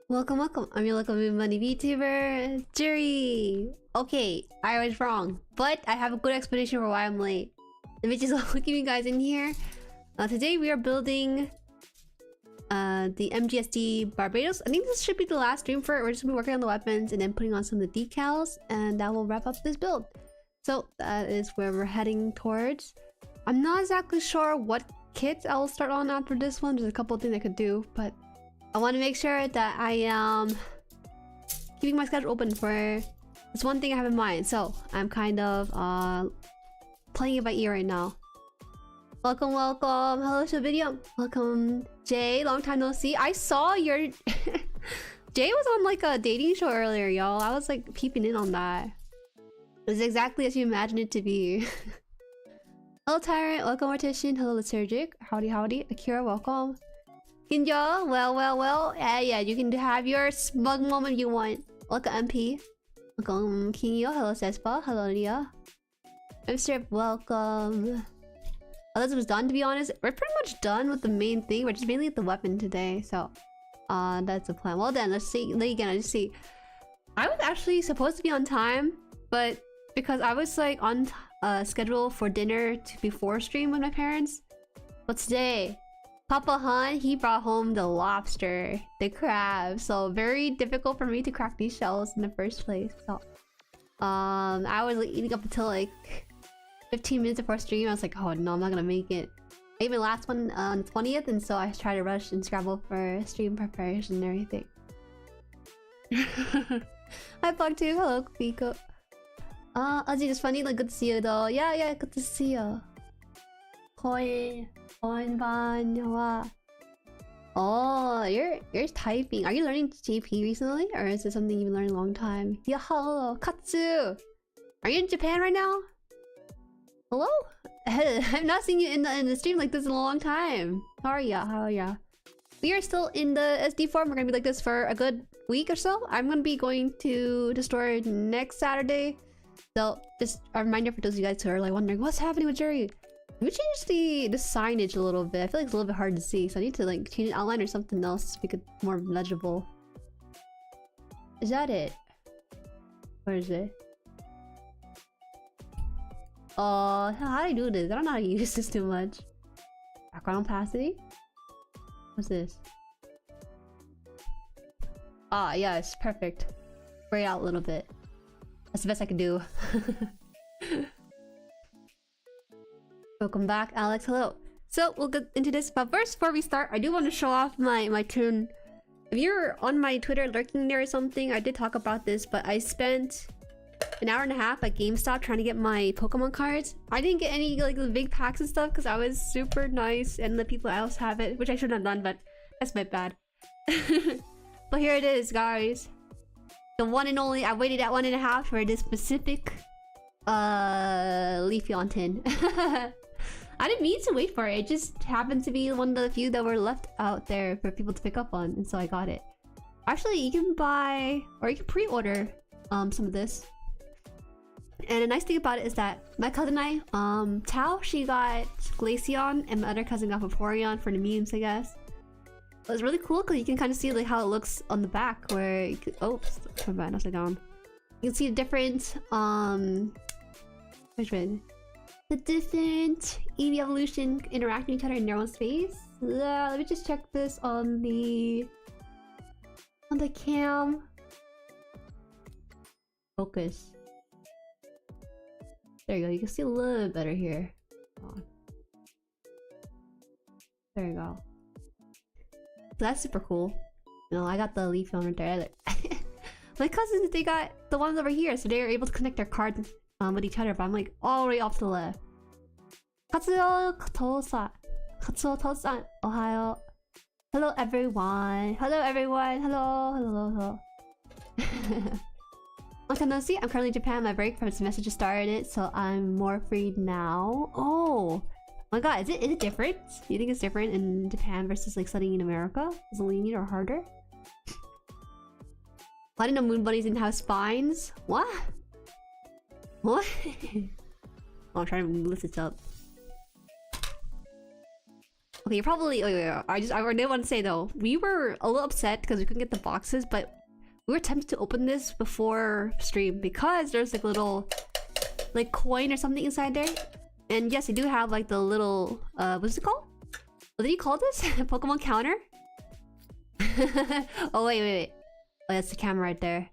Welcome, welcome. I'm your local money VTuber, Jueri. Okay, I was wrong, but I have a good explanation for why I'm late. Let me just look you guys in here. Today we are building the MGSD Barbatos. I think this should be the last stream for it. We're just gonna be working on the weapons and then putting on some of the decals, and that will wrap up this build. So that is where we're heading towards. I'm not exactly sure what kit I will start on after this one. There's a couple of things I could do, but I want to make sure that I am keeping my schedule open for this one thing I have in mind. So I'm kind of playing it by ear right now. Welcome, welcome. Hello to the video. Welcome, Jay. Long time no see. I saw your Jay was on like a dating show earlier, y'all. I was like peeping in on that. It was exactly as you imagined it to be. Hello, Tyrant. Welcome, Mortician. Hello, Liturgic. Howdy, howdy. Akira, welcome. Kinjo, well. Yeah, you can have your smug moment you want. Welcome, MP. Welcome, Kinyo. Hello, Sespa. Hello, Leah. Strip, welcome. Oh, this was done, to be honest. We're pretty much done with the main thing. We're just mainly at the weapon today, so that's the plan. Well then, let's see. Again, I just see. I was actually supposed to be on time, but because I was like on schedule for dinner before stream with my parents. But today, Papa Haan, he brought home the lobster, the crab. So very difficult for me to crack these shells in the first place. So I was like, eating up until like 15 minutes before stream. I was like, oh no, I'm not gonna make it. I ate my last one on the 20th, and so I tried to rush and scramble for stream preparation and everything. Hi Bug 2, hello Kiko. Ozzy, just funny, like good to see you though. Yeah, good to see you. Koi, konbanwa. Oh, you're typing. Are you learning JP recently, or is it something you've been learning a long time? Yeah, hello, Katsu. Are you in Japan right now? Hello? I've not seen you in the stream like this in a long time. How are ya? We are still in the SD form. We're gonna be like this for a good week or so. I'm gonna be going to the store next Saturday. So just a reminder for those of you guys who are like wondering what's happening with Jueri. Let me change the signage a little bit. I feel like it's a little bit hard to see, so I need to like change an outline or something else to make it more legible. Is that it? Where is it? How do I do this? I don't know how to use this too much. Background opacity? What's this? Ah, yes, perfect. Gray out a little bit. That's the best I can do. Welcome back, Alex. Hello. So we'll get into this, but first, before we start, I do want to show off my tune. If you're on my Twitter lurking there or something, I did talk about this, but I spent an hour and a half at GameStop trying to get my Pokemon cards. I didn't get any like the big packs and stuff because I was super nice and the people else have it, which I shouldn't have done, but that's my bad. But here it is, guys. The one and only. I waited at 1.5 for this specific Leafeon tin. I didn't mean to wait for it. It just happened to be one of the few that were left out there for people to pick up on, and so I got it. Actually, you can buy or you can pre-order some of this. And the nice thing about it is that my cousin and I, Tao, she got Glaceon, and my other cousin got Vaporeon for the memes, I guess. It was really cool because you can kind of see like how it looks on the back, where you could, oops, turn back upside down. You can see the different which one? The different EV evolution interacting with each other in their own space. Let me just check this on the cam. Focus. There you go. You can see a little bit better here. There you go. So that's super cool. You know, I got the Leafeon right there. My cousins, they got the ones over here, so they were able to connect their cards with each other, but I'm like all the way off to the left. Katsuo Tosa. Katsuo Tosa. Ohayo. Hello everyone. Hello everyone. Hello. Okay, no, see, I'm currently in Japan. My break from semester just started, so I'm more free now. Oh my god, is it different? Do you think it's different in Japan versus like studying in America? Is it lenient or harder? I didn't know moon bunnies didn't have spines. What? What? Oh, I'm trying to lift this up. Okay, you're probably... I did want to say though, we were a little upset because we couldn't get the boxes, but we were tempted to open this before stream because there's like a little like coin or something inside there. And yes, they do have like the little what's it called? What did you call this? Pokemon counter? Oh wait. Oh, that's the camera right there.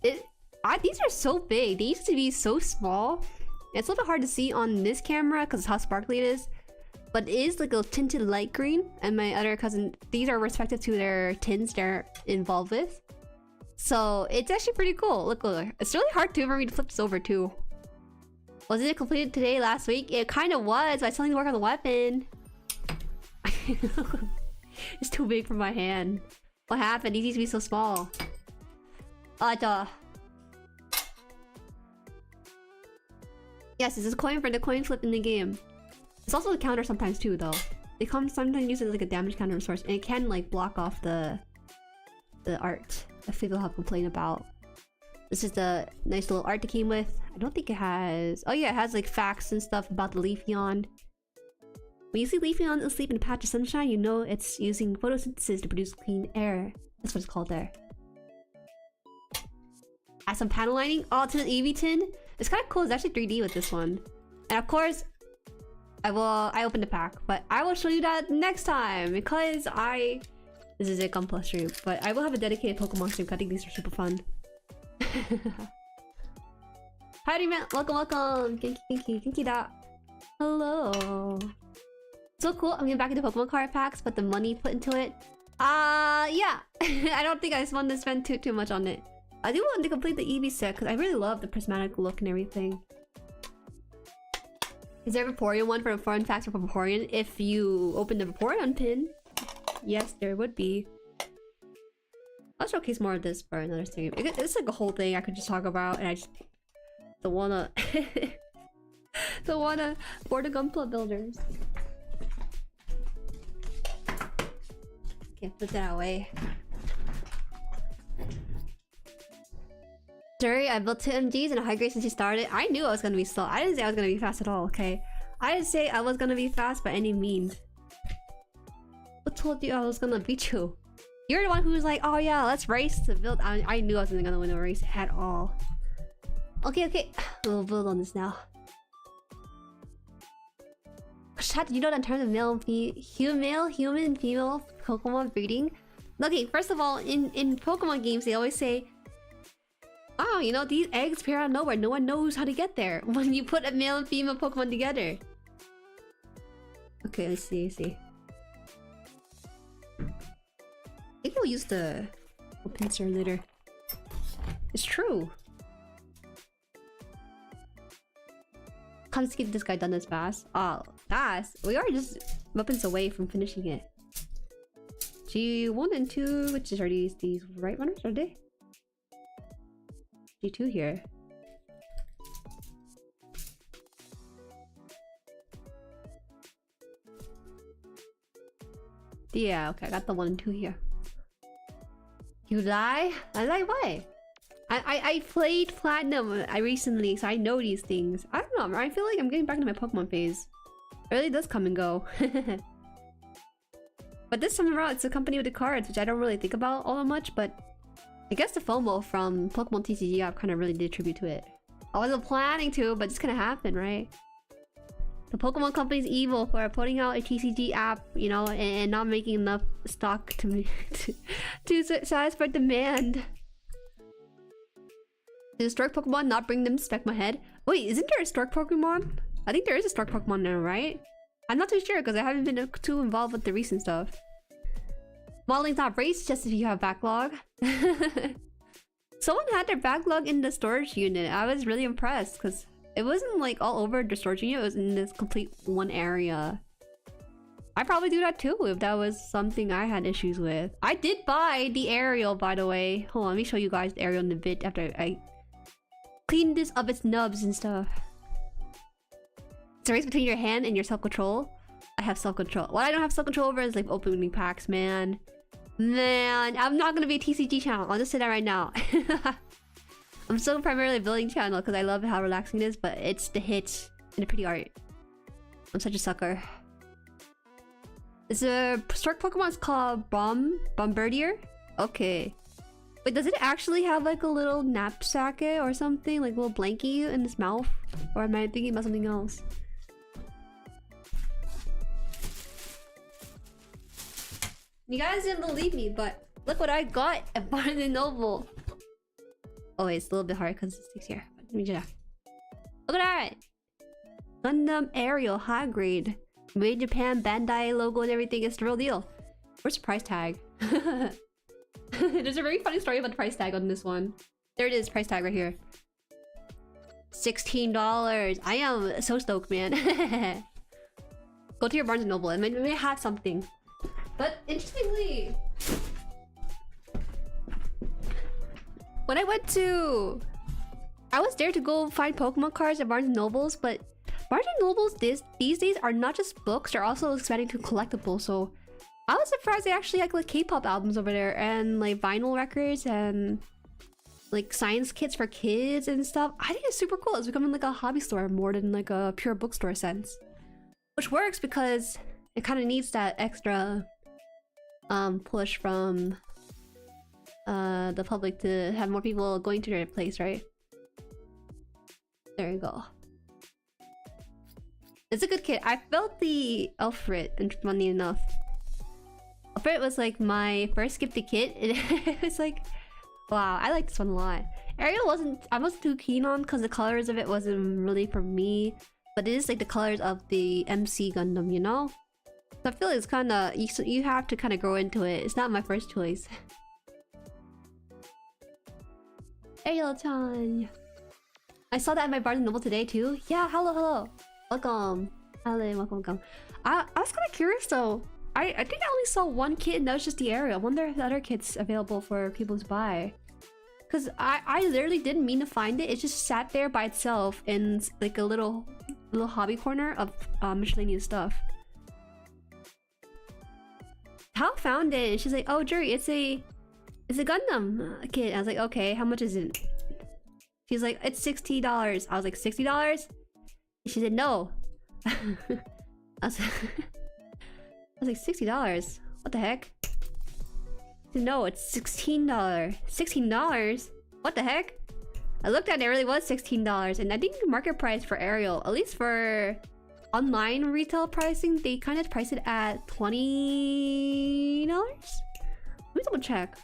These are so big. They used to be so small. It's a little bit hard to see on this camera because how sparkly it is. But it is like a tinted light green. And my other cousin, these are respective to their tins they're involved with. So it's actually pretty cool. Look. It's really hard for me to flip this over too. Wasn't it completed today, last week? It kind of was, but I still need to work on the weapon. It's too big for my hand. What happened? These used to be so small. Duh. Yes, this is a coin for the coin flip in the game. It's also a counter sometimes too, though. They sometimes use it as like a damage counter source, and it can like block off the art that people have complained about. This is the nice little art that came with. I don't think it has... Oh yeah, it has like facts and stuff about the Leafeon. When you see Leafeon asleep in a patch of sunshine, you know it's using photosynthesis to produce clean air. That's what it's called there. Add some panel lining. Oh, to the EV tin. It's kind of cool. It's actually 3D with this one. And of course, I opened the pack, but I will show you that next time because this is a Gunpla stream, but I will have a dedicated Pokemon stream. I think these are super fun. Howdy man, welcome. Kinky da. Hello. So cool. I'm getting back into Pokemon card packs, but the money put into it. Yeah. I don't think I just wanted to spend too much on it. I do want to complete the Eevee set because I really love the prismatic look and everything. Is there a Vaporeon one for a fun fact for Vaporeon? If you open the Vaporeon pin, yes, there would be. I'll showcase more of this for another stream. It's like a whole thing I could just talk about, and I just don't wanna for the Gunpla builders. Okay, put that away. Jueri, I built 2 MGs and a high grade since you started. I knew I was gonna be slow. I didn't say I was gonna be fast at all, okay? I didn't say I was gonna be fast by any means. Who told you I was gonna beat you? You're the one who was like, oh yeah, let's race to build. I knew I wasn't gonna win a race at all. Okay. We'll build on this now. Chat, did you know that in terms of male, human, and female Pokemon breeding? Okay, first of all, in Pokemon games, they always say, oh, you know, these eggs appear out of nowhere. No one knows how to get there when you put a male and female Pokemon together. Okay, let's see. Maybe we'll use the pincer later. It's true. Can't get this guy done as fast. Oh, fast. We are just weapons away from finishing it. G1 and 2, which are these right runners, are they? G2 here. Yeah, okay, I got the 1 and 2 here. You lie? I lie why? I played Platinum recently, so I know these things. I don't know, I feel like I'm getting back into my Pokemon phase. It really does come and go. But this time around, it's accompanied with the cards, which I don't really think about all that much, but I guess the FOMO from Pokemon TCG app kind of really did tribute to it. I wasn't planning to, but it's gonna happen, right? The Pokemon company's evil for putting out a TCG app, you know, and not making enough stock to satisfy demand. Did a Stork Pokemon not bring them to spec my head? Wait, isn't there a Stork Pokemon? I think there is a Stork Pokemon now, right? I'm not too sure because I haven't been too involved with the recent stuff. Modeling's not raced, just if you have backlog. Someone had their backlog in the storage unit. I was really impressed because it wasn't like all over the storage unit. It was in this complete one area. I'd probably do that too if that was something I had issues with. I did buy the aerial, by the way. Hold on, let me show you guys the aerial in a bit after I clean this of its nubs and stuff. It's a race between your hand and your self-control. I have self-control. What I don't have self-control over is like opening packs, man. Man, I'm not gonna be a TCG channel. I'll just say that right now. I'm still primarily a building channel because I love how relaxing it is, but it's the hits and the pretty art. I'm such a sucker. Is a stork Pokemon is called Bombardier? Okay. Wait, does it actually have like a little knapsack or something? Like a little blankie in its mouth? Or am I thinking about something else? You guys didn't believe me, but look what I got at Barnes & Noble. Oh wait, it's a little bit hard because it sticks here. Let me just... Look at that! Gundam Aerial High Grade. Made in Japan, Bandai logo and everything. It's the real deal. Where's the price tag? There's a very funny story about the price tag on this one. There it is, price tag right here. $16. I am so stoked, man. Go to your Barnes & Noble. It may have something. But interestingly, when I went to... I was there to go find Pokemon cards at Barnes & Nobles, but Barnes & Nobles these days are not just books, they're also expanding to collectibles, so I was surprised they actually had like K-pop albums over there and like vinyl records and like science kits for kids and stuff. I think it's super cool. It's becoming like a hobby store more than like a pure bookstore sense. Which works because it kind of needs that extra push from the public to have more people going to their place, right? There you go. It's a good kit. I felt the Alfred, and funny enough. Alfred was like my first gifted kit. It was like, wow, I like this one a lot. Ariel I wasn't too keen on because the colors of it wasn't really for me. But it is like the colors of the MC Gundam, you know? So I feel like it's kind of, you have to kind of grow into it. It's not my first choice. Ariel-chan. I saw that at my Barnes & Noble today too. Yeah, hello. Welcome. Hello, welcome. I was kind of curious though. I think I only saw one kit and that was just the area. I wonder if the other kit's available for people to buy. Because I literally didn't mean to find it. It just sat there by itself in like a little hobby corner of miscellaneous stuff. Hal found it and she's like, oh Jueri, it's a Gundam kit. I was like, okay, how much is it? She's like, it's $60. I was like, $60? She said no. I was like, $60? What the heck? She said, no, it's $16. $16? What the heck? I looked at it, it really was $16. And I think the market price for Ariel, at least for online retail pricing, they kind of price it at $20? Let me double check.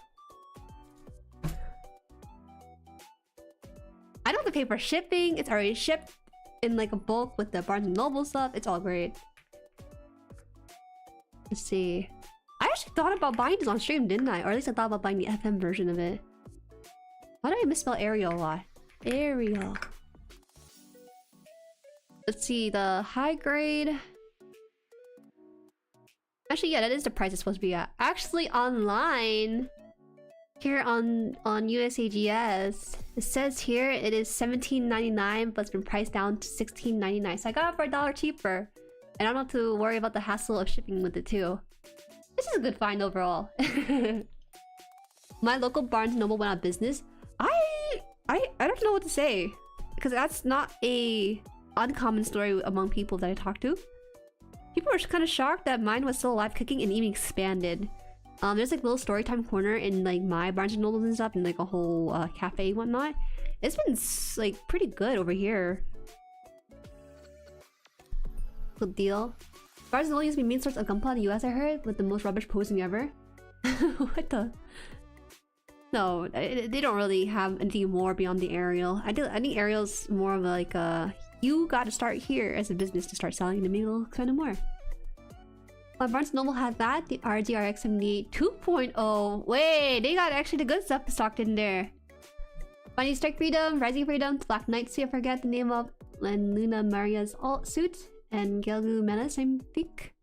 I don't have to pay for shipping. It's already shipped in like a bulk with the Barnes & Noble stuff. It's all great. Let's see. I actually thought about buying this on stream, didn't I? Or at least I thought about buying the FM version of it. Why did I misspell Ariel a lot? Ariel. Let's see, the high grade. Actually, yeah, that is the price it's supposed to be at. Actually, online, here on USAGS, it says here it is $17.99, but it's been priced down to $16.99. So I got it for $1 cheaper. And I don't have to worry about the hassle of shipping with it too. This is a good find overall. My local Barnes & Noble went out of business. I don't know what to say. Because that's not a uncommon story among people that I talk to. People were kind of shocked that mine was still alive, kicking, and even expanded. There's like a little storytime corner in like my Barnes & Nobles and stuff, and like a whole cafe and whatnot. It's been like pretty good over here. Good deal. Barnes & Noble used to be main source of Gunpla in the US, I heard, with the most rubbish posing ever. What the? No, they don't really have anything more beyond the Ariel. I think Ariel's more of like you gotta start here as a business to start selling the middle kind of more. But Barnes & Noble had that, the RDRX 78 2.0. Wait, they got actually the good stuff stocked in there. Bunny Strike Freedom, Rising Freedom, Black Knight, see I forget the name of, and Luna Maria's alt suit, and Gelgu Menace, I think.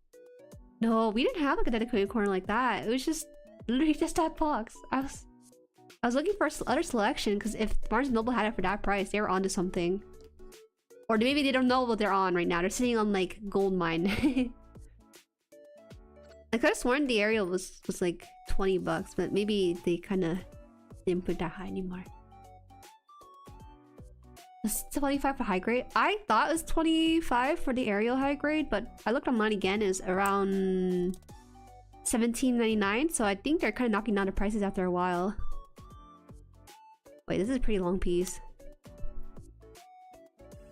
No, we didn't have like a dedicated corner like that. It was just literally just that box. I was looking for other selection because if Barnes & Noble had it for that price, they were onto something. Or maybe they don't know what they're on right now. They're sitting on like gold mine. I could have sworn the Ariel was like $20, but maybe they kind of didn't put that high anymore. It's 25 for high grade. I thought it was 25 for the Ariel high grade, but I looked online again. It's around $17.99, so I think they're kind of knocking down the prices after a while. Wait, this is a pretty long piece.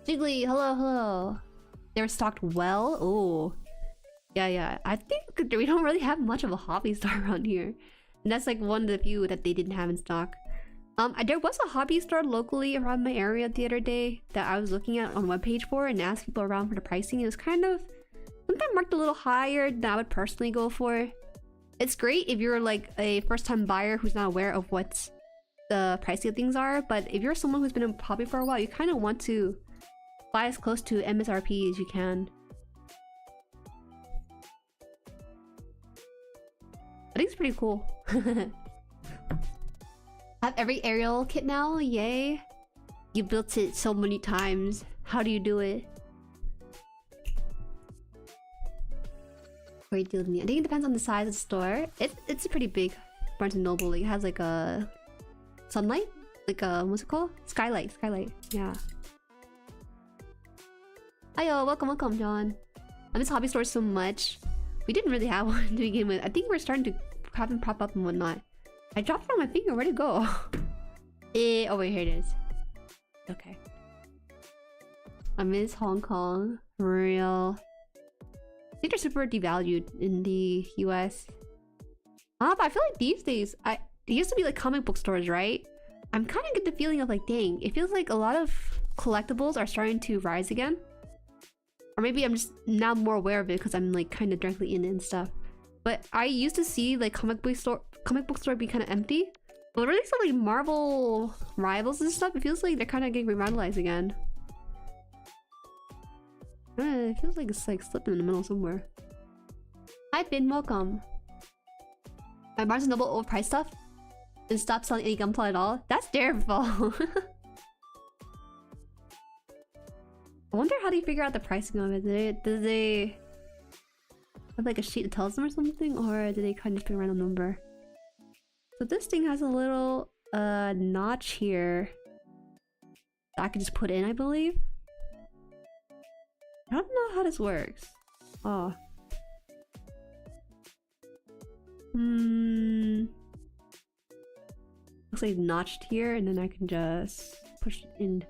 Jiggly, hello, hello. They were stocked well. Oh, yeah. I think we don't really have much of a hobby store around here, and that's like one of the few that they didn't have in stock. There was a hobby store locally around my area the other day that I was looking at on the webpage for and asked people around for the pricing. It was kind of sometimes marked a little higher than I would personally go for. It's great if you're like a first-time buyer who's not aware of what the pricing of things are, but if you're someone who's been in hobby for a while, you kind of want to buy as close to MSRP as you can. I think it's pretty cool. I have every aerial kit now, yay. You built it so many times. How do you do it? Great deal to me. I think it depends on the size of the store. It's a pretty big Barnes & Noble. Like, it has like a sunlight? Like a, what's it called? Skylight, yeah. Hiyo, welcome, John. I miss hobby stores so much. We didn't really have one to begin with. I think we're starting to have them pop up and whatnot. I dropped it on my finger. Where'd it go? Oh wait, here it is. Okay. I miss Hong Kong. For real. I think they're super devalued in the US. But I feel like these days, it used to be like comic book stores, right? I'm kind of get the feeling of like, dang, it feels like a lot of collectibles are starting to rise again. Or maybe I'm just now more aware of it because I'm like kind of directly in it and stuff. But I used to see like comic book store be kind of empty. But releasing like Marvel Rivals and stuff, it feels like they're kind of getting revitalized again. It feels like it's like slipping in the middle somewhere. Hi Bin, welcome. My Barnes & Noble overpriced stuff and stopped selling any Gunpla at all. That's their fault. I wonder how they figure out the pricing of it. Do they have like a sheet that tells them or something, or do they kind of pick a random number? So this thing has a little notch here that I can just put in, I believe. I don't know how this works. Oh. Looks like notched here, and then I can just push it in.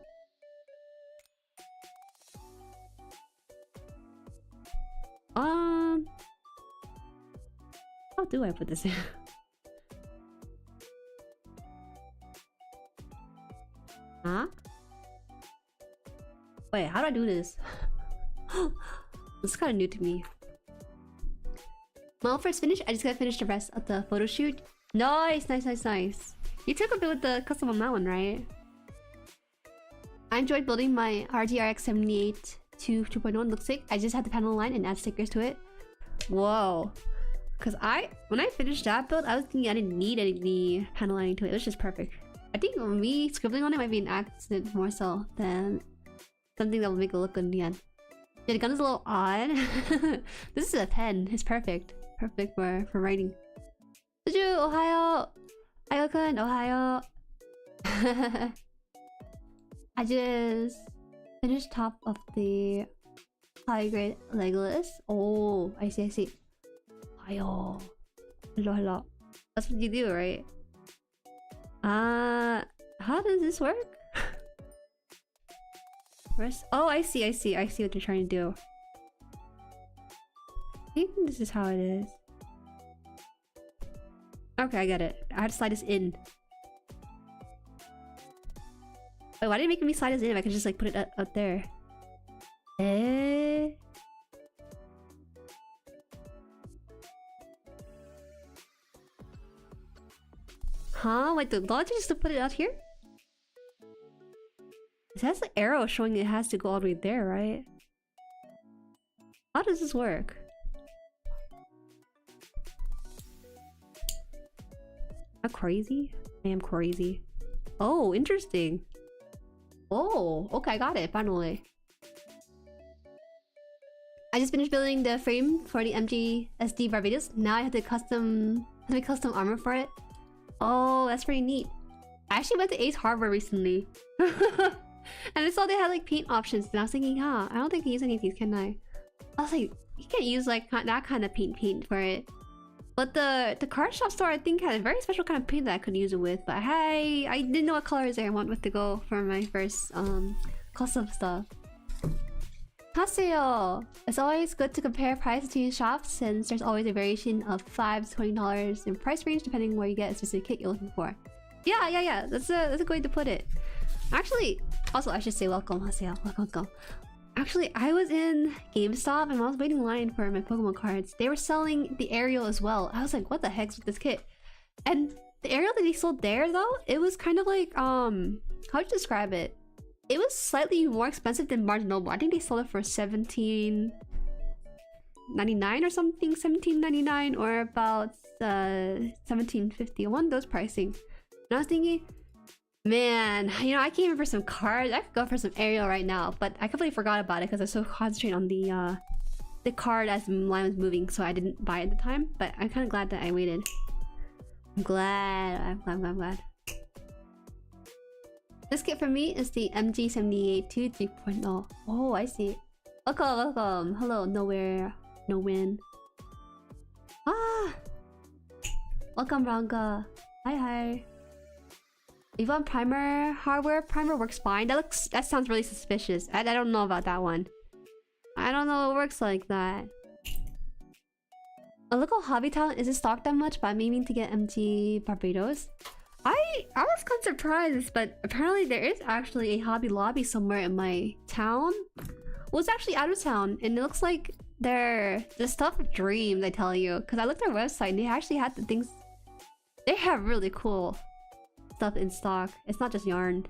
How do I put this in? Huh? Wait, how do I do this? This is kind of new to me. My first finish, I just gotta finish the rest of the photo shoot. Nice. You took a bit with the custom on that one, right? I enjoyed building my RTX 78 to 2.1. Looks sick. I just had the panel line and add stickers to it. Whoa. Because when I finished that build, I was thinking I didn't need any panel lining to it. It was just perfect. I think me scribbling on it might be an accident more so than something that will make it look good in the end. Yeah, the gun is a little odd. This is a pen. It's perfect. Perfect for writing. Suju, ohayo! Ayo-kun, ohayo! I just finished top of the high grade Legolas. Oh, I see. Ayo. Hello. That's what you do, right? How does this work? Oh, I see what you're trying to do. I think this is how it is. Okay, I get it. I had to slide this in. Wait, why did it make me slide this in if I could just like put it up there? Huh? Wait, the logic is to put it out here? It has the arrow showing it has to go all the way there, right? How does this work? Am I crazy? I am crazy. Oh, interesting. Oh, okay, I got it, finally. I just finished building the frame for the MGSD Barbatos. Now I have to custom armor for it. Oh, that's pretty neat. I actually went to Ace Harbor recently. And I saw they had like paint options, and I was thinking, huh, I don't think I can use any of these, can I? I was like, you can't use like that kind of paint for it. But the card shop store I think had a very special kind of paint that I could use it with. But I didn't know what colors I want with to go for my first custom stuff. Haseo! It's always good to compare prices between shops since there's always a variation of $5 to $20 in price range depending where you get a specific kit you're looking for. Yeah. That's a good way to put it. Actually, also I should say welcome, Haseo. Welcome. Actually, I was in GameStop and I was waiting in line for my Pokemon cards. They were selling the Ariel as well. I was like, what the heck's with this kit? And the Ariel that they sold there though, it was kind of like how'd you describe it? It was slightly more expensive than Barnes & Noble. I think they sold it for $17.99 or something, $17.99 or about $17.50. One of those pricing. And I was thinking, man, you know, I came in for some cards. I could go for some Ariel right now, but I completely forgot about it because I was so concentrated on the card as the line was moving, so I didn't buy it at the time. But I'm kind of glad that I waited. I'm glad. This kit for me is the MG78 3.0. Oh, I see. Welcome. Hello, nowhere, no win. Ah, welcome, Ranga. Hi. You want primer hardware? Primer works fine. That sounds really suspicious. I don't know about that one. I don't know it works like that. A local hobby talent isn't stocked that much, but I'm aiming to get MG Barbatos. I was kind of surprised, but apparently there is actually a Hobby Lobby somewhere in my town. Well, it's actually out of town, and it looks like they're the stuff of dreams, I tell you. Because I looked at their website, and they actually had the things. They have really cool stuff in stock. It's not just yarn,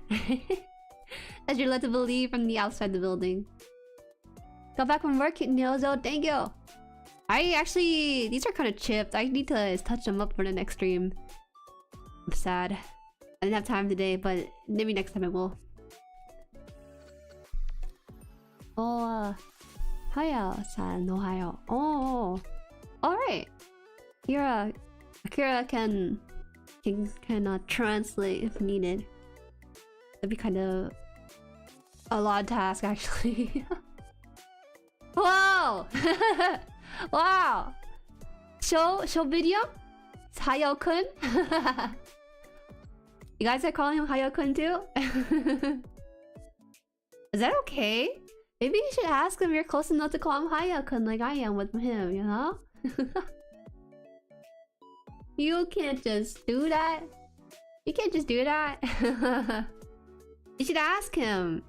as you're led to believe from the outside the building. Got back from work, Nyozo. Thank you. I actually, these are kind of chipped. I need to touch them up for the next stream. I'm sad. I didn't have time today, but maybe next time I will. Oh, Haya-san, Ohio. Oh, alright. Akira can translate if needed. That'd be kind of a lot of task, actually. Wow! Wow! Show video? It's Hayo-kun? You guys are calling him Hayo-kun too? Is that okay? Maybe you should ask him you're close enough to call him Hayo-kun like I am with him, you know? You can't just do that. You can't just do that. You should ask him.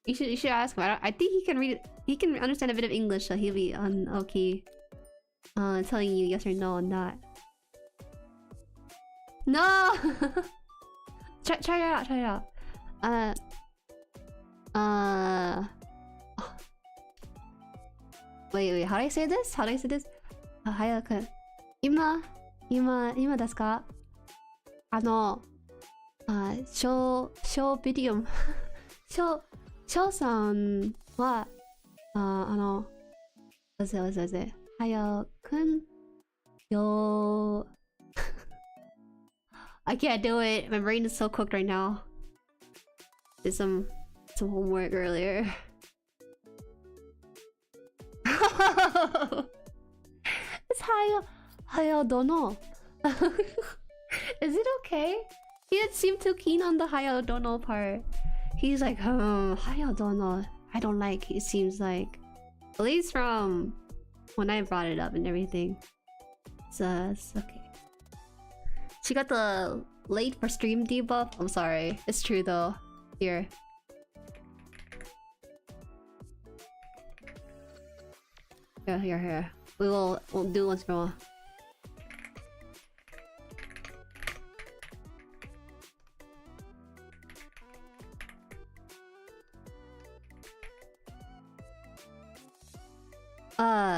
You should ask him. I think he can read it. He can understand a bit of English, so he'll be on okay. Telling you yes or no on that. No. Try it out. Wait. How do I say this? Hayo-kun. 今ですか? ショービデオショーさんはHayo-kun yo. I can't do it. My brain is so cooked right now. Did some homework earlier. It's Hayo don't know. Is it okay? He didn't seem too keen on the Hayo don't know part. He's like, Hayo don't know. I don't like. It seems like, at least from when I brought it up and everything. It's okay. She got the late for stream debuff. I'm sorry. It's true though. Here. Here. We'll do once more.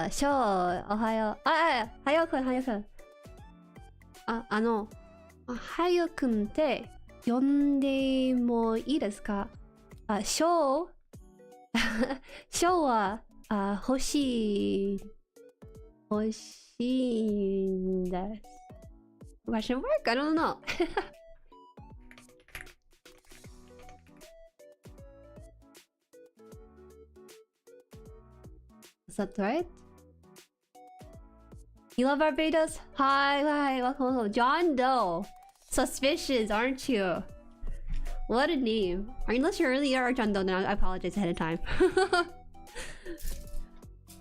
Sure. Ohayo. Hayo-kun. Hayo-kun って呼んでもいいですか? ショーは欲しいんです。Question mark? I don't know. Is that right? You love Barbados? Hi, welcome. John Doe. Suspicious, aren't you? What a name. Unless you really are John Doe, then I apologize ahead of time.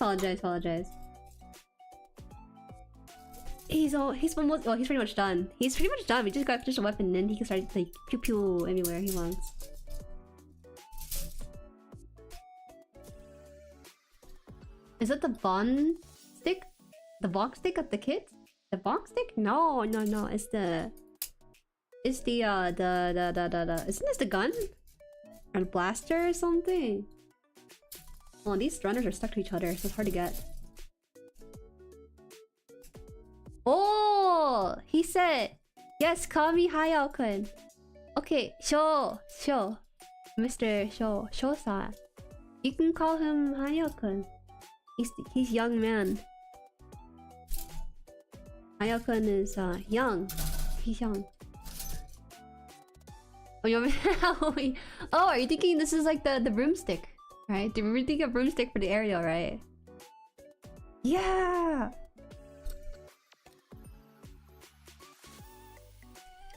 Apologize. He's pretty much done. We just got just a weapon and he can start like pew pew anywhere he wants. Is that the bond stick? The bonk stick of the kids? The bonk stick? No. It's the isn't this the gun? Or the blaster or something? Oh, these runners are stuck to each other, so it's hard to get. Oh, he said, yes, call me Hayao-kun. Okay, Sho, Mr. Sho-san. You can call him Hayao-kun. He's young man. Hayao-kun is young. He's young. Oh, are you thinking this is like the broomstick, right? Do we think a broomstick for the aerial, right? Yeah.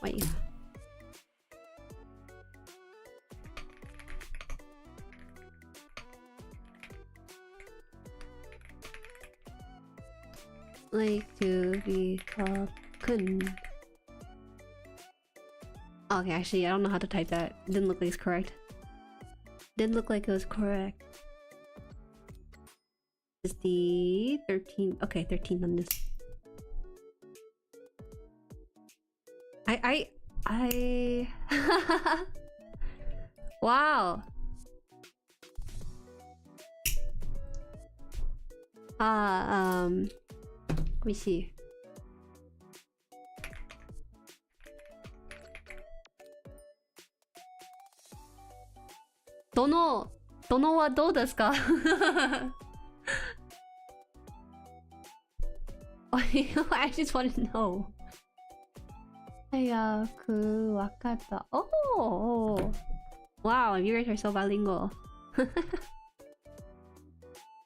Wait. Like to be called kun. Okay, actually, I don't know how to type that. It didn't look like it's correct. Didn't look like it was correct. Is the 13? Okay, 13 on this. I wow. Let me see. Dono wa dou desu ka? I just want to know. Hayaku wakata. Oh, wow! You guys are so bilingual.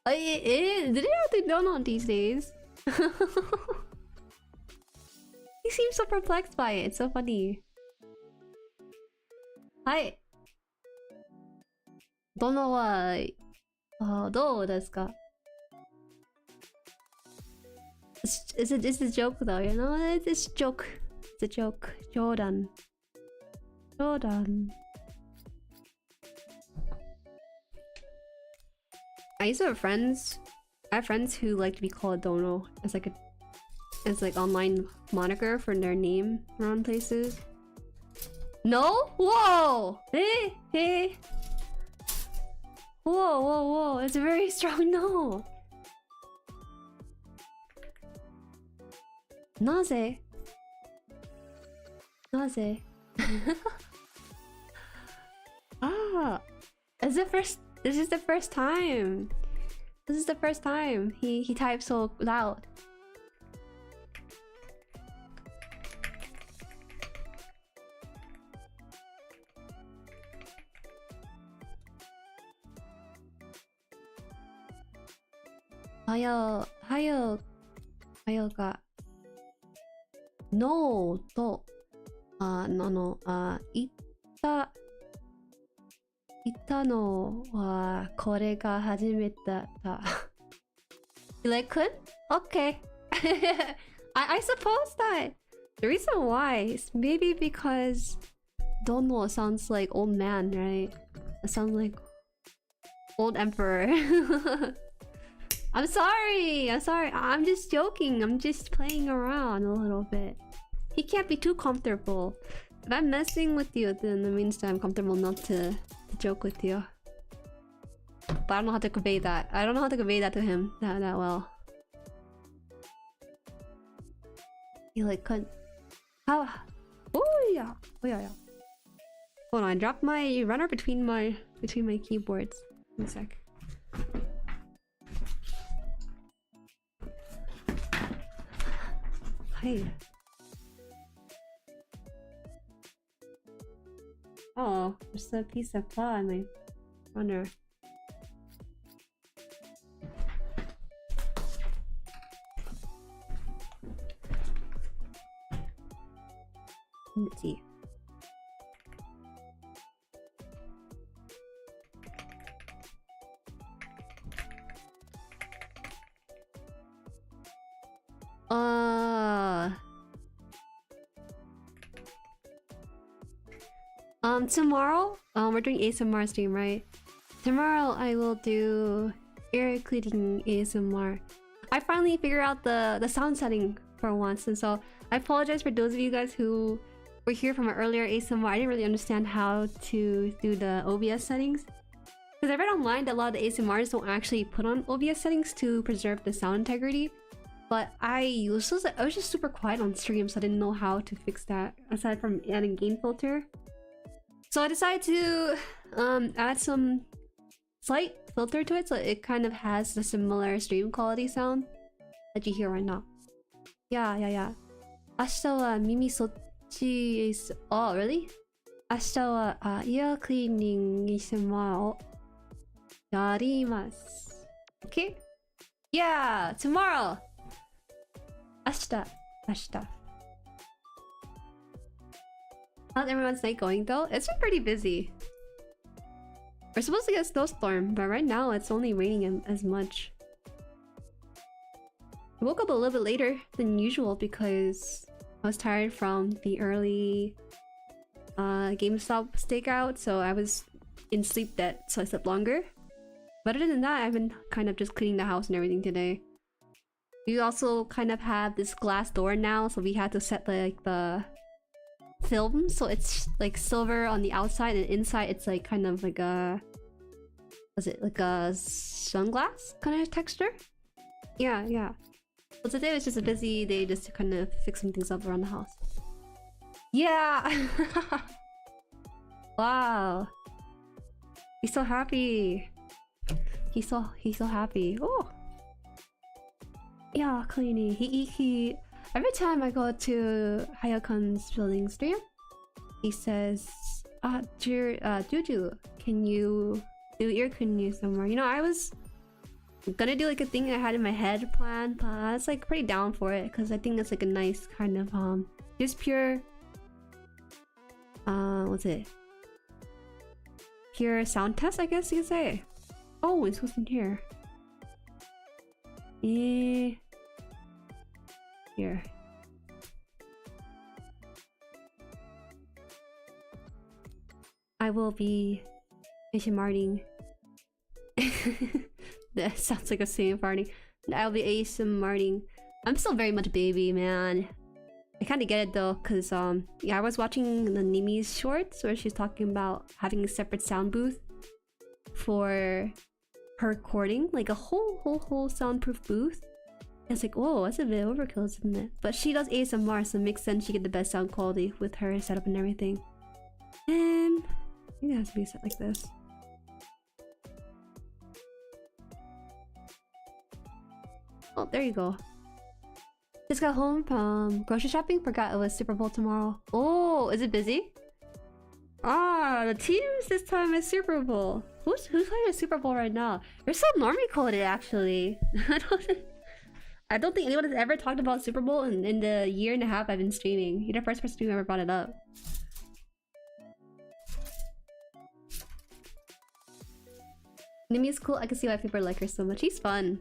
It is. Did you have to dono these days? He seems so perplexed by it. It's so funny. Hi. Dono wa dou desu ka? It's a joke though, you know? It's a joke. It's a joke. Jordan. I used to have friends. I have friends who like to be called Dono as like online moniker for their name around places. No? Whoa! Hey! Whoa! It's a very strong no. Naze? Ah, this is the first time. This is the first time he types so loud. Hayo ga no to ita no wa kore ga hajimeta ta. You like kun? Okay. I suppose that the reason why is maybe because Dono sounds like old man, right? It sounds like old emperor. I'm sorry. I'm just joking. I'm just playing around a little bit. He can't be too comfortable. If I'm messing with you, then it means that I'm comfortable not to joke with you. But I don't know how to convey that. I don't know how to convey that to him that well. You like cunt. How? Oh yeah. Hold on, I dropped my runner between my keyboards. One sec. Hey. Oh, there's a piece of claw in my runner. Let's see. Tomorrow, we're doing ASMR stream, right? Tomorrow I will do ear cleaning ASMR. I finally figured out the sound setting for once, and so I apologize for those of you guys who were here from an earlier ASMR. I didn't really understand how to do the OBS settings. Because I read online that a lot of the ASMRs don't actually put on OBS settings to preserve the sound integrity. But I was just super quiet on stream, so I didn't know how to fix that aside from adding gain filter. So I decided to add some slight filter to it so it kind of has the similar stream quality sound that you hear right now. Yeah. 明日は耳そっちへす。Oh, really? 明日はイヤークリーニングASMRをやります。Okay? Yeah, tomorrow! 明日. How's everyone's night going though? It's been pretty busy. We're supposed to get a snowstorm, but right now it's only raining as much. I woke up a little bit later than usual because I was tired from the early GameStop stakeout, so I was in sleep debt, so I slept longer. But other than that, I've been kind of just cleaning the house and everything today. We also kind of have this glass door now, so we had to set like the film so it's like silver on the outside and inside it's like kind of like a... Was it like a sunglass kind of texture? Yeah. So today was just a busy day just to kind of fix some things up around the house. Yeah! Wow. He's so happy. He's so happy. Oh! Yeah, cleaning. He every time I go to Hayakan's building stream, he says, Juju, can you do ear cleaning somewhere? You know, I was gonna do like a thing I had in my head planned, but I was like pretty down for it because I think it's like a nice kind of just pure what's it? Pure sound test, I guess you could say. Oh, it's what's in here. Here. I will be ASMRing. That sounds like a same farting. I'll be ASMRing. I'm still very much baby, man. I kind of get it though, cause yeah, I was watching the Nimi's shorts where she's talking about having a separate sound booth for her recording, like a whole soundproof booth. It's like, whoa, that's a bit overkill, isn't it? But she does ASMR, so it makes sense she get the best sound quality with her setup and everything. And I think it has to be set like this. Oh, there you go. Just got home from grocery shopping. Forgot it was Super Bowl tomorrow. Oh, is it busy? Ah, the teams this time is Super Bowl. Who's playing a Super Bowl right now? You're so normie coded, actually. I don't think anyone has ever talked about Super Bowl in the year and a half I've been streaming. You're the first person who ever brought it up. Nimi is cool. I can see why people like her so much. She's fun.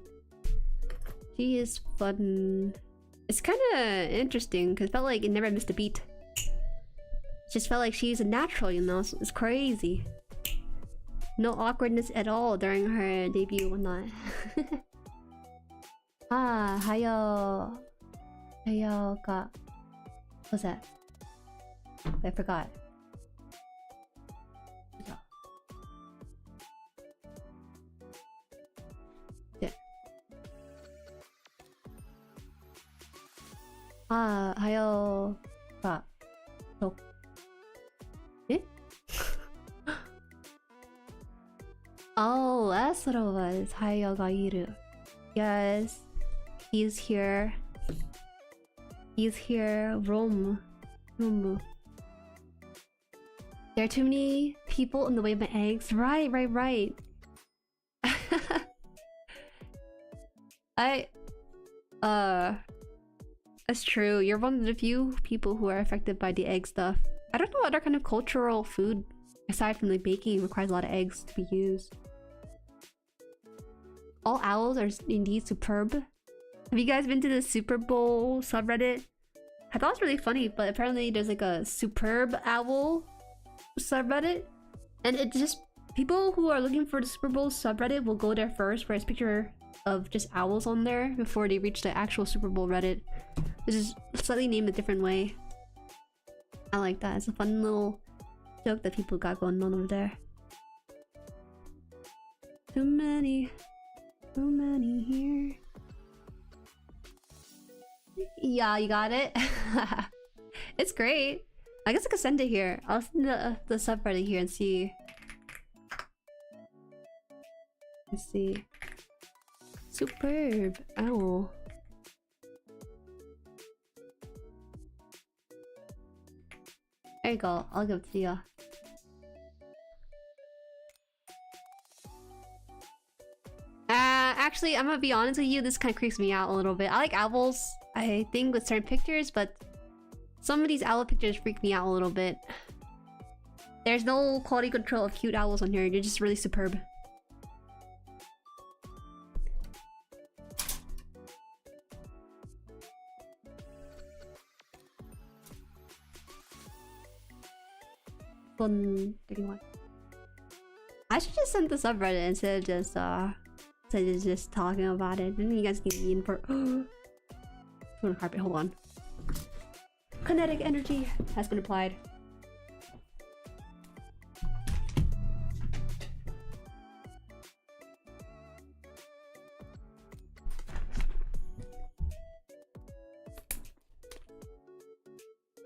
She is fun. It's kind of interesting because it felt like it never missed a beat. It just felt like she's a natural, you know? It's crazy. No awkwardness at all during her debut or whatnot. Ah, hayo. Hayo ka. What's that? I forgot. Yeah. Ah, hayo ka. So. Eh? Oh, that's what it was. Hayo ga iru. Yes. He's here. He's here. Romu. There are too many people in the way of my eggs. Right. That's true. You're one of the few people who are affected by the egg stuff. I don't know what other kind of cultural food, aside from like baking, requires a lot of eggs to be used. All owls are indeed superb. Have you guys been to the Super Bowl subreddit? I thought it was really funny, but apparently there's like a superb owl subreddit. And it just... people who are looking for the Super Bowl subreddit will go there first for a picture of just owls on there before they reach the actual Super Bowl Reddit. It's just slightly named a different way. I like that. It's a fun little joke that people got going on over there. Too many here. Yeah, you got it. It's great. I guess I could send it here. I'll send the subreddit here and see. Let's see. Superb owl. There you go. I'll give it to you. Actually, I'm gonna be honest with you. This kind of creeps me out a little bit. I like owls, I think, with certain pictures, but some of these owl pictures freak me out a little bit. There's no quality control of cute owls on here. They're just really superb. Fun 31. I should just send the subreddit instead of just talking about it. Then you guys can be in for on the carpet. Hold on. Kinetic energy has been applied.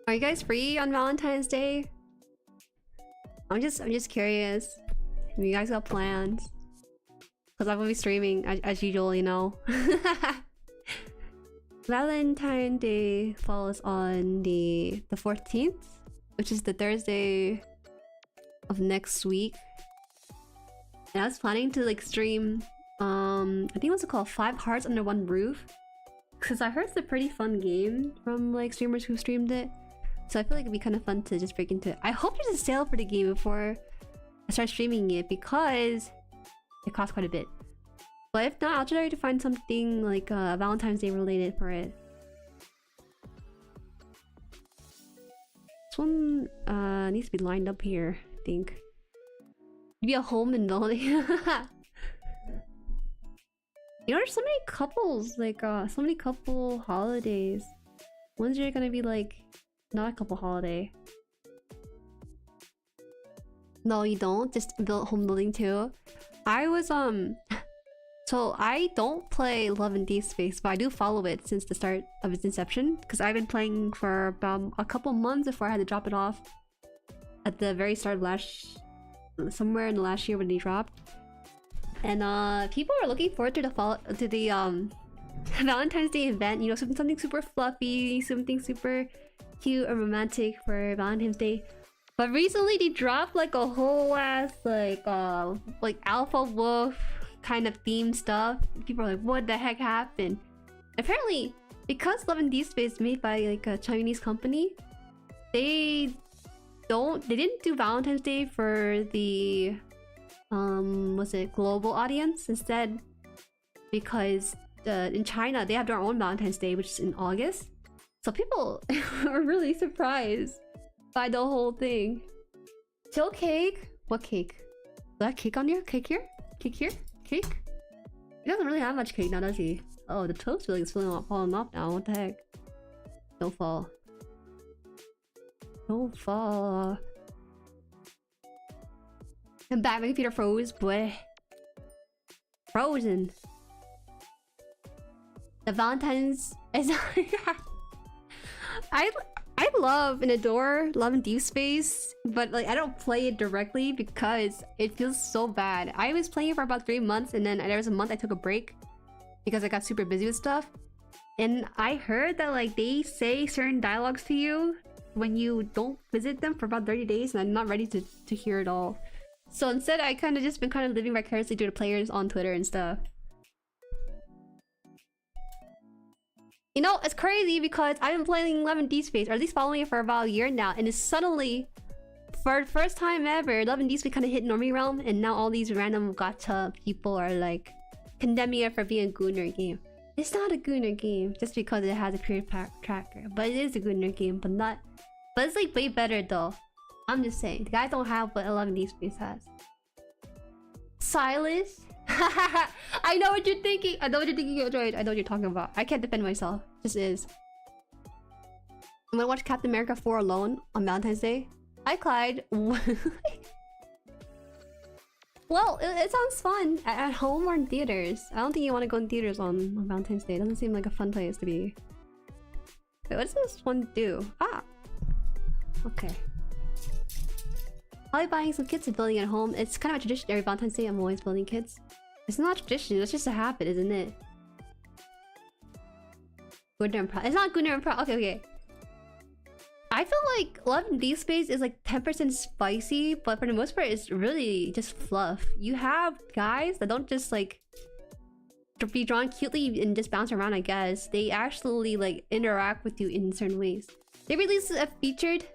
Are you guys free on Valentine's Day? I'm just curious if you guys got plans, because I'm gonna be streaming as usual, you know. Valentine Day falls on the 14th, which is the Thursday of next week. And I was planning to like stream I think what's it called, 5 Hearts Under One Roof, because I heard it's a pretty fun game from like streamers who streamed it. So I feel like it'd be kind of fun to just break into it. I hope there's a sale for the game before I start streaming it, because it costs quite a bit. But if not, I'll try to find something like Valentine's Day related for it. This one needs to be lined up here, I think. Maybe a home and building. You know, there's so many couples, like so many couple holidays. When's you're gonna be like not a couple holiday? No, you don't. Just build home building too. I was so I don't play Love and Deep Space, but I do follow it since the start of its inception, because I've been playing for about a couple months before I had to drop it off at the very start of somewhere in the last year when they dropped. And people are looking forward to the Valentine's Day event. You know, something super fluffy, something super cute and romantic for Valentine's Day. But recently they dropped like a whole ass like alpha wolf kind of theme stuff. People are like, what the heck happened? Apparently, because Love and Deep Space is made by like a Chinese company, they didn't do Valentine's Day for the what's it, global audience instead, because in China they have their own Valentine's Day, which is in August. So people are really surprised by the whole thing. Chill cake? What cake? Is that cake on here? Cake here? Cake here? Cake? He doesn't really have much cake now, does he? Oh, the toast filling is falling off now. What the heck? Don't fall. Don't fall. And back, my computer froze, boy. Frozen. The Valentine's is I love and adore Love and Deep Space, but like I don't play it directly because it feels so bad. I was playing it for about 3 months, and then there was a month I took a break because I got super busy with stuff. And I heard that like they say certain dialogues to you when you don't visit them for about 30 days, and I'm not ready to hear it all. So instead, I kind of just been kind of living vicariously through the players on Twitter and stuff. You know, it's crazy because I've been playing 11D Space, or at least following it for about a year now, and it's suddenly, for the first time ever, 11D Space kind of hit normie realm, and now all these random gacha people are like condemning it for being a Gunner game. It's not a Gunner game just because it has a period tracker, but it is a Gunner game, but not. But it's like way better though. I'm just saying, the guys don't have what 11D Space has. Silas? I know what you're thinking. I know what you're thinking, Droid. I know what you're talking about. I can't defend myself. Just is. I'm gonna watch Captain America 4 alone on Valentine's Day. Hi, Clyde. Well, it sounds fun at home or in theaters. I don't think you want to go in theaters on Valentine's Day. It doesn't seem like a fun place to be. Wait, what does this one do? Ah. Okay. Probably buying some kits and building at home. It's kind of a tradition every Valentine's Day. I'm always building kits. It's not a tradition, it's just a habit, isn't it? Gundam Pro. It's not Gundam Pro. Okay. I feel like 11D Space is like 10% spicy, but for the most part, it's really just fluff. You have guys that don't just like be drawn cutely and just bounce around, I guess. They actually like interact with you in certain ways. They released a featured.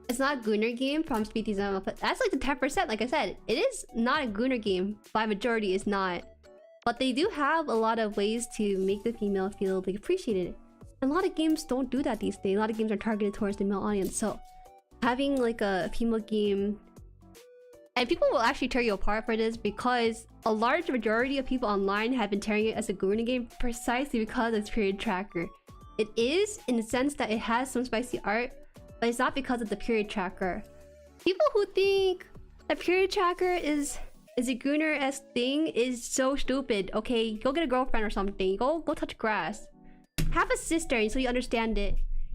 It's not a Gunner game from Speedy Zama, but that's like the 10%. Like I said, it is not a Gunner game. By majority, it's not. But they do have a lot of ways to make the female feel like appreciated. And a lot of games don't do that these days. A lot of games are targeted towards the male audience. So having like a female game, and people will actually tear you apart for this because a large majority of people online have been tearing it as a Gunner game precisely because of its period tracker. It is in the sense that it has some spicy art, but it's not because of the period tracker. People who think a period tracker is a Gunner-esque thing is so stupid. Okay, go get a girlfriend or something. Go touch grass. Have a sister so you understand it.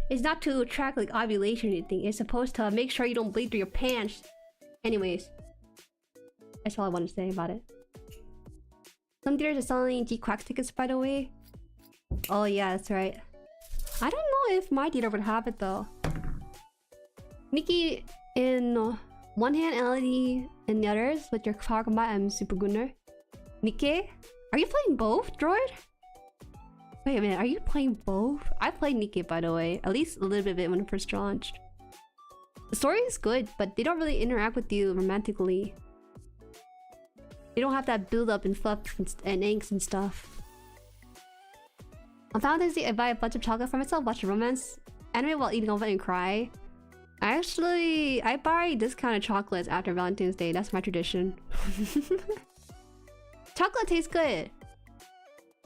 It's not to track like ovulation or anything. It's supposed to make sure you don't bleed through your pants. Anyways, that's all I want to say about it. Some theaters are selling G-Quack tickets, by the way. Oh yeah, that's right. I don't know if my theater would have it though. Nikki in one hand, LED in the others. With your power combat, I'm Super Gunner. Nikke, are you playing both, droid? Wait a minute, are you playing both? I played Nikke, by the way. At least a little bit of it when it first launched. The story is good, but they don't really interact with you romantically. They don't have that build up and fluff and angst and stuff. On Valentine's Day, I buy a bunch of chocolate for myself, watch a romance anime while eating omelet and cry. I buy this kind of chocolates after Valentine's Day. That's my tradition. Chocolate tastes good.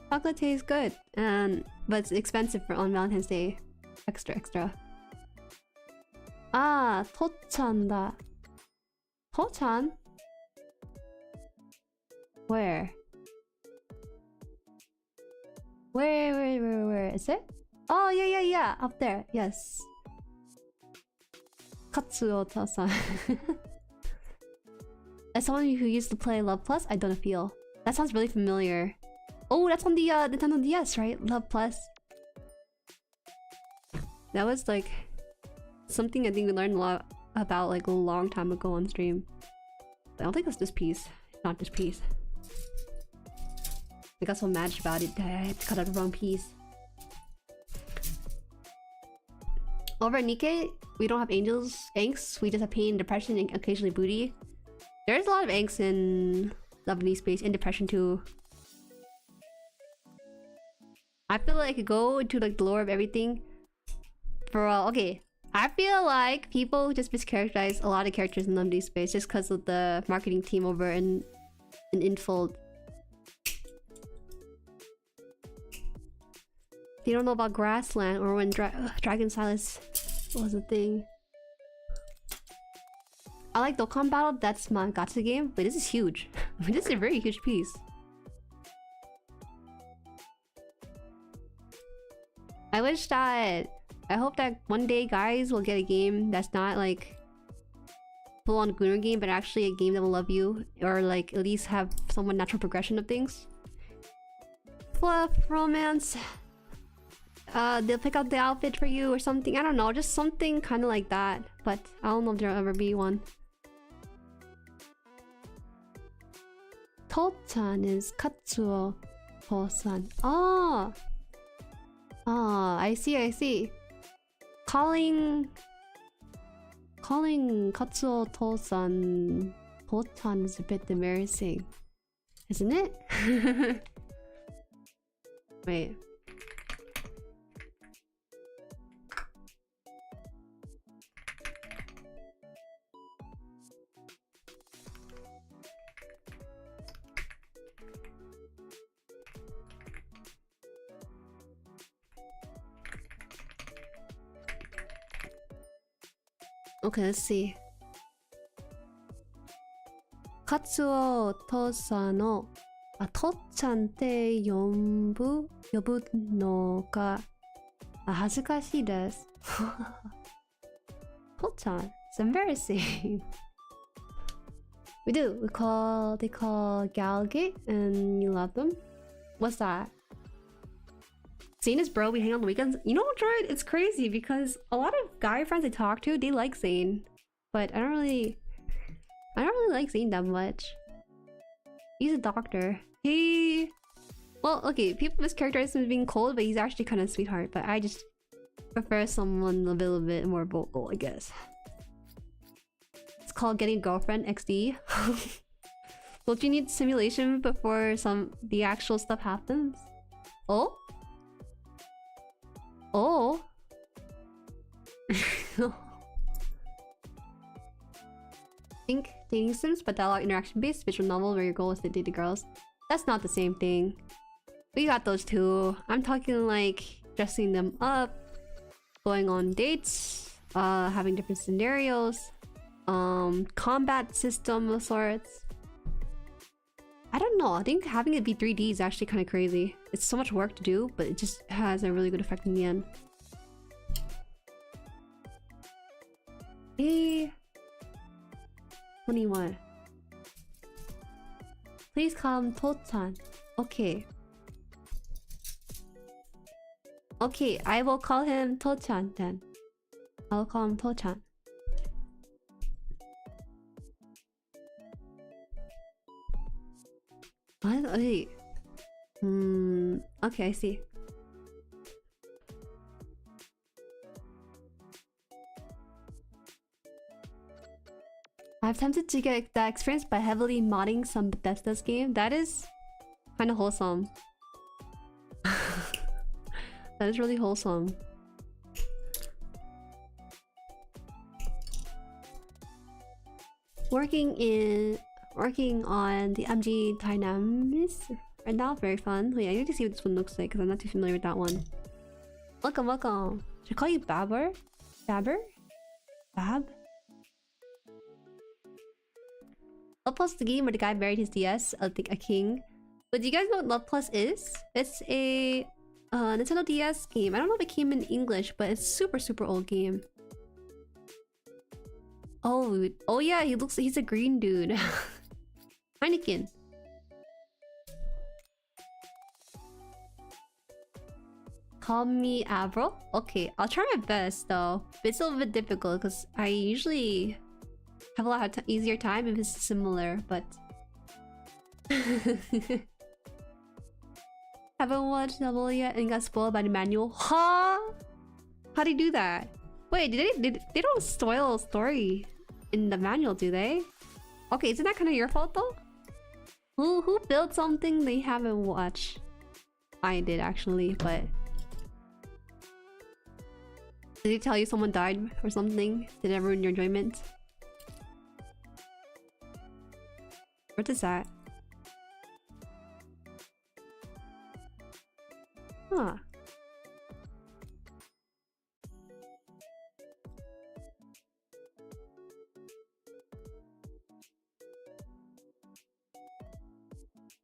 Chocolate tastes good, but it's expensive on Valentine's Day. Extra. Ah, Tochan-da. Tochan? Where? Where is it? Oh yeah, up there. Yes. Katsuo-ta-san. As someone who used to play Love Plus, I don't feel. That sounds really familiar. Oh, that's on the Nintendo DS, right? Love Plus. That was like something I think we learned a lot about like a long time ago on stream. I don't think it's this piece. Not this piece. I got so mad about it that I had to cut out the wrong piece. Over at Nikke, we don't have angst. We just have pain, depression, and occasionally booty. There's a lot of angst in Love and Space and depression too. I feel like I could go into like the lore of everything. Okay, I feel like people just mischaracterize a lot of characters in Love and Space just because of the marketing team over in Infold. They don't know about Grassland or when Dragon Silas was a thing. I like Dokkan Battle, that's my gacha game, but this is huge. This is a very huge piece. I hope that one day guys will get a game that's not like full on Gunner game, but actually a game that will love you, or like at least have somewhat natural progression of things. Fluff, romance. They'll pick out the outfit for you or something. I don't know, just something kind of like that. But I don't know if there'll ever be one. Tochan is Katsuo. Tosan. Oh! Ah, I see, I see. Calling Katsuo Tosan Totan is a bit embarrassing. Isn't it? Wait. Okay, let's see. Katsuo Tosa no To-chanって呼ぶのが恥ずかしいです。To-chan, it's embarrassing. We do. They call Galgate and you love them. What's that? Zane is bro, we hang on the weekends. You know, Droid, it's crazy because a lot of guy friends I talk to, they like Zane. But I don't really like Zane that much. He's a doctor. Well, okay, people mischaracterize him as being cold, but he's actually kind of a sweetheart. But I just prefer someone a little bit more vocal, I guess. It's called getting a girlfriend, XD. Don't you need simulation before the actual stuff happens? Oh? Oh? Think dating sims, but dialogue interaction based visual novel where your goal is to date the girls. That's not the same thing. We got those too. I'm talking like dressing them up, going on dates, having different scenarios, combat system of sorts. I don't know. I think having it be 3D is actually kind of crazy. It's so much work to do, but it just has a really good effect in the end. Hey. 21. Please call him To-chan. Okay. Okay, I will call him To-chan then. I'll call him To-chan. What? Wait. Okay, I see. I've tempted to get that experience by heavily modding some Bethesda's game. That is kind of wholesome. That is really wholesome. Working on the MG Dynamics right now, very fun. Wait, I need to see what this one looks like because I'm not too familiar with that one. Welcome, welcome. Should I call you Babber? Babber? Bab? Love Plus is the game where the guy married his DS, I think a king. But do you guys know what Love Plus is? It's a Nintendo DS game. I don't know if it came in English, but it's super old game. Oh yeah, he's a green dude. Heineken. Call me Avril? Okay, I'll try my best though. But it's a little bit difficult because I usually have a lot of easier time if it's similar, but... Haven't watched Double yet and got spoiled by the manual. Huh? How do you do that? Wait, they don't spoil a story in the manual, do they? Okay, isn't that kind of your fault though? Who built something they haven't watched? I did actually, but... Did they tell you someone died or something? Did it ruin your enjoyment? What is that? Huh.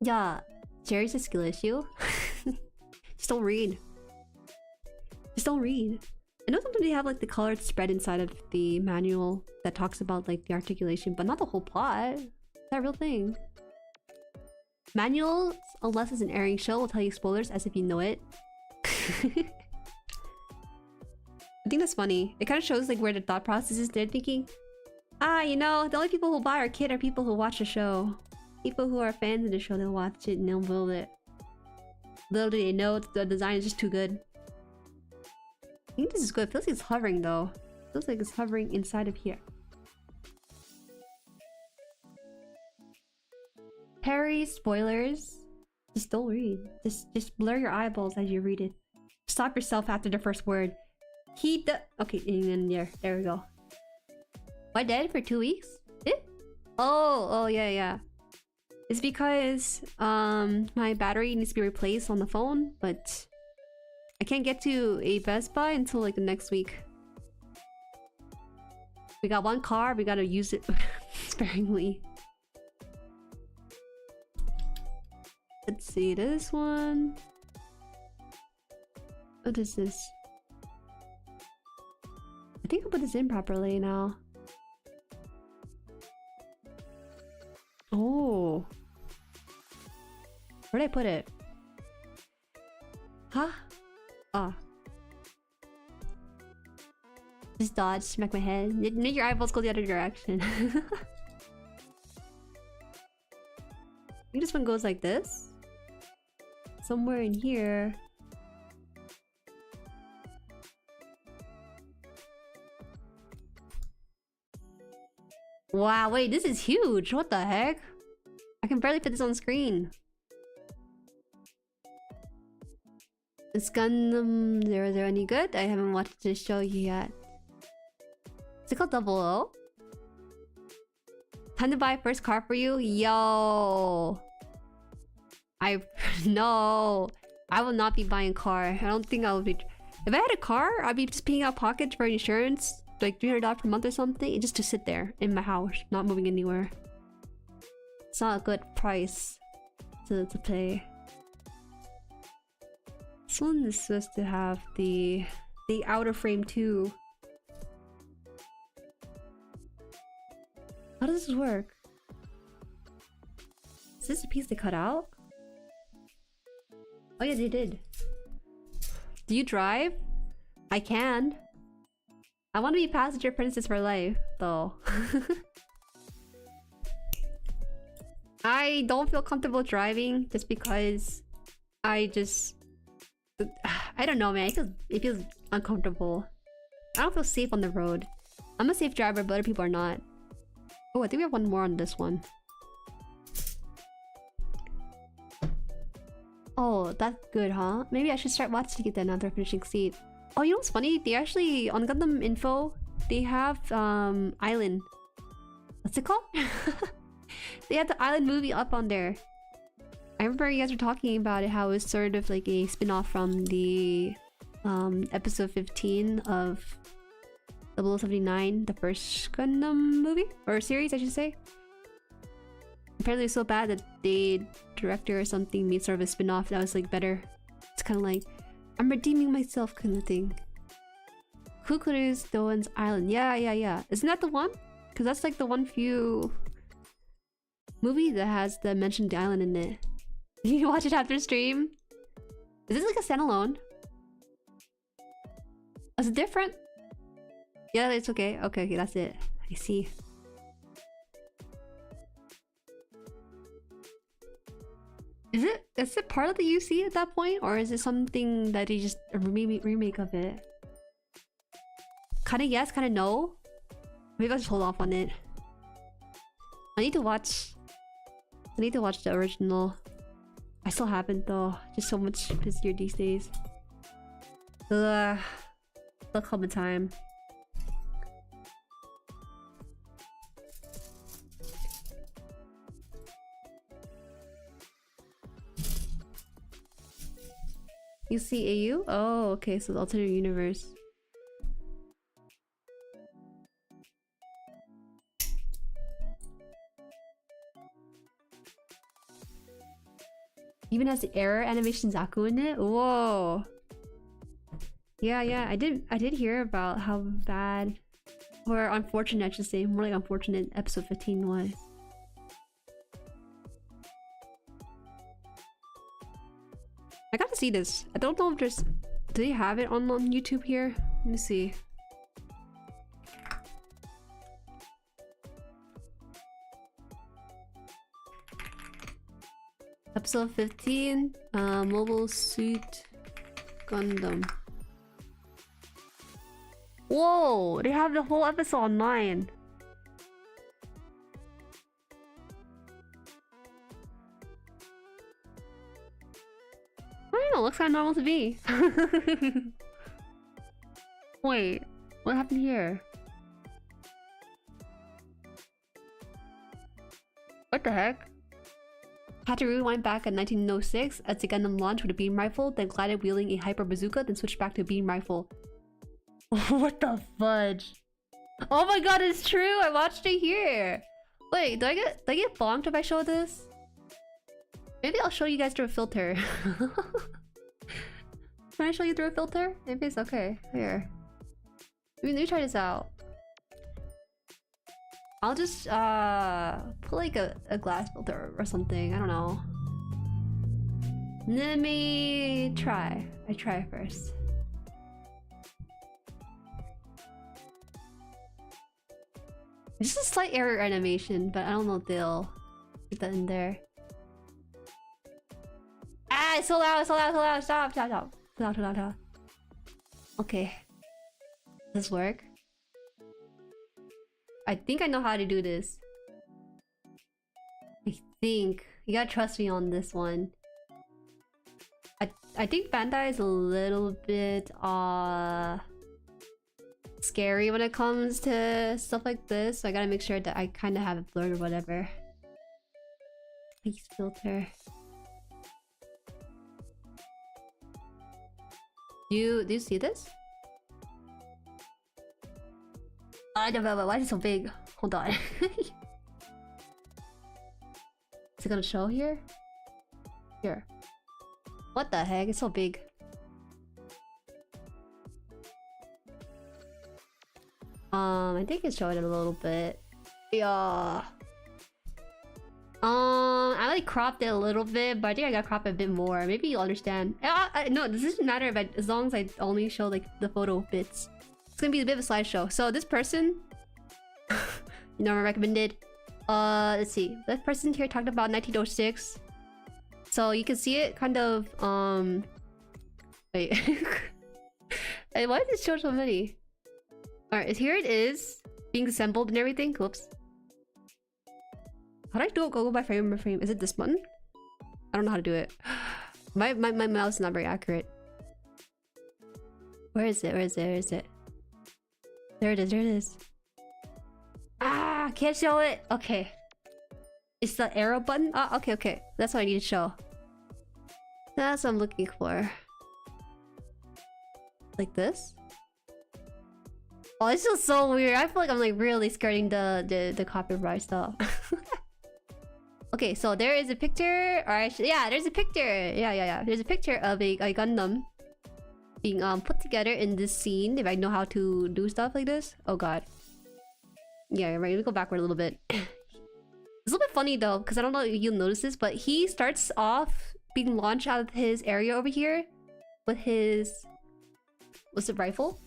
Yeah, Jerry's a skill issue. Just don't read. Just don't read. I know sometimes they have like the colored spread inside of the manual that talks about like the articulation, but not the whole plot. Is that a real thing? Manuals, unless it's an airing show, will tell you spoilers as if you know it. I think that's funny. It kind of shows like where the thought process is. They're thinking, you know, the only people who buy our kit are people who watch the show. People who are fans of the show, they'll watch it and they'll build it. Little do they know the design is just too good. I think this is good. It feels like it's hovering though. It feels like it's hovering inside of here. Harry, spoilers. Just don't read. Just blur your eyeballs as you read it. Stop yourself after the first word. Okay, and then there we go. Am I dead for 2 weeks? Eh? Oh yeah. It's because my battery needs to be replaced on the phone, but I can't get to a Best Buy until like the next week. We got one car, we gotta use it sparingly. Let's see this one. What is this? I think I'll put this in properly now. Oh. Where'd I put it? Huh? Ah. Just dodge, smack my head. Make your eyeballs go the other direction. I think this one goes like this. Somewhere in here. Wow, wait, this is huge. What the heck? I can barely fit this on screen. Is Gundam 00 any good? I haven't watched this show yet. Is it called 00? Time to buy first car for you? Yo! No! I will not be buying a car. I don't think I would be... If I had a car, I'd be just paying out pockets for insurance. Like $300 per month or something. Just to sit there in my house. Not moving anywhere. It's not a good price to pay. This one is supposed to have the outer frame too. How does this work? Is this a piece they cut out? Oh yeah, they did. Do you drive? I can. I want to be passenger princess for life, though. I don't feel comfortable driving just because I don't know, man. It feels uncomfortable. I don't feel safe on the road. I'm a safe driver, but other people are not. Oh, I think we have one more on this one. Oh, that's good, huh? Maybe I should start watching it then after finishing seat. Oh, you know what's funny? They actually, on Gundam Info, they have Island. What's it called? They had the Island movie up on there. I remember you guys were talking about it, how it was sort of like a spin-off from the episode 15 of 0079, the first Gundam movie? Or series, I should say. Apparently it's so bad that the director or something made sort of a spin-off that was like better. It's kind of like, I'm redeeming myself kind of thing. Kukuru's Doan's Island. Yeah. Isn't that the one? Because that's like the one few movie that has the mentioned island in it. You can watch it after stream. Is this like a standalone? Is it different? Yeah, it's okay. Okay, that's it. I see. Is it part of the UC at that point? Or is it something that he just a remake of it? Kinda yes, kinda no. Maybe I'll just hold off on it. I need to watch the original. I still haven't though. Just so much busier these days. Ugh. There'll come a time. You see AU? Oh, okay, so the alternate universe. Even has the error animation Zaku in it? Whoa. Yeah, I did hear about how bad, or unfortunate I should say, more like unfortunate episode 15 was. I gotta see this. I don't know if there's... Do they have it on YouTube here? Let me see. Episode 15, Mobile Suit Gundam. Whoa, they have the whole episode online. I don't know, looks kind of normal to me. Wait, what happened here? What the heck? Had to rewind back in 1906 as the Gundam launched with a beam rifle, then glided wielding a hyper bazooka, then switched back to a beam rifle. What the fudge? Oh my god, it's true! I watched it here! Wait, do I get bonked if I show this? Maybe I'll show you guys through a filter. Can I show you through a filter? Maybe it's okay. Here. Let me try this out. I'll just put like a glass filter or something. I don't know. Let me try. I try first. Just a slight error animation, but I don't know if they'll put that in there. Ah, it's so loud, it's so loud, it's so loud. Stop, stop, stop. Too loud, too loud. Okay. Does this work? I think I know how to do this. I think. You gotta trust me on this one. I think Bandai is a little bit scary when it comes to stuff like this, so I gotta make sure that I kind of have it blurred or whatever. Please filter. Do you see this? I don't know, why is it so big? Hold on. Is it gonna show here? Here. What the heck? It's so big. I think it's showing it a little bit. Yeah. I like cropped it a little bit, but I think I gotta crop it a bit more. Maybe you'll understand. No, this doesn't matter if as long as I only show like the photo bits. It's gonna be a bit of a slideshow. So this person, you know, I recommended. Let's see. This person here talked about 1906. So you can see it kind of. Wait. Hey, why does it show so many? All right, here it is, being assembled and everything. Whoops. How do I do it? Go by frame by frame. Is it this button? I don't know how to do it. My mouse is not very accurate. Where is it? Where is it? Where is it? There it is. There it is. Ah, can't show it. Okay. It's the arrow button. Ah, okay, okay. That's what I need to show. That's what I'm looking for. Like this? Oh, it's just so weird. I feel like I'm like really skirting the copyright stuff. Okay, so there is a picture, or actually, yeah, there's a picture. Yeah. There's a picture of a Gundam being put together in this scene. If I know how to do stuff like this. Oh god. Yeah, right. Let me go backward a little bit. It's a little bit funny though, because I don't know if you'll notice this, but he starts off being launched out of his area over here with his rifle.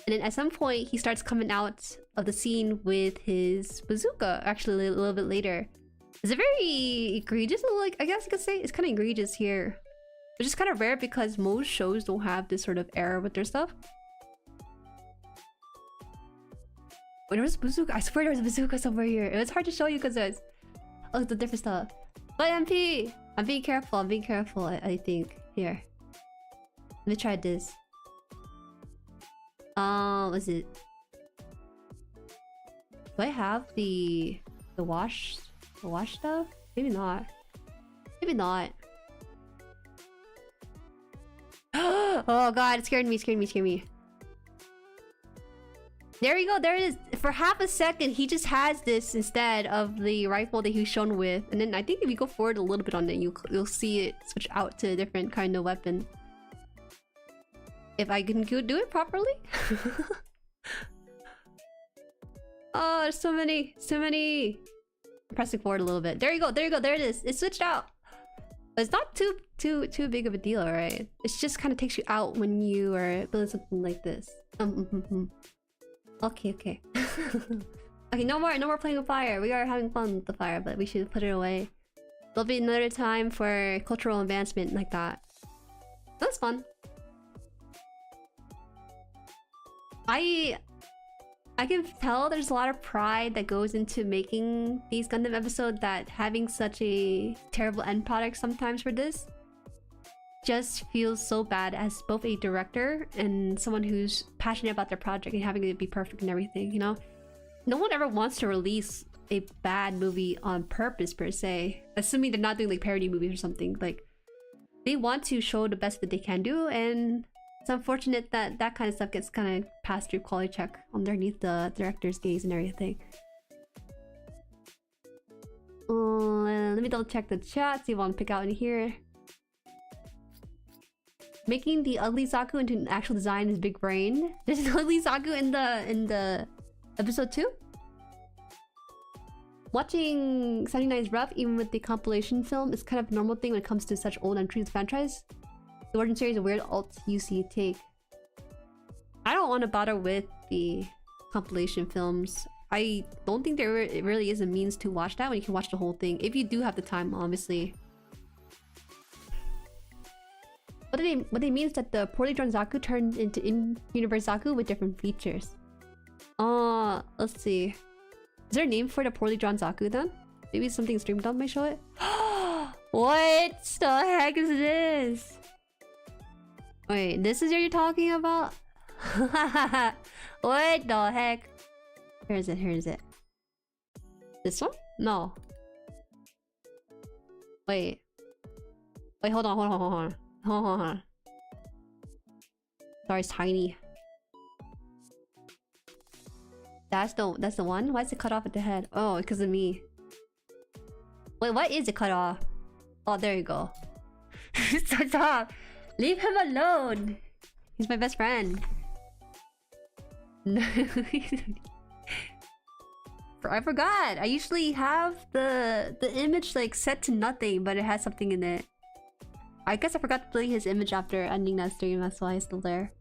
And then at some point, he starts coming out of the scene with his bazooka. Actually, a little bit later. It's a very egregious, like, I guess I could say. It's kind of egregious here. Which is kind of rare because most shows don't have this sort of error with their stuff. Wait, there was a bazooka. I swear there was a bazooka somewhere here. It was hard to show you because there's the different stuff. But MP! I'm being careful. I'm being careful, I think. Here. Let me try this. What's it? Do I have the wash stuff? Maybe not. Maybe not. Oh god, it scared me. There you go, there it is. For half a second, he just has this instead of the rifle that he's shown with. And then I think if you go forward a little bit on it, you'll see it switch out to a different kind of weapon. If I can do it properly. Oh, there's so many. I'm pressing forward a little bit. There you go, there it is. It switched out. But it's not too big of a deal, right? It just kind of takes you out when you are building something like this. Okay. Okay, no more playing with fire. We are having fun with the fire, but we should put it away. There'll be another time for cultural advancement like that. That was fun. I can tell there's a lot of pride that goes into making these Gundam episodes, that having such a terrible end product sometimes for this just feels so bad as both a director and someone who's passionate about their project and having it be perfect and everything, you know? No one ever wants to release a bad movie on purpose per se, assuming they're not doing like parody movies or something. Like, they want to show the best that they can do, and it's unfortunate that that kind of stuff gets kind of passed through quality check underneath the director's gaze and everything. Let me double check the chat, see if I want to pick out in here. Making the ugly Zaku into an actual design is big brain. There's an ugly Zaku in the episode 2? Watching 79 is rough, even with the compilation film. It's kind of a normal thing when it comes to such old and treated franchise. The origin series is a weird alt UC take. I don't want to bother with the compilation films. I don't think there really is a means to watch that when you can watch the whole thing. If you do have the time, obviously. What they mean is that the poorly drawn Zaku turned into in-universe Zaku with different features. Let's see. Is there a name for the poorly drawn Zaku then? Maybe something streamed on might show it? What the heck is this? Wait, this is what you're talking about? What the heck? Here is it. This one? No. Wait, hold on. Sorry, it's tiny. That's the one? Why is it cut off at the head? Oh, because of me. Wait, why is it cut off? Oh, there you go. Stop! Leave him alone! He's my best friend. I forgot! I usually have the image like set to nothing, but it has something in it. I guess I forgot to delete his image after ending that stream, that's why it's still there.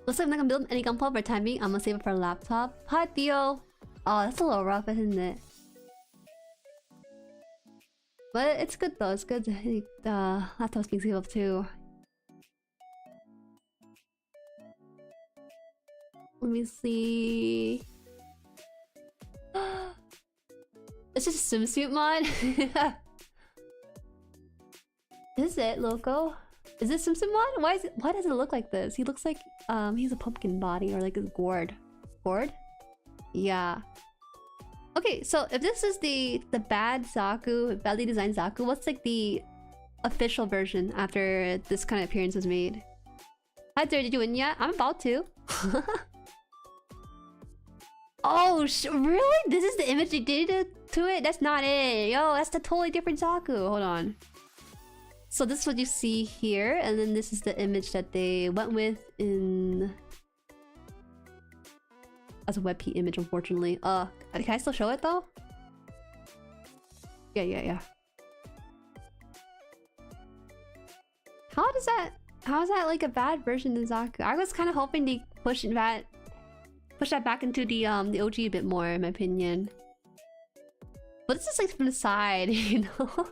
Looks like I'm not gonna build any Gunpla for time being. I'm gonna save it for a laptop. Hi, Theo! Oh, that's a little rough, isn't it? But it's good though, it's good to think the laptop's being saved up too. Let me see... It's just a swimsuit mod? Is it, Loco? Is this swimsuit mod? Why does it look like this? He looks like he has a pumpkin body or like a gourd. Gourd? Yeah. Okay, so if this is the bad Zaku, badly designed Zaku, what's like the official version after this kind of appearance was made? Hi there, did you win yet? I'm about to. Oh, really? This is the image they did to it? That's not it. Yo, that's the totally different Zaku. Hold on. So this is what you see here, and then this is the image that they went with in... as a WebP image, unfortunately. Can I still show it though? Yeah. How is that like a bad version of Zaku? I was kind of hoping they push that back into the OG a bit more, in my opinion. But this is like from the side, you know?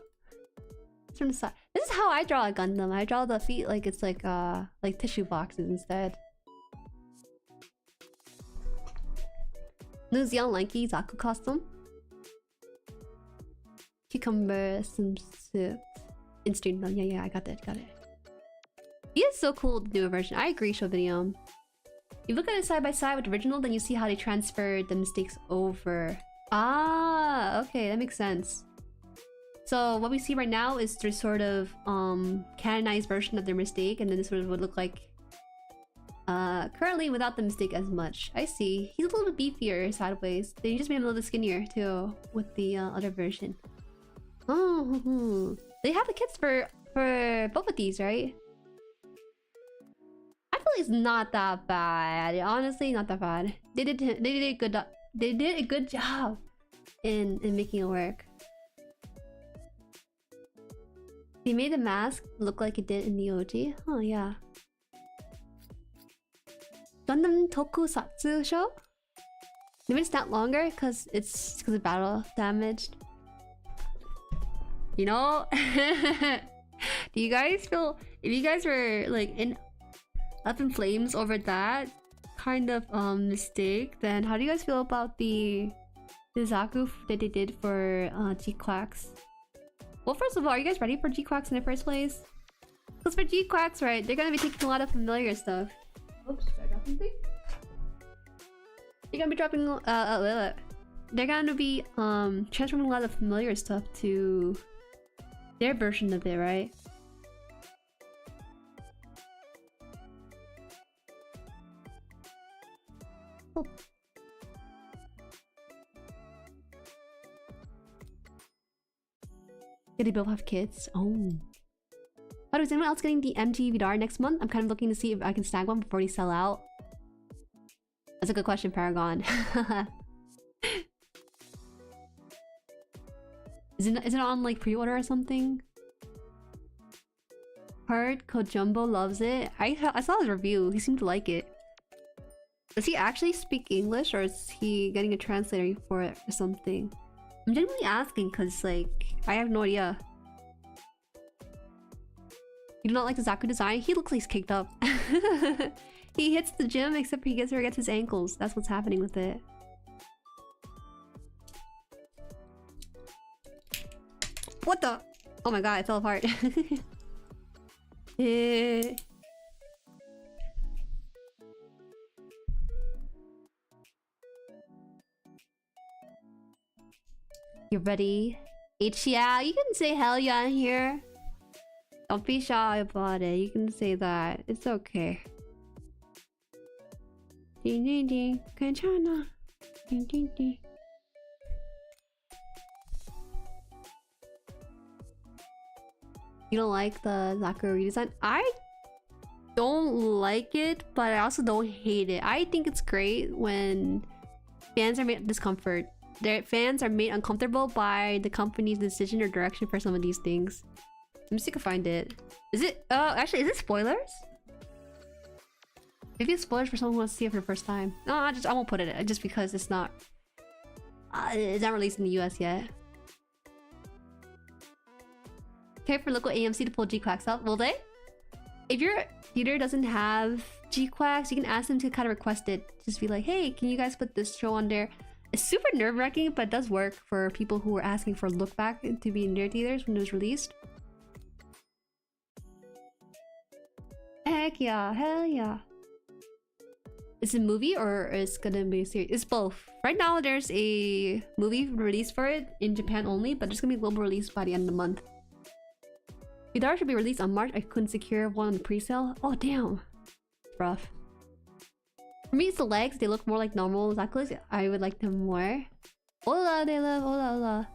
It's from the side. This is how I draw a Gundam. I draw the feet like it's like tissue boxes instead. Lose young lanky Zaku costume. Cucumber swimsuit. Instant. Yeah, I got it. He is so cool to do a version. I agree, show video. You look at it side by side with the original, then you see how they transferred the mistakes over. Ah, okay, that makes sense. So what we see right now is their sort of canonized version of their mistake, and then this would look like currently without the mistake as much. I see. He's a little bit beefier sideways. They just made him a little bit skinnier too with the other version. Oh, they have the kits for both of these, right? I feel like it's not that bad. Honestly, not that bad. They did a good job in making it work. They made the mask look like it did in the OG. Oh yeah. Gundam Tokusatsu show? Maybe it's not longer because it's because of battle damaged. You know? Do you guys feel if you guys were like up in flames over that kind of mistake, then how do you guys feel about the Zaku that they did for G-Quacks? Well, first of all, are you guys ready for G-Quacks in the first place? Because for G-Quacks, right, they're gonna be taking a lot of familiar stuff. Oops, did I drop something? They're gonna be dropping they're gonna be transforming a lot of familiar stuff to their version of it, right? Oh. Yeah, they both have kids. Oh. But is anyone else getting the MGVDR next month? I'm kind of looking to see if I can snag one before they sell out. That's a good question, Paragon. Is it on like pre-order or something? Heard Kojumbo loves it. I saw his review. He seemed to like it. Does he actually speak English or is he getting a translator for it or something? I'm genuinely asking because like I have no idea. You do not like the Zaku design? He looks like he's kicked up. He hits the gym except he forgets his ankles. That's what's happening with it. What the? Oh my god, it fell apart. You ready? Yeah, you can say hell yeah in here. Don't be shy about it. You can say that. It's okay. Ding ding ding. Kanchana. Ding ding ding. You don't like the Zaku redesign? I don't like it, but I also don't hate it. I think it's great when fans are made discomfort. Their fans are made uncomfortable by the company's decision or direction for some of these things. Let me see if I can find it. Is it? Actually, is it spoilers? Maybe it's spoilers for someone who wants to see it for the first time. No, I won't put it just because it's not released in the US yet. Okay, for local AMC to pull G-Quacks out, will they? If your theater doesn't have G-Quacks, you can ask them to kind of request it. Just be like, hey, can you guys put this show on there? It's super nerve-wracking, but it does work for people who are asking for Look Back to be in their theaters when it was released. Heck yeah, hell yeah. Is it a movie or is it gonna be a series? It's both. Right now, there's a movie released for it in Japan only, but there's gonna be a global release by the end of the month. Vidar should be released on March. I couldn't secure one on the pre-sale. Oh, damn. Rough. For me, it's the legs. They look more like normal Zaku's. I would like them more. Hola, they love. Hola, hola.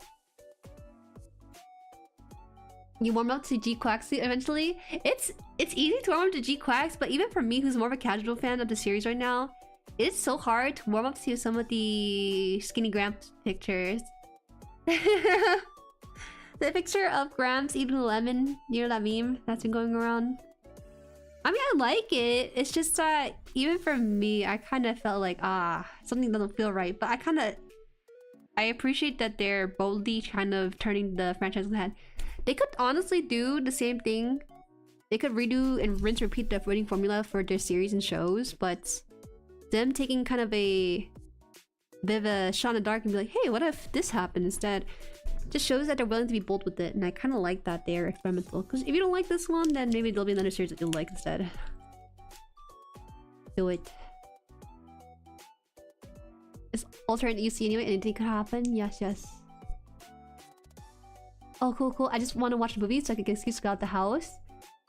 You warm up to G-Quacks eventually. It's easy to warm up to G-Quacks, but even for me, who's more of a casual fan of the series right now, it's so hard to warm up to some of the skinny Gramps pictures. The picture of Gramps eating a lemon near that meme that's been going around. I mean, I like it. It's just that even for me, I kind of felt like, something doesn't feel right. But I appreciate that they're boldly kind of turning the franchise on the head. They could honestly do the same thing. They could redo and rinse repeat the winning formula for their series and shows, but them taking kind of a bit of a shot in the dark and be like, hey, what if this happened instead? Just shows that they're willing to be bold with it, and I kind of like that they're experimental. Because if you don't like this one, then maybe there'll be another series that you'll like instead. Do it. It's alternate UC anyway, anything could happen. Yes, yes. Oh, cool, cool. I just want to watch a movie so I can get an excuse to get out the house.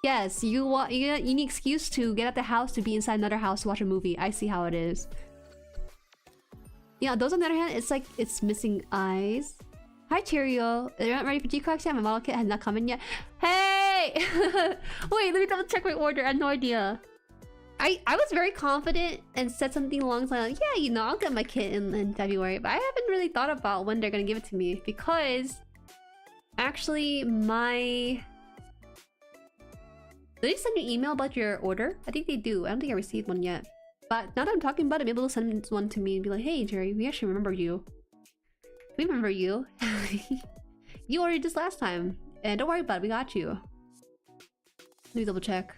Yes, you need an excuse to get out the house to be inside another house to watch a movie. I see how it is. Yeah, those on the other hand, it's like it's missing eyes. Hi, Cheerio. You're not ready for G-Quacks yet? My model kit has not come in yet. Hey! Wait, let me double check my order. I had no idea. I was very confident and said something along the line like, yeah, you know, I'll get my kit in February. But I haven't really thought about when they're gonna give it to me because actually my... Did they send you an email about your order? I think they do. I don't think I received one yet. But now that I'm talking about it, maybe they'll send one to me and be like, hey, Jueri, we actually remember you. We remember you. You ordered this last time. And don't worry about it, we got you. Let me double check.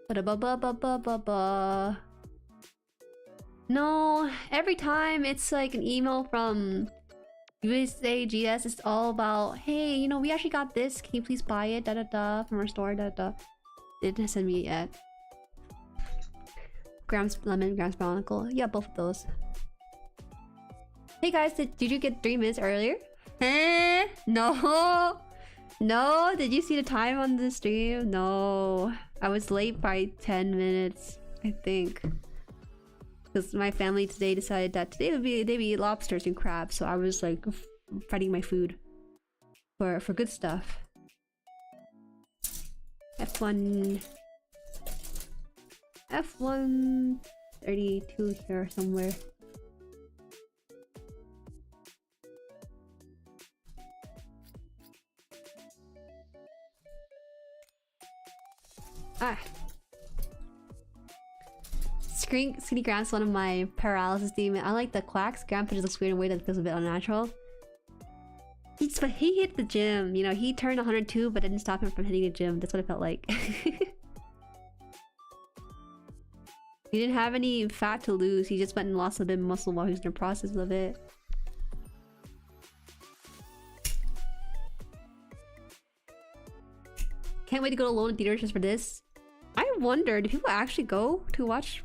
Ba-da-ba-ba-ba-ba-ba-ba. No, every time it's like an email from USA GS, it's all about, hey, you know, we actually got this. Can you please buy it? Da da da from our store. Da da. They didn't send me it yet. Grams Lemon, Grams Barnacle. Yeah, both of those. Hey guys, did you get 3 minutes earlier? No. No, did you see the time on the stream? No. I was late by 10 minutes, I think. Because my family today decided that today would be they'd eat lobsters and crabs, so I was like fighting my food for good stuff. F1 32 here somewhere. Ah. Skinny Grand's one of my paralysis demon. I like the quacks. Grandpa just looks weird in a way that feels a bit unnatural. He hit the gym. You know, he turned 102, but it didn't stop him from hitting the gym. That's what it felt like. He didn't have any fat to lose. He just went and lost a bit of muscle while he was in the process of it. Can't wait to go alone in theaters just for this. I wonder, do people actually go to watch?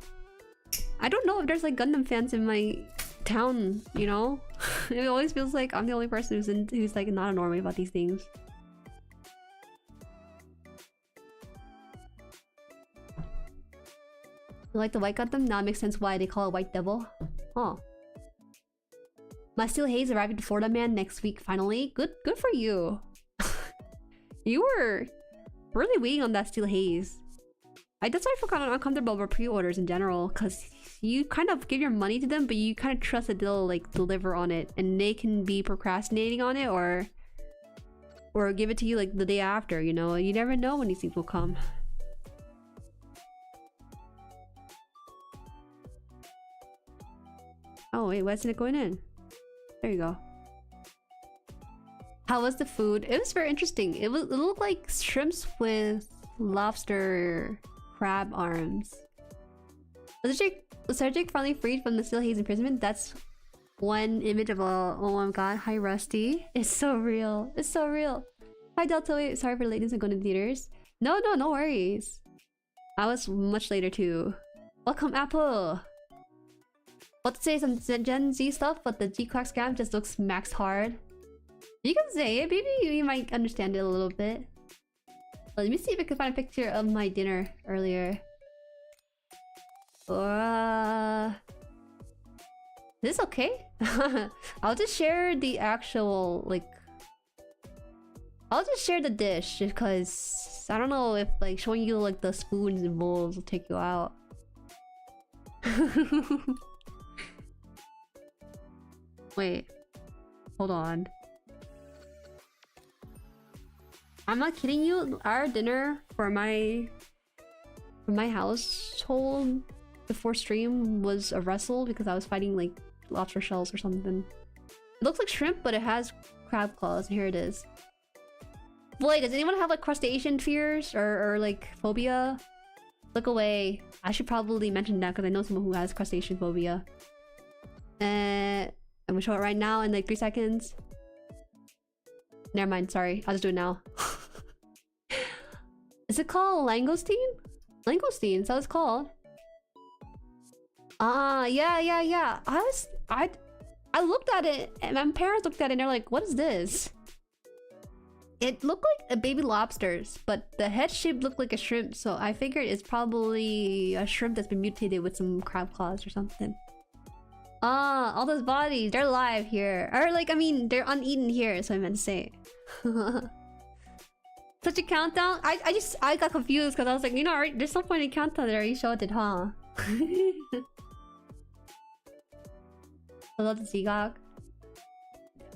I don't know if there's like Gundam fans in my town, you know? It always feels like I'm the only person who's like not a normie about these things. You like the white Gundam? Now it makes sense why they call it White Devil. Oh. My Steel Haze arriving to Florida Man next week finally. Good for you. You were really waiting on that Steel Haze. That's why I feel kind of uncomfortable about pre-orders in general, because you kind of give your money to them, but you kind of trust that they'll like deliver on it, and they can be procrastinating on it or give it to you like the day after, you know? You never know when these things will come. Oh wait, why isn't it going in? There you go. How was the food? It was very interesting. It looked like shrimps with lobster crab arms. Was Sergic finally freed from the Steel Haze imprisonment? That's one image of a... Oh my god, hi Rusty. It's so real. It's so real. Hi Delta, wait, sorry for the lateness and going to theaters. No worries. I was much later too. Welcome Apple! What to say some Gen Z stuff, but the G-Quack scam just looks max hard. You can say it, maybe you might understand it a little bit. Let me see if I can find a picture of my dinner earlier. Is this okay? I'll just share the actual, like... I'll just share the dish, because I don't know if like showing you like the spoons and bowls will take you out. Wait. Hold on. I'm not kidding you. Our dinner for my household before stream was a wrestle because I was fighting like lobster shells or something. It looks like shrimp, but it has crab claws. Here it is. Boy, does anyone have like crustacean fears or like phobia? Look away. I should probably mention that because I know someone who has crustacean phobia. I'm gonna show it right now in like 3 seconds. Never mind, sorry. I'll just do it now. Is it called langoustine? Langoustine, so it's called. Yeah. I looked at it and my parents looked at it and they're like, what is this? It looked like a baby lobsters, but the head shape looked like a shrimp, so I figured it's probably a shrimp that's been mutated with some crab claws or something. Ah, all those bodies, they're alive here. Or like, I mean, they're uneaten here, so I meant to say. Such a countdown? I got confused because I was like, you know, there's no point in countdown there. You showed it, huh? I love the Seagog.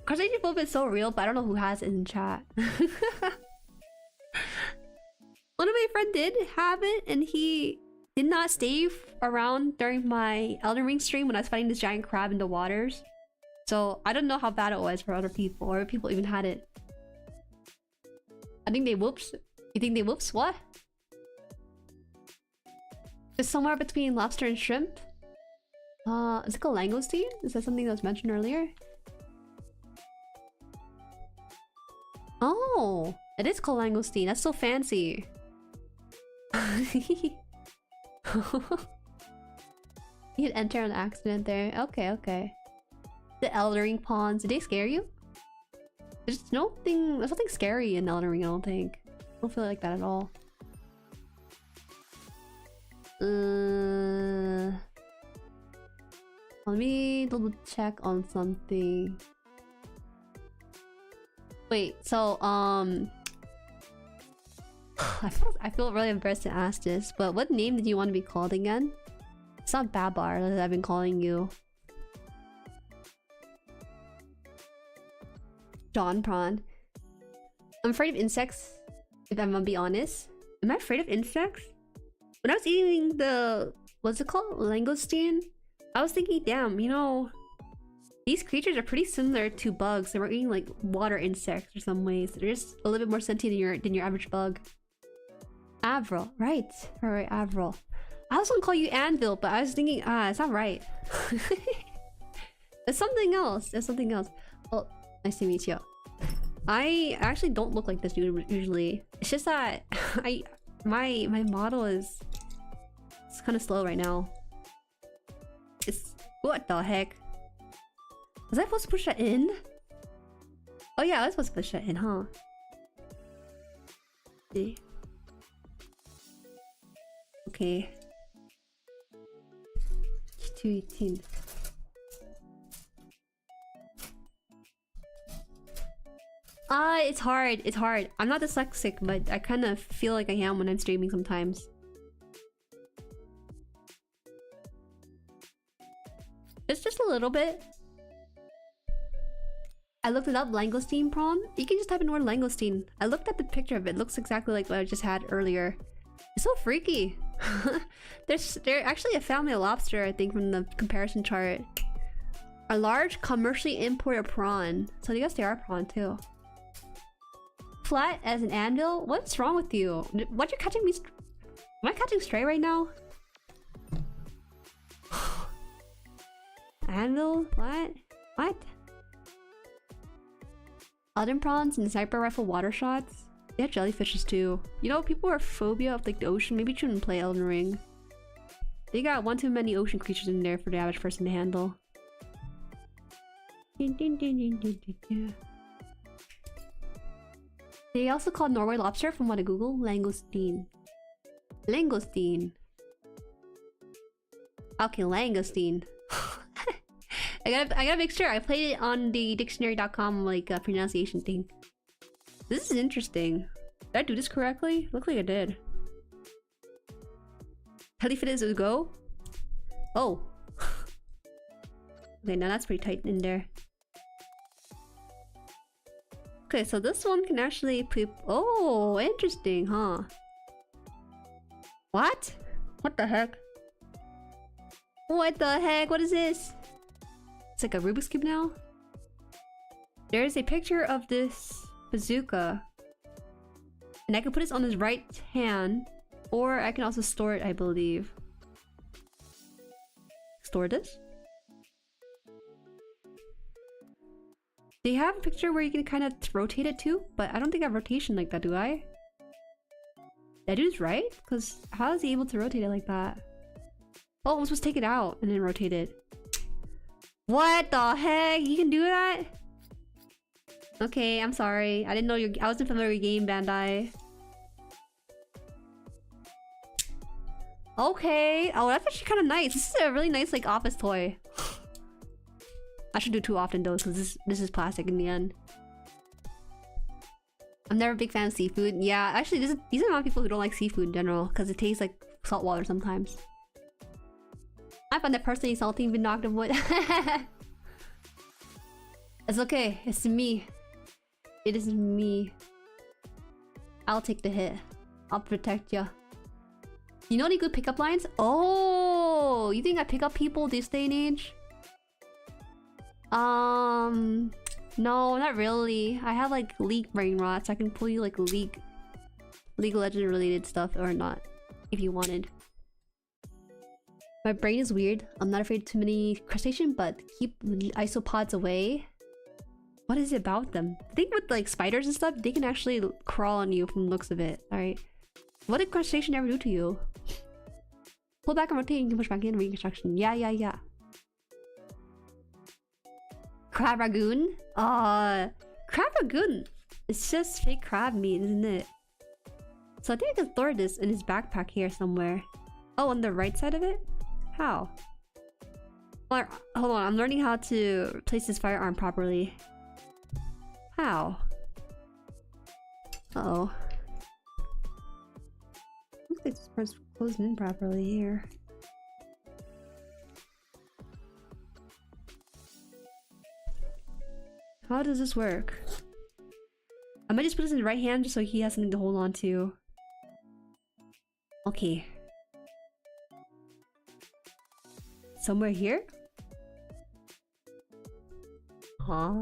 Crustacean phobia is so real, but I don't know who has it in chat. One of my friends did have it, and he did not stay around during my Elden Ring stream when I was fighting this giant crab in the waters. So I don't know how bad it was for other people, or if people even had it. I think they whoops. You think they whoops? What? It's somewhere between lobster and shrimp. Is it called langoustine? Is that something that was mentioned earlier? Oh, it is called langoustine. That's so fancy. You can enter on accident there. Okay, okay. The Elden Ring pawns, did they scare you? There's nothing scary in Elden Ring, I don't think. I don't feel like that at all. Let me double check on something. Wait, so I feel really embarrassed to ask this, but what name did you want to be called again? It's not Babar that I've been calling you. John Prawn. I'm afraid of insects, if I'm gonna be honest. Am I afraid of insects? When I was eating the... what's it called? Langoustine? I was thinking, damn, you know... these creatures are pretty similar to bugs. They were eating like water insects or some ways. They're just a little bit more sentient than your average bug. Avril, right. Alright, Avril. I was gonna call you Anvil, but I was thinking, it's not right. It's something else. There's something else. Well, nice to meet you. I actually don't look like this usually. It's just that my model is... it's kind of slow right now. It's... what the heck? Was I supposed to push that in? Oh yeah, I was supposed to push that in, huh? Okay. 218. It's hard. It's hard. I'm not dyslexic, but I kind of feel like I am when I'm streaming sometimes. It's just a little bit. I looked it up, langoustine prawn. You can just type in the word langoustine. I looked at the picture of it. It looks exactly like what I just had earlier. It's so freaky. They're actually a family of lobster, I think, from the comparison chart. A large commercially imported prawn. So I guess they are prawn too. Flat as an anvil? What's wrong with you? What, you're catching me? Am I catching stray right now? Anvil? What? What? Other prawns and sniper rifle water shots? They have jellyfishes too. You know, people are phobia of like the ocean. Maybe you shouldn't play Elden Ring. They got one too many ocean creatures in there for the average person to handle. They also call Norway lobster, from what I Google, langoustine. Langoustine. Okay, langoustine. I gotta make sure I played it on the dictionary.com like pronunciation thing. This is interesting. Did I do this correctly? Looks like I did. How do you fit as a go? Oh. Okay, now that's pretty tight in there. Okay, so this one can actually poop. Oh, interesting, huh? What? What the heck? What the heck? What is this? It's like a Rubik's Cube now? There's a picture of this bazooka. And I can put this on his right hand. Or I can also store it, I believe. Store this? They have a picture where you can kind of rotate it too, but I don't think I have rotation like that, do I? That dude's right? Because how is he able to rotate it like that? Oh, I'm supposed to take it out and then rotate it. What the heck? You can do that? Okay, I'm sorry. I didn't know I wasn't familiar with your game, Bandai. Okay. Oh, that's actually kind of nice. This is a really nice like office toy. I should do it too often though, because this is plastic in the end. I'm never a big fan of seafood. Yeah, actually, these are not people who don't like seafood in general, because it tastes like salt water sometimes. I find that personally salty but knocked on wood. It's okay. It's me. It is me. I'll take the hit. I'll protect ya. You know any good pickup lines? Oh, you think I pick up people this day and age? No, not really. I have like League brain rot, so I can pull you like League of Legends related stuff or not, if you wanted. My brain is weird. I'm not afraid of too many crustacean, but keep isopods away. What is it about them? I think with like spiders and stuff, they can actually crawl on you from the looks of it. Alright. What did crustacean ever do to you? Pull back and rotate and you can push back in reconstruction. Yeah. Crab Ragoon? Crab Ragoon. It's just fake crab meat, isn't it? So I think I can store this in his backpack here somewhere. Oh, on the right side of it? How? Hold on, I'm learning how to place this firearm properly. How? Uh-oh. Looks like this part's closed in properly here. How does this work? I might just put this in the right hand just so he has something to hold on to. Okay. Somewhere here? Huh.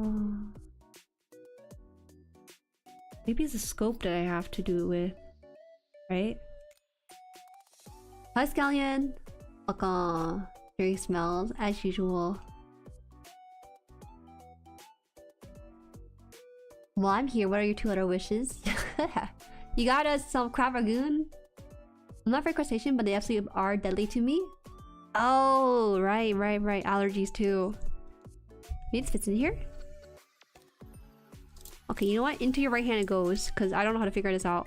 Maybe it's a scope that I have to do it with. Right? Hi, Scallion! Very smells, as usual. Well, I'm here. What are your 2 other wishes? You got us some Crab Ragoon? I'm not afraid of crustacean, but they absolutely are deadly to me. Oh, right. Allergies too. Maybe it fits in here? Okay, you know what? Into your right hand it goes, because I don't know how to figure this out.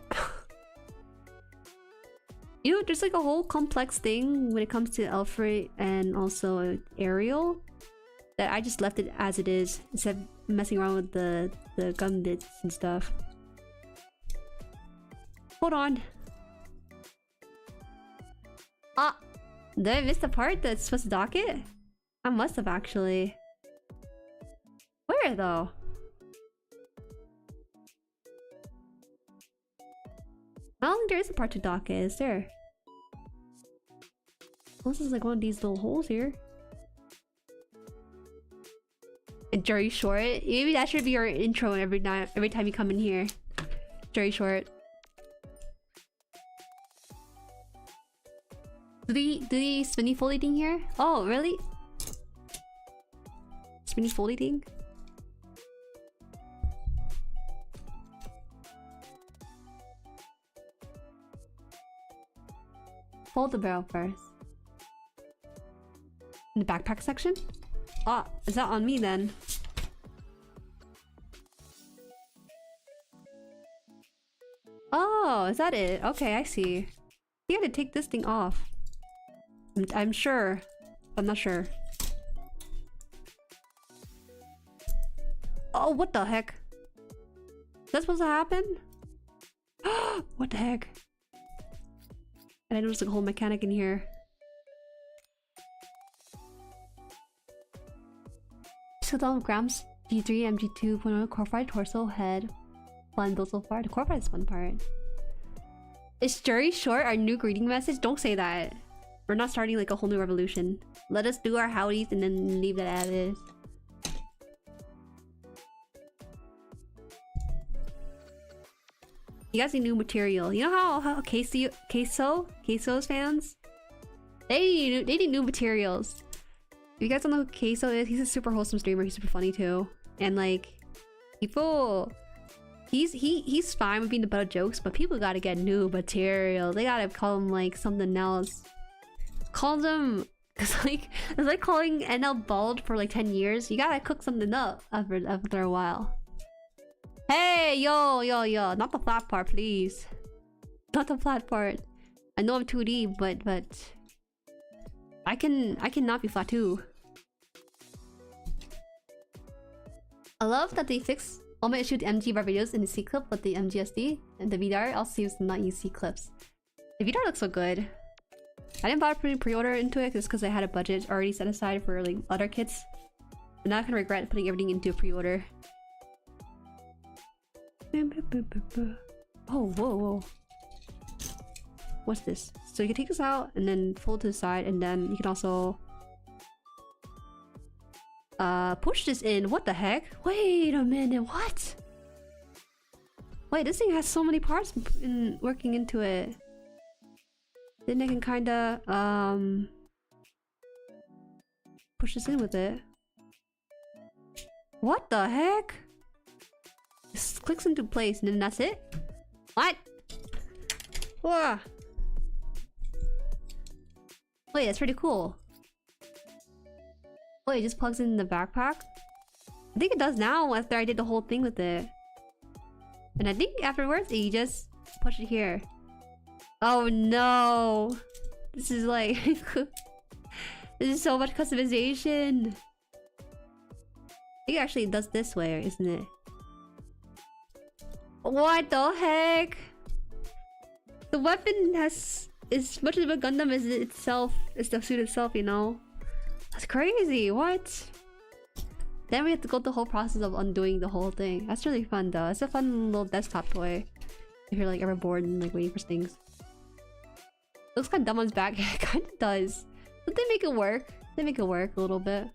You know, there's like a whole complex thing when it comes to Alfred and also Ariel that I just left it as it is instead of messing around with the gun bits and stuff. Hold on. Ah! Did I miss the part that's supposed to dock it? I must have actually. Where though? I don't think there is a part to dock it, is there? This is like one of these little holes here. And Jueri Short? Maybe that should be your intro every time you come in here. Jueri Short. Do the spinny foldy thing here? Oh, really? Spinny foldy thing? Fold the barrel first. In the backpack section? Ah, is that on me then? Oh, is that it? Okay, I see. You gotta take this thing off. I'm sure. I'm not sure. Oh, what the heck? Is that supposed to happen? What the heck? And I noticed like a whole mechanic in here. $2,000 grams G3 MG 2.0 core fried torso head. Fun build so far. The core fried is fun part. Is Jueri Short our new greeting message? Don't say that. We're not starting like a whole new revolution. Let us do our howdies and then leave that as is. You guys need new material. You know how Queso's fans? They need new materials. If you guys don't know who Queso is, he's a super wholesome streamer. He's super funny too. And like, people, he's fine with being the butt of jokes, but people gotta get new material. They gotta call him like something else. Call them, cause like it's like calling NL bald for like 10 years. You gotta cook something up after a while. Hey, yo, not the flat part, please. Not the flat part. I know I'm 2D, but I cannot be flat too. I love that they fixed all my issue with MG Barbatos in the C clip with the MGSD, and the VTuber also seems to not use C clips. The VTuber looks so good. I didn't bother putting pre-order into it just because I had a budget already set aside for like other kits. And now I can regret putting everything into a pre-order. Oh, whoa. what's this? So you can take this out and then fold to the side, and then you can also push this in. What the heck? Wait a minute, what? Wait, this thing has so many parts working into it. Then I can kinda push this in with it. What the heck? This clicks into place and then that's it? What? Whoa. Wait, that's pretty cool. Wait, it just plugs in the backpack? I think it does now after I did the whole thing with it. And I think afterwards, you just push it here. Oh no! This is like... this is so much customization! I think it actually does this way, isn't it? What the heck? The weapon is much of a Gundam as itself, as the suit itself, you know? That's crazy, what? Then we have to go through the whole process of undoing the whole thing. That's really fun though. It's a fun little desktop toy. If you're like ever bored and like waiting for things. Looks kind of dumb on his back. It kind of does. But they make it work. They make it work a little bit.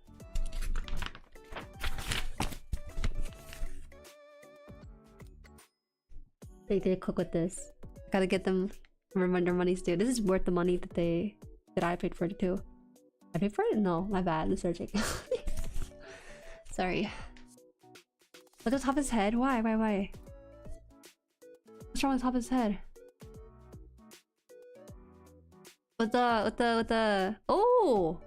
They did cook with this. Gotta get them remember their money's due. This is worth the money that I paid for it too. I paid for it? No, my bad. I'm searching. Sorry. Look at the top of his head. Why? What's wrong with the top of his head? With the oh!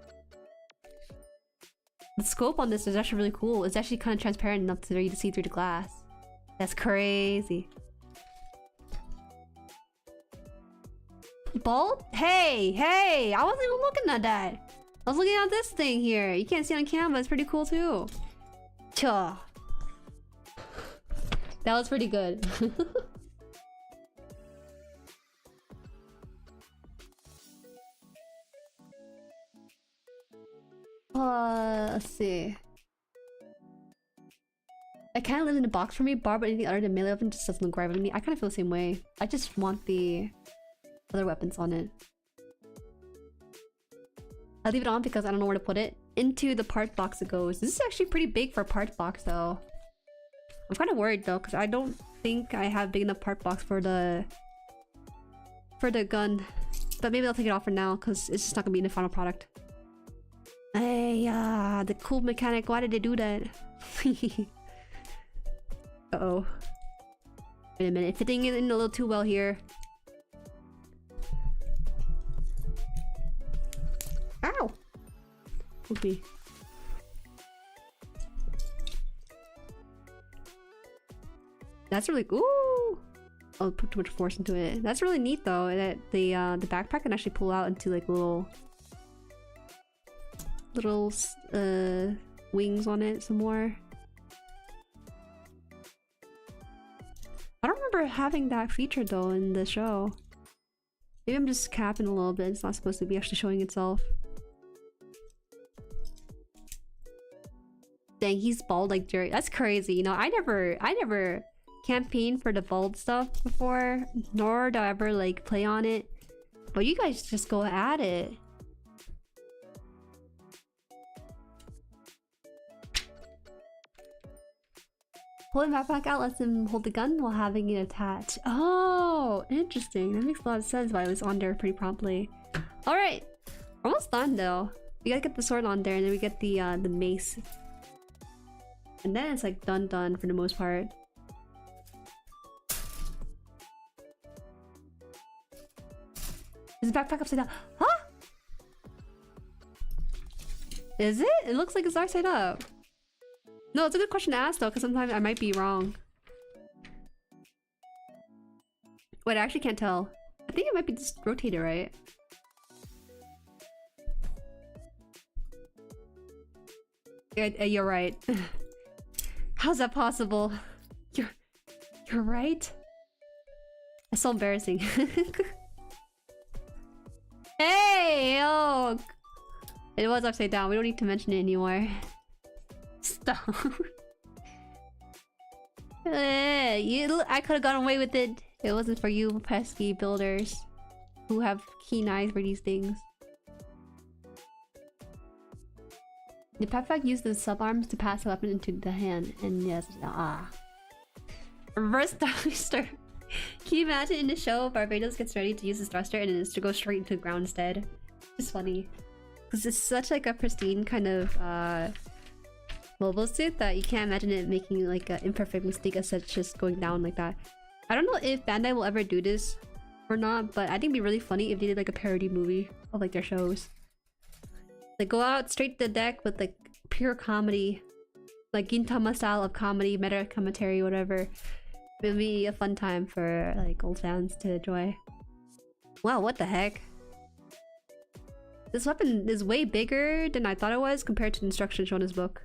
The scope on this is actually really cool. It's actually kind of transparent enough for you to see through the glass. That's crazy. Bald? Hey! I wasn't even looking at that. I was looking at this thing here. You can't see it on camera. It's pretty cool too. Cha. That was pretty good. Let's see. I kind of live in a box for me. Barb, but anything other than melee weapon just doesn't look right with me. I kind of feel the same way. I just want the other weapons on it. I'll leave it on because I don't know where to put it. Into the part box it goes. This is actually pretty big for a part box though. I'm kind of worried though because I don't think I have big enough part box for the gun. But maybe I'll take it off for now because it's just not gonna be in the final product. Hey, the cool mechanic. Why did they do that? Uh-oh. Wait a minute. It's fitting in a little too well here. Ow! Okay. That's really ooh. I'll put too much force into it. That's really neat though. That the backpack can actually pull out into like little wings on it some more. I don't remember having that feature though in the show. Maybe I'm just capping a little bit. It's not supposed to be actually showing itself. Dang, he's bald like Jueri. That's crazy. You know, I never campaigned for the bald stuff before, nor do I ever like play on it. But you guys just go at it. Pulling my backpack out lets him hold the gun while having it attached. Oh, interesting. That makes a lot of sense why it was on there pretty promptly. Alright. Almost done though. We gotta get the sword on there and then we get the mace. And then it's like done for the most part. Is the backpack upside down? Huh? Is it? It looks like it's upside up. No, it's a good question to ask though, because sometimes I might be wrong. Wait, I actually can't tell. I think it might be just rotated, right? You're right. How's that possible? You're right? That's so embarrassing. Hey! Oh! It was upside down. We don't need to mention it anymore. Stop. I could have gone away with it. It wasn't for you pesky builders. who have keen eyes for these things. The Perfect used the subarms to pass the weapon into the hand, and yes, reverse thruster. Can you imagine in the show, Barbatos gets ready to use his thruster and it's to go straight into the ground instead? It's funny. Because it's such like a pristine kind of mobile suit that you can't imagine it making like an imperfect mistake as such, just going down like that. I don't know if Bandai will ever do this or not, but I think it'd be really funny if they did like a parody movie of like their shows. Like go out straight to the deck with like pure comedy, like Gintama style of comedy, meta commentary, whatever. It would be a fun time for like old fans to enjoy. Wow, what the heck? This weapon is way bigger than I thought it was compared to the instructions shown in this book.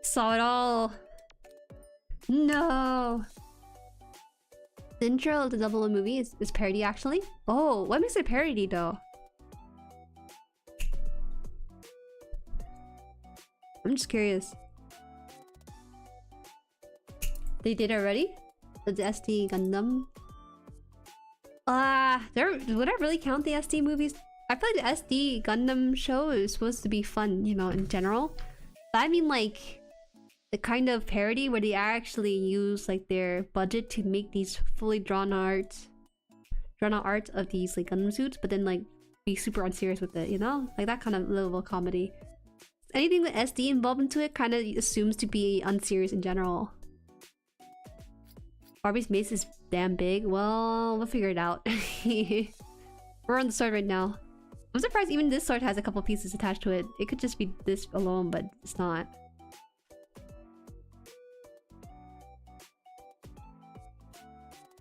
Saw it all. No. The intro of the Double O movie is parody actually. Oh, what makes it parody though? I'm just curious. They did already? The SD Gundam? Would I really count the SD movies? I feel like the SD Gundam show is supposed to be fun, you know, in general. But I mean like the kind of parody where they actually use like their budget to make these fully drawn out art of these like Gundam suits, but then like be super unserious with it, you know? Like that kind of level of comedy. Anything with SD involved into it kind of assumes to be unserious in general. Barbie's mace is damn big. Well, we'll figure it out. We're on the sword right now. I'm surprised even this sword has a couple pieces attached to it. It could just be this alone, but it's not.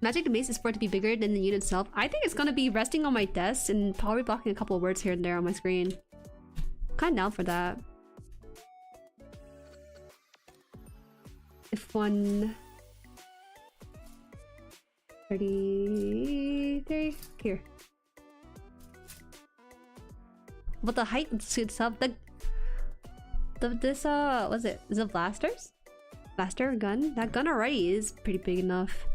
Magic the mace is for it to be bigger than the unit itself. I think it's gonna be resting on my desk and probably blocking a couple of words here and there on my screen. Kinda down for that. If one... 33 here. But the height of the suit itself, this what's it? Is it blasters? Blaster gun? That gun already is pretty big enough.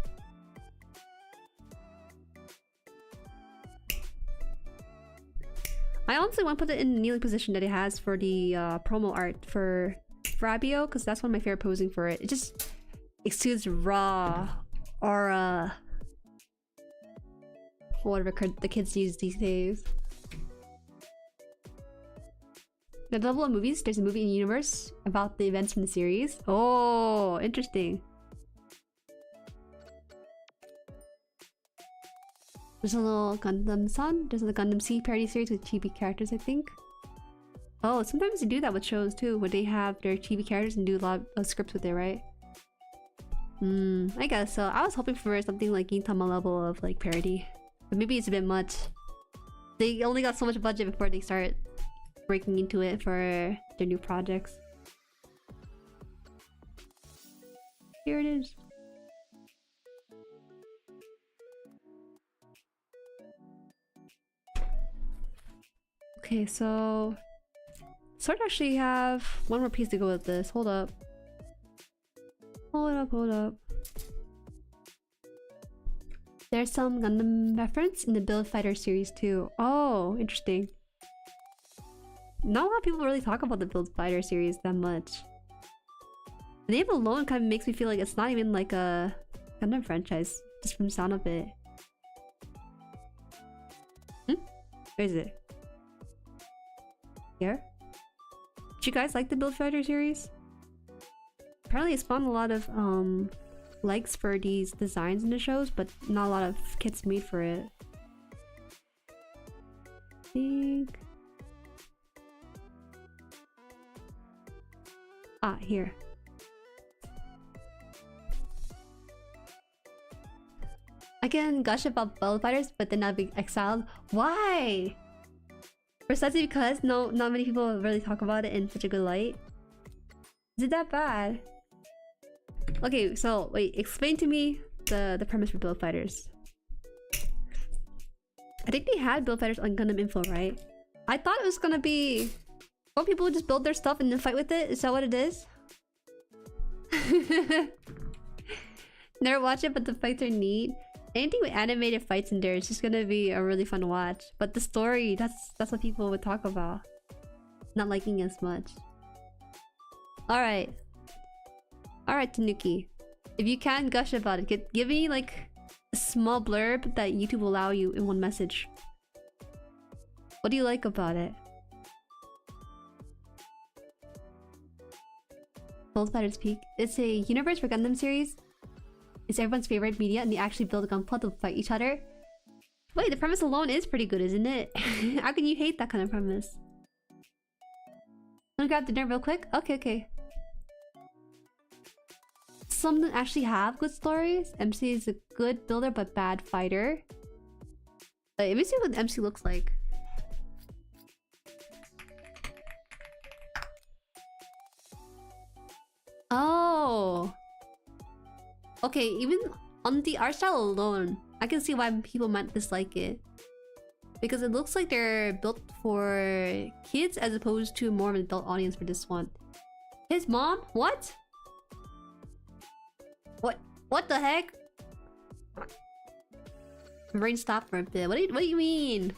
I honestly want to put it in the kneeling position that it has for the promo art for Abio, because that's one of my favorite posing for it. It just exudes raw aura. Whatever the kids use these days. The level of movies, there's a movie in the universe about the events from the series. Oh, interesting. There's a little Gundam Sun. There's a Gundam Sea parody series with chibi characters, I think. Oh, sometimes they do that with shows too, where they have their chibi characters and do a lot of scripts with it, right? I guess so. I was hoping for something like Gintama level of like parody. But maybe it's a bit much. They only got so much budget before they start breaking into it for their new projects. Here it is. Okay, so... Sword actually have one more piece to go with this. Hold up. Hold up, hold up. There's some Gundam reference in the Build Fighter series too. Oh, interesting. Not a lot of people really talk about the Build Fighter series that much. The name alone kind of makes me feel like it's not even like a Gundam franchise, just from the sound of it. Where is it? Here? Did you guys like the Build Fighter series? Apparently it spawned a lot of likes for these designs in the shows, but not a lot of kits made for it. I think... Ah, here. I can gush about Build Fighters, but then I'll be exiled. Why? Precisely because not many people really talk about it in such a good light. Is it that bad? Okay, so wait, explain to me the premise for Build Fighters. I think they had Build Fighters on Gundam Info, right? I thought it was gonna be... Oh, people would just build their stuff and then fight with it? Is that what it is? Never watch it, but the fights are neat. anything with animated fights in there is just gonna be a really fun watch. But the story, that's what people would talk about. Not liking as much. Alright. Alright, Tanuki. If you can gush about it, give me like a small blurb that YouTube will allow you in one message. What do you like about it? Bullfighter's Peak. It's a universe for Gundam series. It's everyone's favorite media, and they actually build a Gunpla to fight each other. Wait, the premise alone is pretty good, isn't it? How can you hate that kind of premise? Wanna grab dinner real quick? Okay, okay. Some actually have good stories. MC is a good builder but bad fighter. Let me see what MC looks like. Oh. Okay, even on the art style alone, I can see why people might dislike it. Because it looks like they're built for kids as opposed to more of an adult audience for this one. His mom? What? What the heck? My brain stopped for a bit. What do you mean?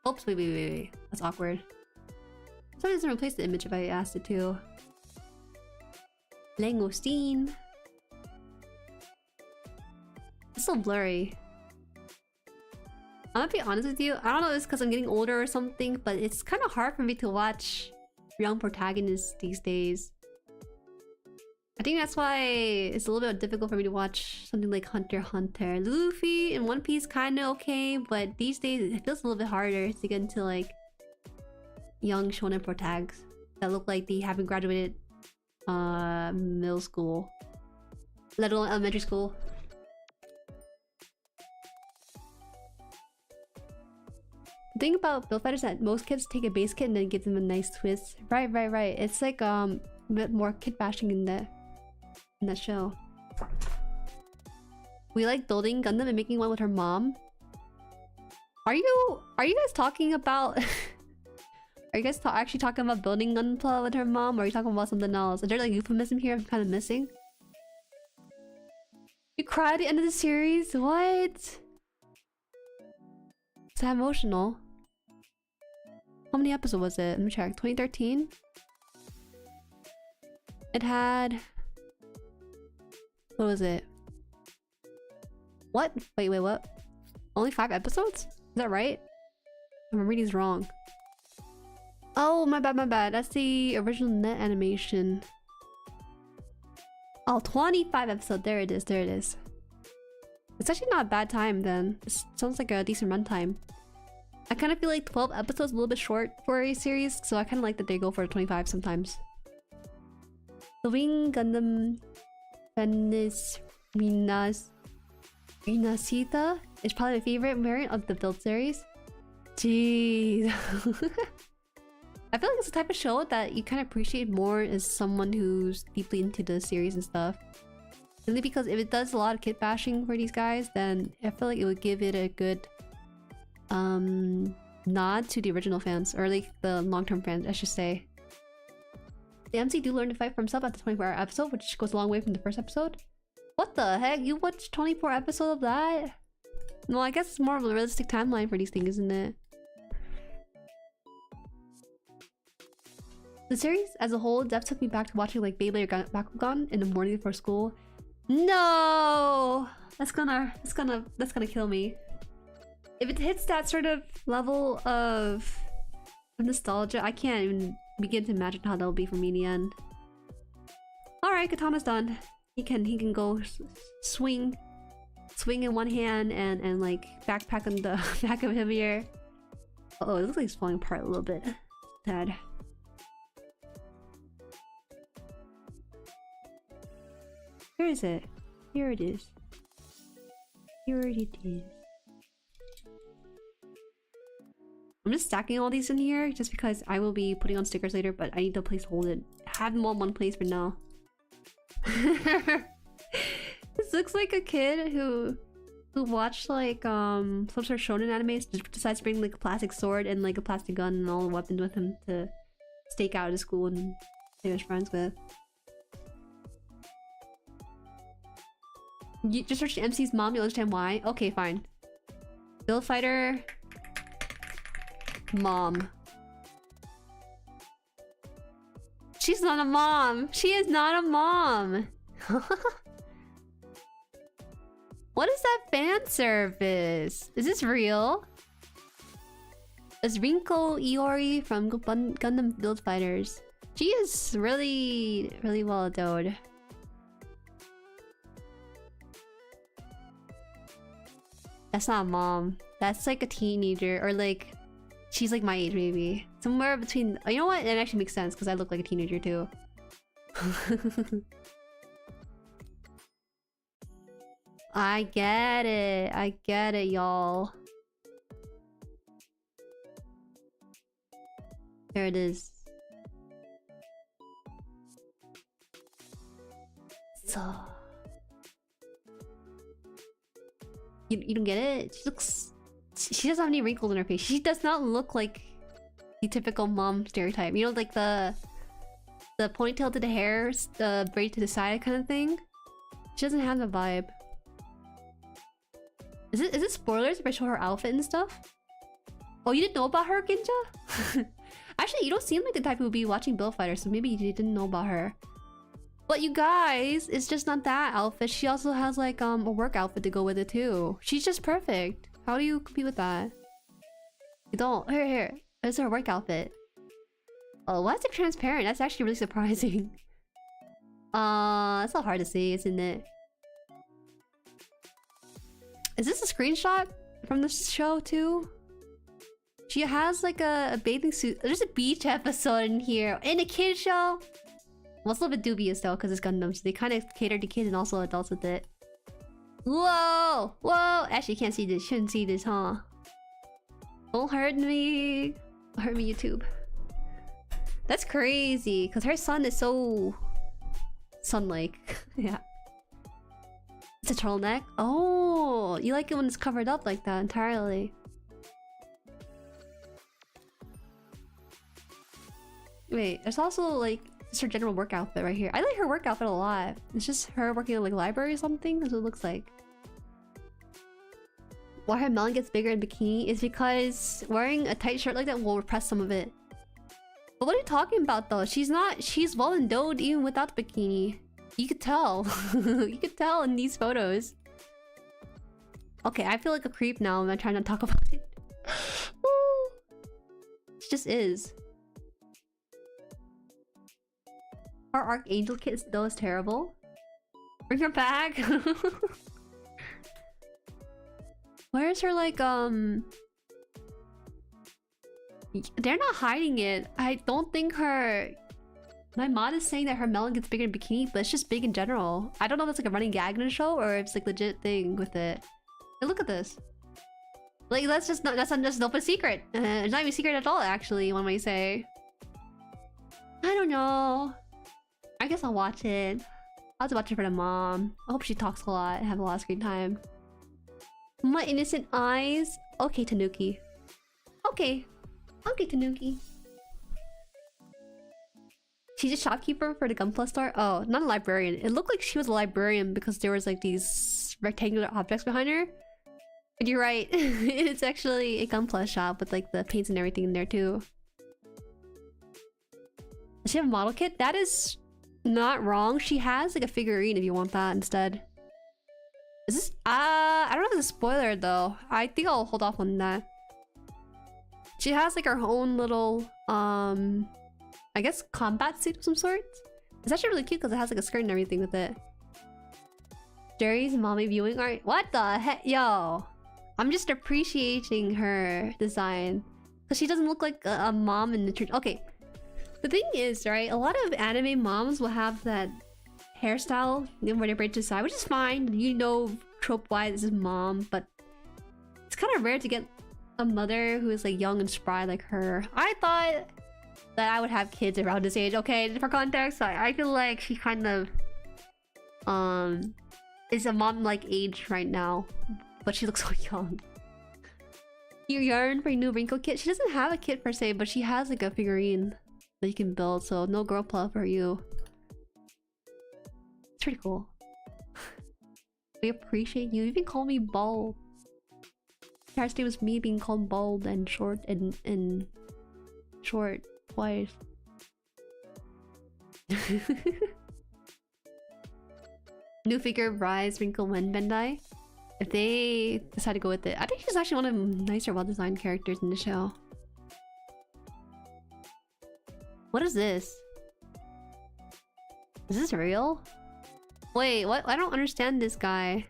Oops, wait. That's awkward. Somebody doesn't replace the image if I asked it to. Langostine. It's so blurry. I'm gonna be honest with you. I don't know if it's because I'm getting older or something, but it's kind of hard for me to watch young protagonists these days. I think that's why it's a little bit difficult for me to watch something like Hunter x Hunter. Luffy in One Piece kind of okay, but these days it feels a little bit harder to get into like young shonen protags that look like they haven't graduated middle school, let alone elementary school. The thing about build fighters is that most kids take a base kit and then give them a nice twist. Right. It's like a bit more kid bashing in that show. We like building Gundam and making one with her mom. Are you guys talking about are you guys actually talking about building Gunpla with her mom, or are you talking about something else? Is there like euphemism here I'm kind of missing? You cried at the end of the series? What? Is that emotional? How many episodes was it? Let me check. 2013? It had... What was it? What? Wait, what? Only 5 episodes? Is that right? I'm reading this wrong. Oh, my bad. That's the original net animation. Oh, 25 episodes. There it is. It's actually not a bad time then. It sounds like a decent runtime. I kind of feel like 12 episodes is a little bit short for a series, so I kind of like that they go for 25 sometimes. The Wing Gundam Venice Renacita is probably my favorite variant of the build series. Jeez. I feel like it's the type of show that you kind of appreciate more as someone who's deeply into the series and stuff. Simply because if it does a lot of kid bashing for these guys, then I feel like it would give it a good nod to the original fans, or like the long-term fans, I should say. The MC do learn to fight for himself at the 24-hour episode, which goes a long way from the first episode. What the heck? You watched 24 episodes of that? Well, I guess it's more of a realistic timeline for these things, isn't it? The series as a whole, Dev took me back to watching like Beyblade or Bakugan in the morning before school. No! That's gonna kill me. If it hits that sort of level of nostalgia, I can't even begin to imagine how that'll be for me in the end. Alright, Katana's done. He can go swing in one hand and like backpack on the back of him here. Oh, it looks like it's falling apart a little bit. Sad. Where is it? Here it is. Here it is. I'm just stacking all these in here just because I will be putting on stickers later, but I need a place to hold it. Have them all in one place for now. This looks like a kid who watched like some sort of shonen anime, decides to bring like a plastic sword and like a plastic gun and all the weapons with him to stake out of school and he was friends with. You just search MC's mom, you'll understand why. Okay, fine. Build fighter mom. She's not a mom. She is not a mom. What is that fan service? Is this real? Is Rinko Iori from Gundam Build Fighters? She is really well endowed. That's not a mom. That's like a teenager, or like she's like my age maybe. Somewhere between. Oh, you know what? It actually makes sense because I look like a teenager too. I get it, y'all. There it is. So you don't get it? She looks. She doesn't have any wrinkles in her face. She does not look like the typical mom stereotype. You know, like the ponytail to the hair, the braid to the side kind of thing. She doesn't have the vibe. Is it spoilers if I show her outfit and stuff? Oh, you didn't know about her, Ginja? Actually, you don't seem like the type who would be watching Build Fighter, so maybe you didn't know about her. But you guys, it's just not that outfit. She also has like a work outfit to go with it too. She's just perfect. How do you compete with that? You don't. Here. There's her work outfit. Oh, why is it transparent? That's actually really surprising. It's not hard to see, isn't it? Is this a screenshot from the show too? She has like a bathing suit. There's a beach episode in here. In a kid show? Well, it's a little bit dubious though, because it's Gundam, so they kind of cater to kids and also adults with it. Whoa! Whoa! Actually, you can't see this. Shouldn't see this, huh? Don't hurt me. Don't hurt me, YouTube. That's crazy, because her son is so... sun-like. Yeah. It's a turtleneck? Oh! You like it when it's covered up like that entirely. Wait, there's also like... it's her general work outfit right here. I like her work outfit a lot. It's just her working in like library or something. That's what it looks like. Why her melon gets bigger in bikini is because wearing a tight shirt like that will repress some of it. But what are you talking about though? She's well endowed even without the bikini. You could tell. You could tell in these photos. Okay, I feel like a creep now when I'm trying to talk about it. She just is. Our Archangel kit still is terrible. Bring her back. Where's her like they're not hiding it. I don't think her... My mod is saying that her melon gets bigger in bikini, but it's just big in general. I don't know if it's like a running gag in the show or if it's like legit thing with it. Hey, look at this. Like that's just not just an open secret. It's not even a secret at all actually, one might say. I don't know. I guess I'll watch it. I'll have to watch it for the mom. I hope she talks a lot and have a lot of screen time. My innocent eyes. Okay, Tanuki. Okay. Okay, Tanuki. She's a shopkeeper for the Gunpla store? Oh, not a librarian. It looked like she was a librarian because there was like these rectangular objects behind her. But you're right. It's actually a Gunpla shop with like the paints and everything in there too. Does she have a model kit? That is... not wrong. She has like a figurine if you want that instead. Is this... I don't know if it's a spoiler though. I think I'll hold off on that. She has like her own little I guess combat suit of some sort. It's actually really cute because it has like a skirt and everything with it. Jerry's mommy viewing art. What the heck? Yo, I'm just appreciating her design because she doesn't look like a mom in the truth. Okay. The thing is, right, a lot of anime moms will have that hairstyle, you know, where they braid to the side, which is fine. You know, trope-wise, this is mom, but it's kind of rare to get a mother who is like young and spry like her. I thought that I would have kids around this age. Okay, for context, I feel like she kind of is a mom-like age right now, but she looks so young. You yearn for a new wrinkle kit? She doesn't have a kit per se, but she has like a figurine that you can build, so no Gunpla for you. It's pretty cool. We appreciate you. You even call me bald. Entire stay was me being called bald and short and short twice. New figure Rise Wrinkle Wen Bendai. If they decide to go with it, I think she's actually one of the nicer, well-designed characters in the show. What is this? Is this real? Wait, what? I don't understand this guy.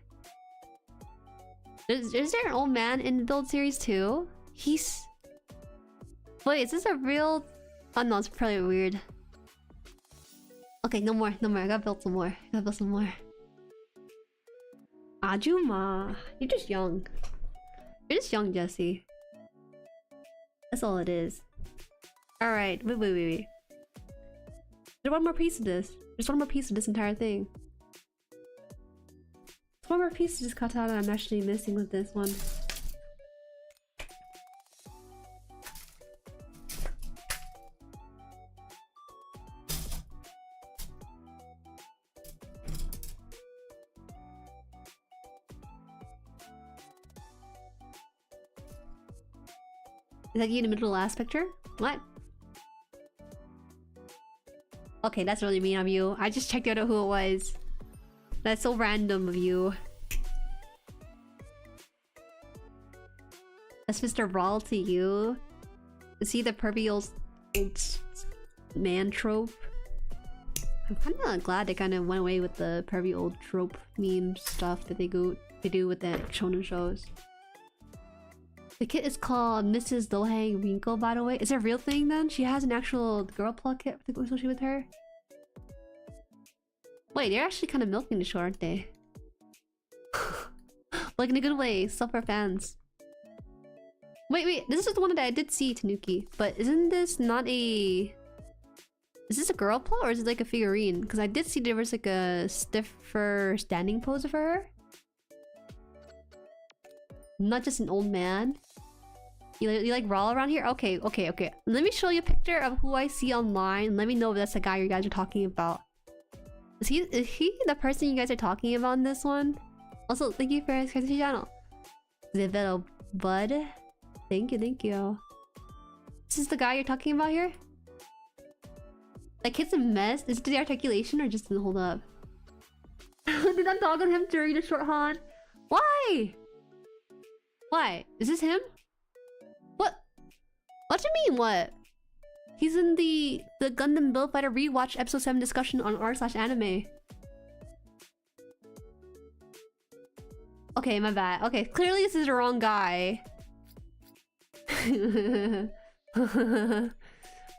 Is there an old man in the build series too? He's... Wait, is this a real... Oh no, it's probably weird. Okay, no more, no more. I gotta build some more. I gotta build some more. Ajuma. You're just young. You're just young, Jesse. That's all it is. Alright, wait. There's one more piece of this. There's one more piece of this entire thing. There's one more piece of this katana I'm actually missing with this one. Is that you in the middle of the last picture? What? Okay, that's really mean of you. I just checked out who it was. That's so random of you. That's Mr. Rawl to you. Is he the pervy old man trope? I'm kinda glad they kinda went away with the pervy old trope meme stuff that they do with the shonen shows. The kit is called Mrs. Dohang Wrinkle, by the way. Is it a real thing then? She has an actual Gunpla kit associated with her? Wait, they're actually kind of milking the show, aren't they? Like in a good way, stuff for fans. Wait, this is the one that I did see, Tanuki. But isn't this not a... Is this a Gunpla or is it like a figurine? Because I did see there was like a stiffer standing pose of her. Not just an old man. You like Rawl around here? Okay. Let me show you a picture of who I see online. Let me know if that's the guy you guys are talking about. Is he the person you guys are talking about in this one? Also, thank you for subscribing to the channel. Zivelo Bud. Thank you. This is the guy you're talking about here? That kid's a mess. Is it the articulation or just the hold up? Did that dog on him during the short Haan? Why? Why? Is this him? What? What do you mean, what? He's in the Gundam Build Fighter rewatch episode 7 discussion on r/anime. Okay, my bad. Okay, clearly this is the wrong guy.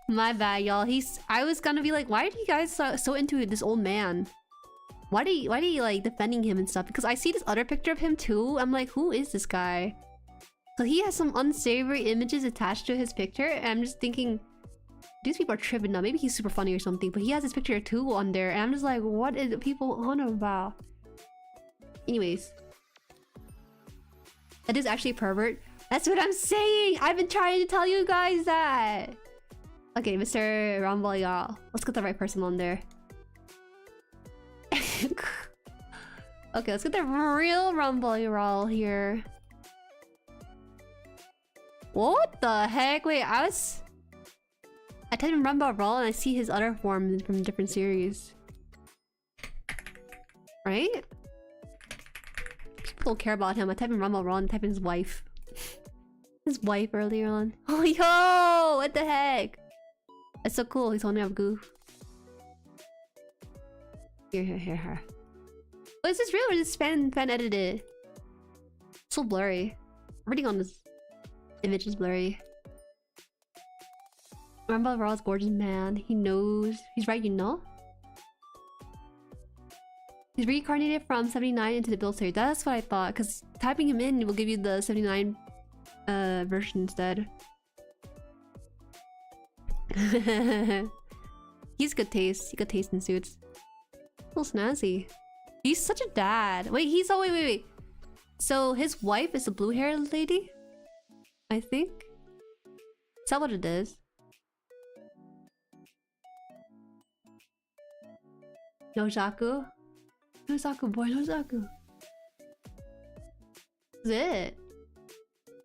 My bad, y'all. I was gonna be like, why are you guys so into this old man? Why do you like defending him and stuff? Because I see this other picture of him too. I'm like, who is this guy? So he has some unsavory images attached to his picture, and I'm just thinking, these people are tripping now. Maybe he's super funny or something, but he has his picture too on there, and I'm just like, what is people on about? Anyways, that is actually a pervert. That's what I'm saying. I've been trying to tell you guys that. Okay, Mr. Ramboyal. Let's get the right person on there. Okay, let's get the real Ramboyal here. What the heck? Wait, I typed in Rumble Raw and I see his other form from different series. Right? People don't care about him. I typed in Rumble Raw and typed in his wife. His wife earlier on. Oh, yo! What the heck? That's so cool. He's holding up goof. Here. Oh, is this real or is this fan edited? So blurry. Reading on this image is blurry. Remember Raw's gorgeous man. He knows. He's right, you know? He's reincarnated from 79 into the build series. That's what I thought, because typing him in will give you the 79 version instead. He's good taste. He good taste in suits. A little snazzy. He's such a dad. Wait, wait. So his wife is a blue-haired lady? I think? Is that what it is? No Zaku. No Zaku, boy, no Zaku. That's it.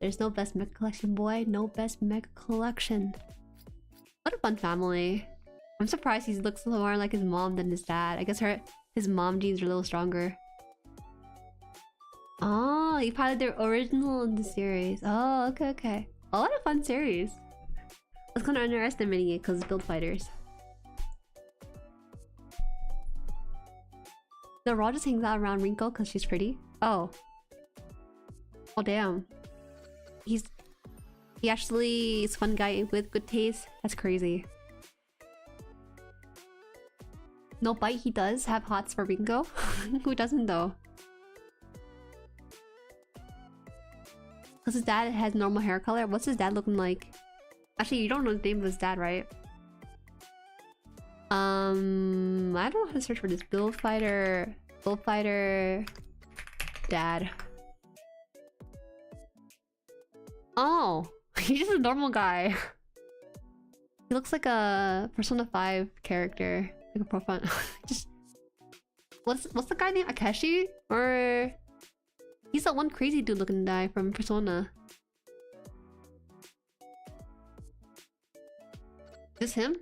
There's no best mecha collection, boy. No best mecha collection. What a fun family. I'm surprised he looks more like his mom than his dad. I guess his mom genes are a little stronger. Oh, he piloted their original in the series. Oh, okay, okay. Oh, what a fun series. I was kind of underestimating it because it's Build Fighters. The Raw just hangs out around Rinko because she's pretty. Oh. Oh, damn. He actually is a fun guy with good taste. That's crazy. No bite, he does have hots for Rinko. Who doesn't though? Because his dad has normal hair color. What's his dad looking like? Actually, you don't know the name of his dad, right? I don't know how to search for this. Build Fighter dad. Oh, he's just a normal guy. He looks like a Persona 5 character, like a profile. Just what's the guy named Akeshi? Or he's that one crazy dude looking guy from Persona. Is this him?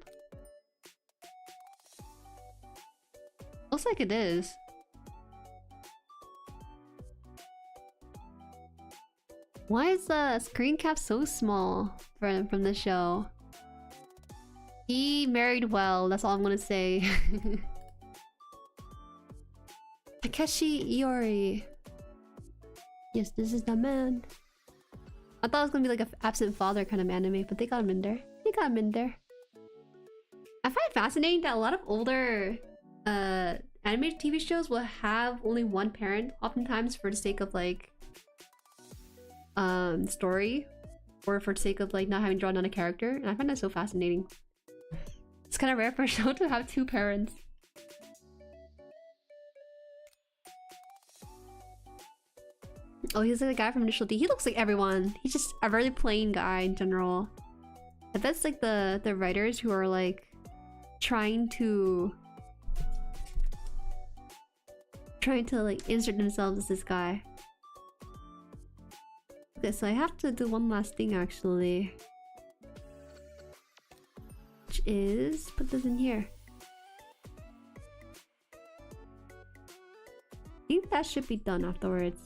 Looks like it is. Why is the screen cap so small from the show? He married well, that's all I'm gonna say. Takeshi Iori. Yes, this is the man. I thought it was gonna be like an absent father kind of anime, but they got him in there. They got him in there. I find it fascinating that a lot of older animated TV shows will have only one parent, oftentimes for the sake of like story, or for the sake of like not having drawn on a character, and I find that so fascinating. It's kind of rare for a show to have two parents. Oh, he's like the guy from Initial D. He looks like everyone. He's just a very plain guy in general. But that's like the writers who are like trying to like insert themselves as this guy. Okay, so I have to do one last thing actually, which is put this in here. I think that should be done afterwards.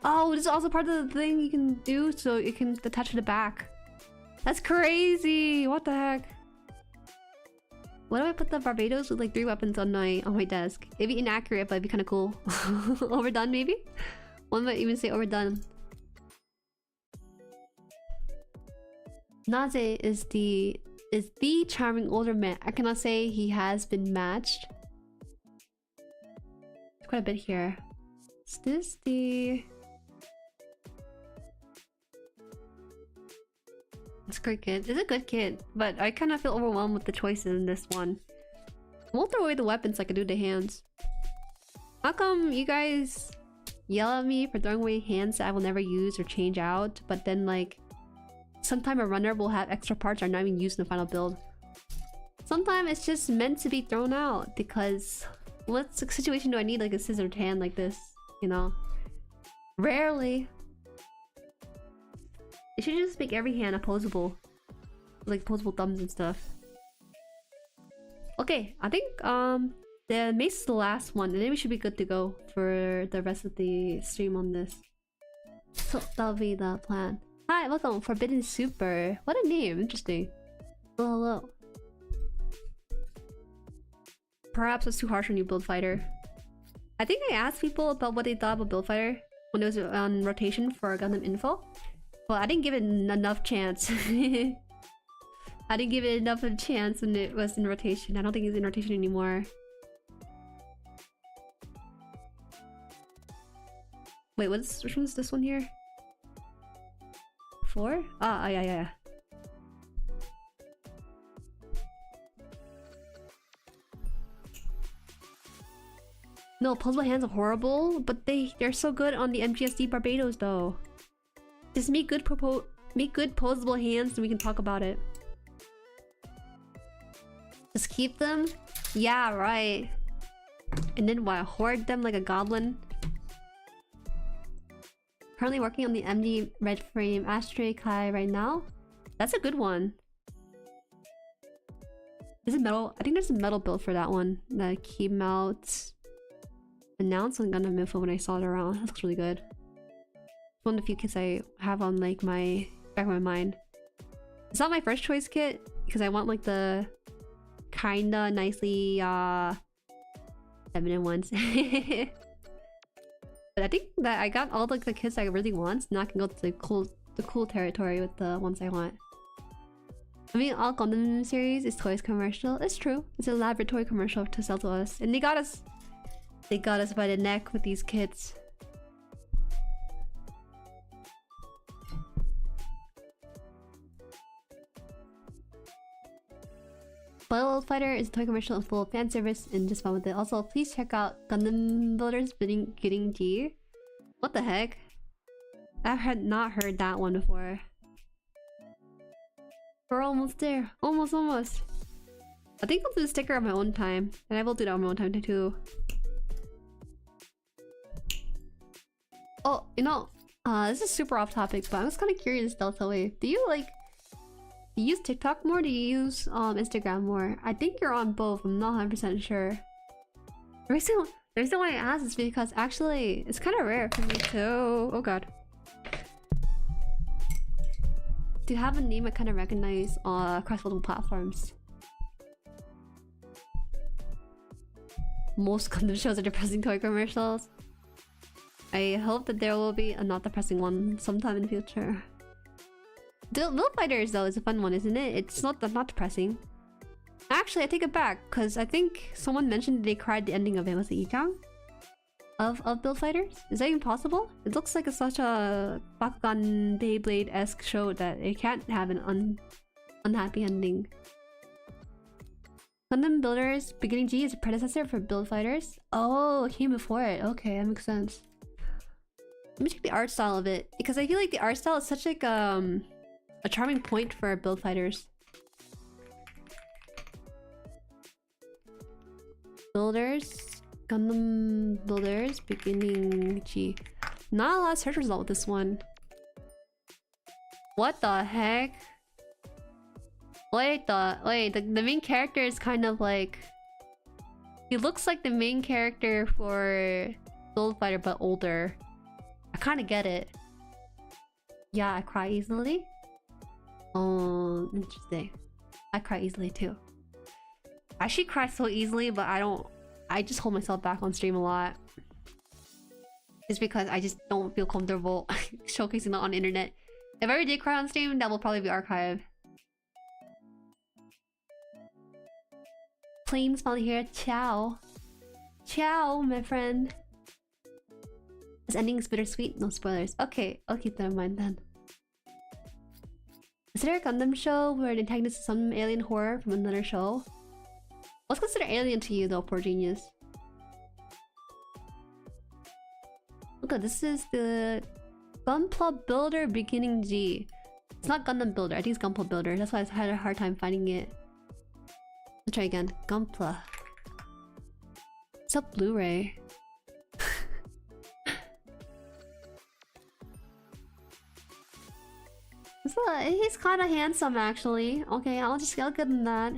Oh, this is also part of the thing you can do so you can attach to the back. That's crazy! What the heck? What if I put the Barbatos with like 3 weapons on my desk? It'd be inaccurate, but it'd be kind of cool. Overdone, maybe? One might even say overdone. Naze is the charming older man. I cannot say he has been matched. Quite a bit here. Is this the... It's a great kid. It's a good kid, but I kind of feel overwhelmed with the choices in this one. I won't throw away the weapons like I do the hands. How come you guys yell at me for throwing away hands that I will never use or change out, but then like sometime a runner will have extra parts that are not even used in the final build? Sometimes it's just meant to be thrown out because what situation do I need like a scissored hand like this, you know? Rarely. They should just make every hand opposable, like opposable thumbs and stuff. Okay, I think the mace is the last one, and then we should be good to go for the rest of the stream on this. So that'll be the plan. Hi, welcome, Forbidden Super. What a name, interesting. Hello, hello. Perhaps it's too harsh when you build fighter. I think I asked people about what they thought about Build Fighter when it was on rotation for Gundam Info. Well, I didn't give it enough chance. I didn't give it enough of a chance when it was in rotation. I don't think it's in rotation anymore. Wait, which one's this one here? 4? Ah, yeah. No, puzzle hands are horrible, but they're so good on the MGSD Barbatos though. Just make good posable hands and we can talk about it. Just keep them? Yeah, right. And then what? Hoard them like a goblin? Currently working on the MD red frame Ashtray Kai right now. That's a good one. Is it metal? I think there's a metal build for that one that came out announced on Gundam Info when I saw it around. That looks really good. It's one of the few kits I have on like my back of my mind. It's not my first choice kit because I want like the kinda nicely feminine ones. But I think that I got all like the kits I really want. Now I can go to the cool territory with the ones I want. I mean, all Gundam series is toys commercial. It's true. It's a laboratory commercial to sell to us, and they got us. They got us by the neck with these kits. Battle Fighter is a toy commercial and full of fan service and just fun with it. Also, please check out Gundam Builders Getting G. What the heck? I've not heard that one before. We're almost there. Almost. I think I'll do the sticker on my own time. And I will do that on my own time too. Oh, you know, this is super off topic, but I'm just kind of curious, Delta Wave. Do you use TikTok more? Do you use Instagram more? I think you're on both. I'm not 100% sure. The reason why I asked is because actually it's kind of rare for me to... Oh god. To have a name I kind of recognize across multiple platforms. Most Gundam shows are depressing toy commercials. I hope that there will be a not depressing one sometime in the future. Build Fighters though is a fun one, isn't it? It's not depressing. Actually, I take it back because I think someone mentioned they cried the ending of it. Was it Ikang? Of Build Fighters? Is that even possible? It looks like it's such a Bakugan Beyblade-esque show that it can't have an unhappy ending. Gundam Builders Beginning G is a predecessor for Build Fighters. Oh, it came before it. Okay, that makes sense. Let me check the art style of it because I feel like the art style is such like a charming point for Build Fighters. Gundam Builders Beginning G. Not a lot of search result with this one. What the heck? Wait, the main character is kind of like... He looks like the main character for Build Fighter but older. I kind of get it. Yeah, I cry easily. Oh, interesting. I cry easily too. I actually cry so easily, but I just hold myself back on stream a lot. It's because I just don't feel comfortable showcasing it on the internet. If I ever did cry on stream, that will probably be archived. Planes finally here. Ciao. Ciao, my friend. This ending is bittersweet. No spoilers. Okay, I'll keep that in mind then. Is there a Gundam show where the antagonist is some alien horror from another show? What's considered alien to you though, poor genius? Look, this is the Gunpla Builder Beginning G. It's not Gundam Builder, I think it's Gunpla Builder. That's why I had a hard time finding it. Let's try again. Gunpla. It's a Blu-ray. He's kind of handsome actually. Okay, I'll just get good in that.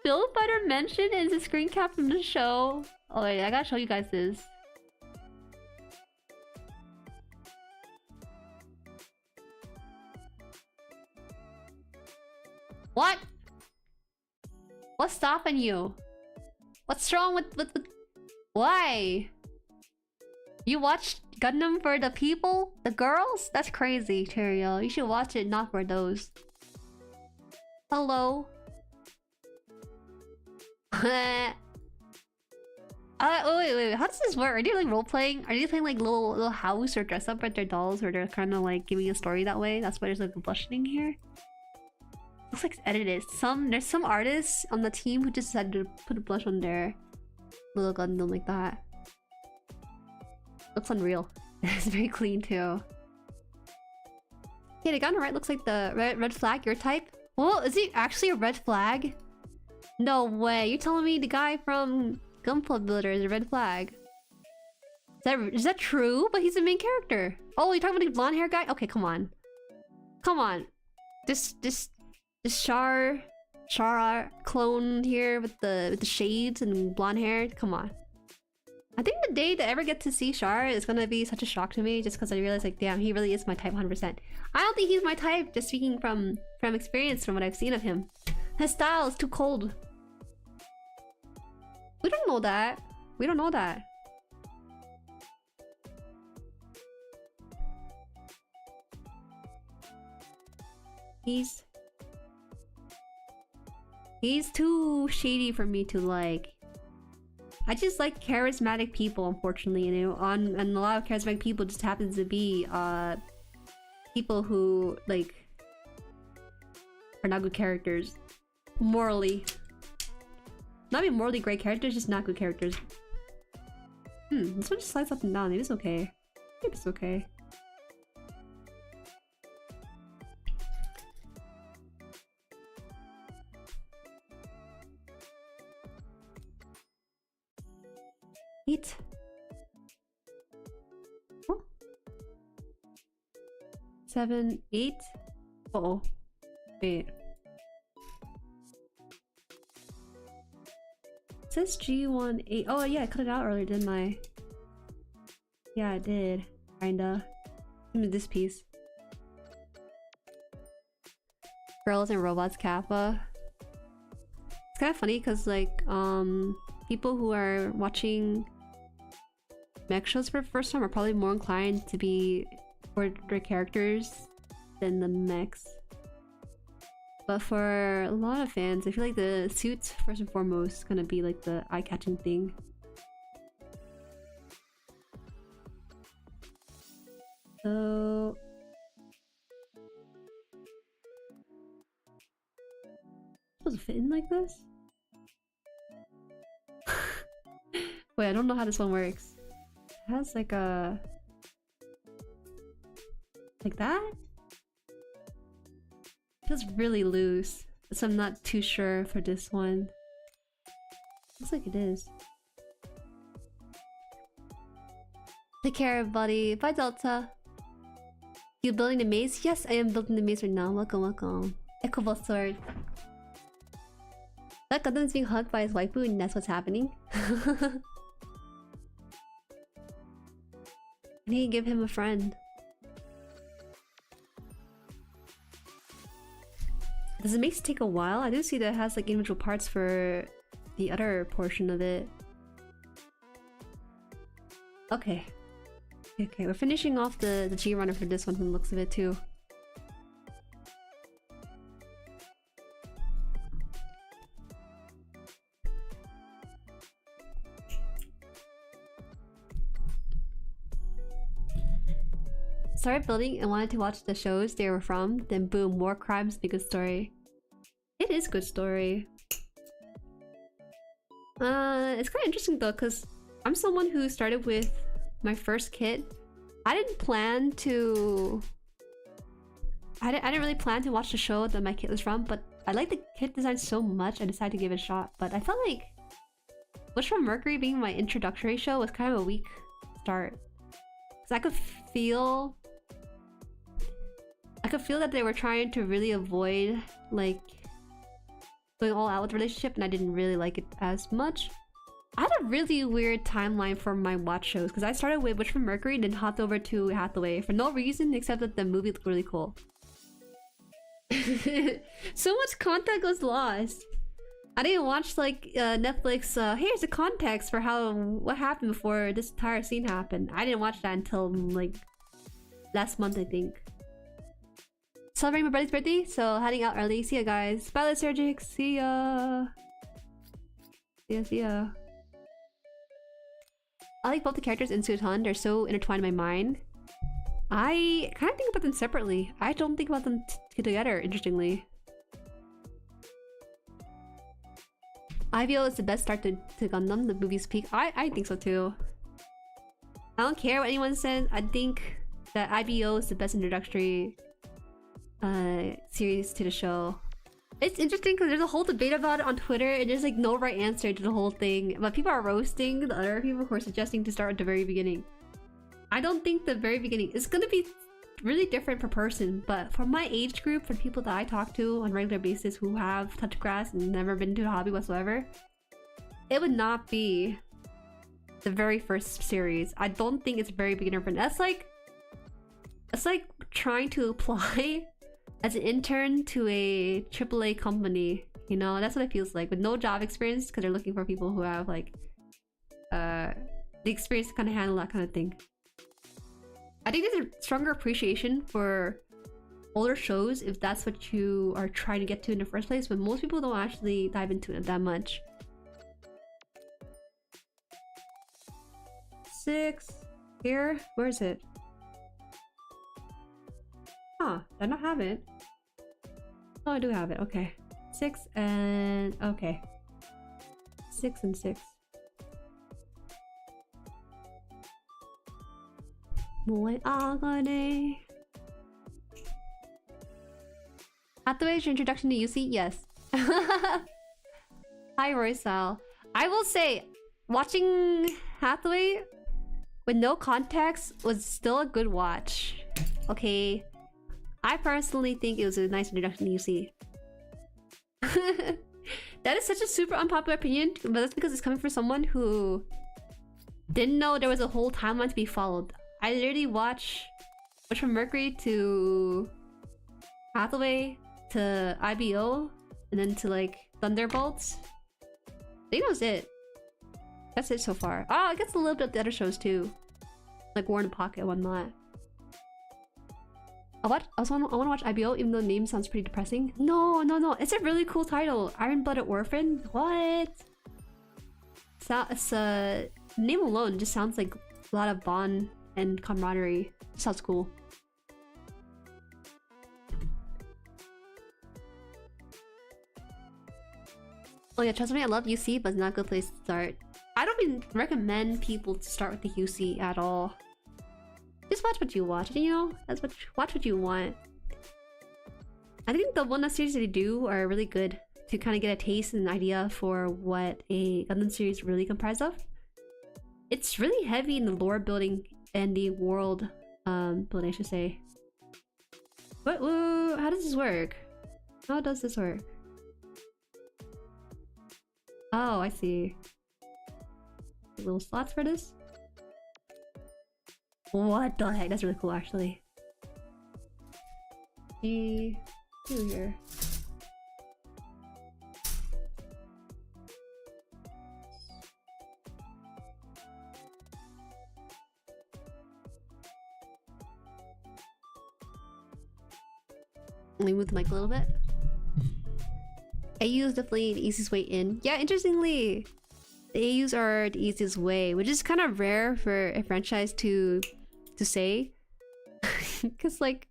Build Fighter mentioned is a screen cap from the show. Oh wait, I gotta show you guys this. What? What's stopping you? What's wrong with why? You watched Gundam for the people? The girls? That's crazy, Cheerio. You should watch it not for those. Hello? Wait. How does this work? Are they like role-playing? Are they playing like little house or dress up at their dolls where they're kind of like giving a story that way? That's why there's like a blushing here. Looks like it's edited. There's some artists on the team who just decided to put a blush on their little Gundam like that. Looks unreal. It's very clean too. Okay, the guy on the right looks like the red flag, your type. Well, is he actually a red flag? No way. You're telling me the guy from Gunpla Builder is a red flag? Is that true? But he's the main character. Oh, you're talking about the blonde hair guy? Okay, come on. Come on. This Shara clone here with the shades and blonde hair. Come on. I think the day that I ever get to see Shara is gonna be such a shock to me, just because I realize, like, damn, he really is my type 100%. I don't think he's my type, just speaking from experience, from what I've seen of him. His style is too cold. We don't know that. We don't know that. He's too shady for me to like. I just like charismatic people, unfortunately, you know. And a lot of charismatic people just happens to be people who like are not good characters. Morally. Not even morally great characters, just not good characters. This one just slides up and down. Maybe it's okay. Maybe it's okay. Eat. Oh. 7, 8. Uh-oh. Wait. It says G18. Oh yeah, I cut it out earlier, didn't I? Yeah, I did. Kinda. Give me this piece. Girls and Robots Kappa. It's kind of funny because, like, people who are watching mech shows for the first time are probably more inclined to be for their characters than the mechs. But for a lot of fans, I feel like the suits, first and foremost, is gonna be like the eye-catching thing. So... does it fit in like this? Wait, I don't know how this one works. It has like a... like that? It feels really loose, so I'm not too sure for this one. Looks like it is. Take care, buddy. Bye, Delta. You building the maze? Yes, I am building the maze right now. Welcome, welcome. Ecoball sword. That Gundam is being hugged by his waifu and that's what's happening. I need to give him a friend. Does it maze take a while? I do see that it has like individual parts for the other portion of it. Okay. Okay, we're finishing off the G runner for this one from the looks of it too. Started building and wanted to watch the shows they were from, then boom, War Crimes, be good story. It is good story. It's kind of interesting though, because I'm someone who started with my first kit. I didn't really plan to watch the show that my kit was from, but I like the kit design so much I decided to give it a shot. But I felt like Wish from Mercury being my introductory show was kind of a weak start. Because I could feel that they were trying to really avoid like going all out with the relationship, and I didn't really like it as much. I had a really weird timeline for my watch shows because I started with Witch from Mercury and then hopped over to Hathaway for no reason except that the movie looked really cool. So much content goes lost. I didn't watch like Netflix, here's the context for what happened before this entire scene happened. I didn't watch that until like last month, I think. Celebrating my brother's birthday, so heading out early. See ya, guys. Bye, Lysergic. See ya. See ya. I like both the characters in JueriHaan. They're so intertwined in my mind. I kind of think about them separately. I don't think about them together, interestingly. IVO is the best start to Gundam, the movie's peak. I think so too. I don't care what anyone says. I think that IVO is the best introductory series to the show. It's interesting because there's a whole debate about it on Twitter, and there's like no right answer to the whole thing. But people are roasting the other people who are suggesting to start at the very beginning. I don't think the very beginning is gonna be really different per person, but for my age group, for people that I talk to on a regular basis who have touched grass and never been to a hobby whatsoever, it would not be the very first series. I don't think it's very beginner friendly. It's like trying to apply as an intern to a AAA company, you know? That's what it feels like, with no job experience, because they're looking for people who have like the experience to kind of handle that kind of thing. I think there's a stronger appreciation for older shows if that's what you are trying to get to in the first place, but most people don't actually dive into it that much. 6 here? Where is it? Huh, I don't have it. Oh, I do have it. Okay. 6 and... okay. 6 and 6. Hathaway's your introduction to UC? Yes. Hi, Roy Sal. I will say, watching Hathaway with no context was still a good watch. Okay. I personally think it was a nice introduction to UC. That is such a super unpopular opinion, but that's because it's coming from someone who didn't know there was a whole timeline to be followed. I literally watched from Mercury to Hathaway to IBO and then to like Thunderbolts. I think that was it. That's it so far. Oh, I guess a little bit of the other shows too, like War in the Pocket and whatnot. I want to watch IBO, even though the name sounds pretty depressing. No, it's a really cool title. Iron-Blooded Orphan. What? It's name alone just sounds like a lot of bond and camaraderie. Sounds cool. Oh yeah, trust me, I love UC, but it's not a good place to start. I don't even recommend people to start with the UC at all. Just watch what you watch, you know? Watch what you want. I think the one series that they do are really good to kind of get a taste and an idea for what a Gundam series really comprised of. It's really heavy in the lore building and the world building, I should say. What? How does this work? How does this work? Oh, I see. Little slots for this? What the heck? That's really cool, actually. Two here. Let me move the mic a little bit. AU is definitely the easiest way in. Yeah, interestingly, the AUs are the easiest way, which is kind of rare for a franchise to say. Because like,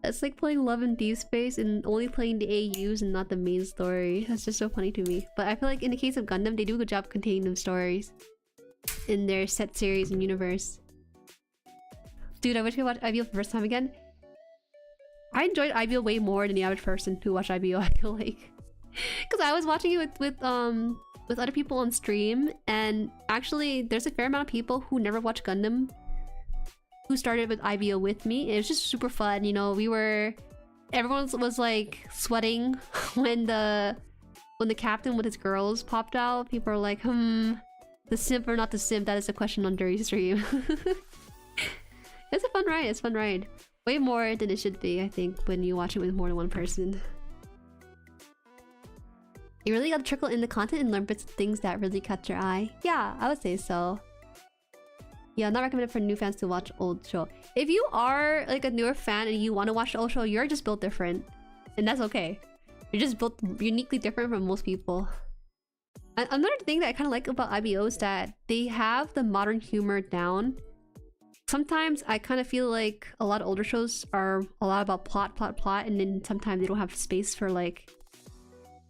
that's like playing Love and Deep Space and only playing the AUs and not the main story. That's just so funny to me. But I feel like in the case of Gundam, they do a good job containing them stories in their set series and universe. Dude, I wish I could watch IBO for the first time again. I enjoyed IBO way more than the average person who watched IBO, I feel like. Because I was watching it with other people on stream, and actually there's a fair amount of people who never watched Gundam who started with IBO with me. It was just super fun, you know. Everyone was like sweating when the captain with his girls popped out. People were like, the simp or not the simp? That is a question on Jueri's stream. It's a fun ride. It's a fun ride. Way more than it should be, I think, when you watch it with more than one person. You really gotta trickle in the content and learn bits of things that really catch your eye. Yeah, I would say so. Yeah, not recommended for new fans to watch old show. If you are like a newer fan and you want to watch the old show, you're just built different. And that's okay. You're just built uniquely different from most people. And another thing that I kind of like about IBO is that they have the modern humor down. Sometimes I kind of feel like a lot of older shows are a lot about plot, and then sometimes they don't have space for like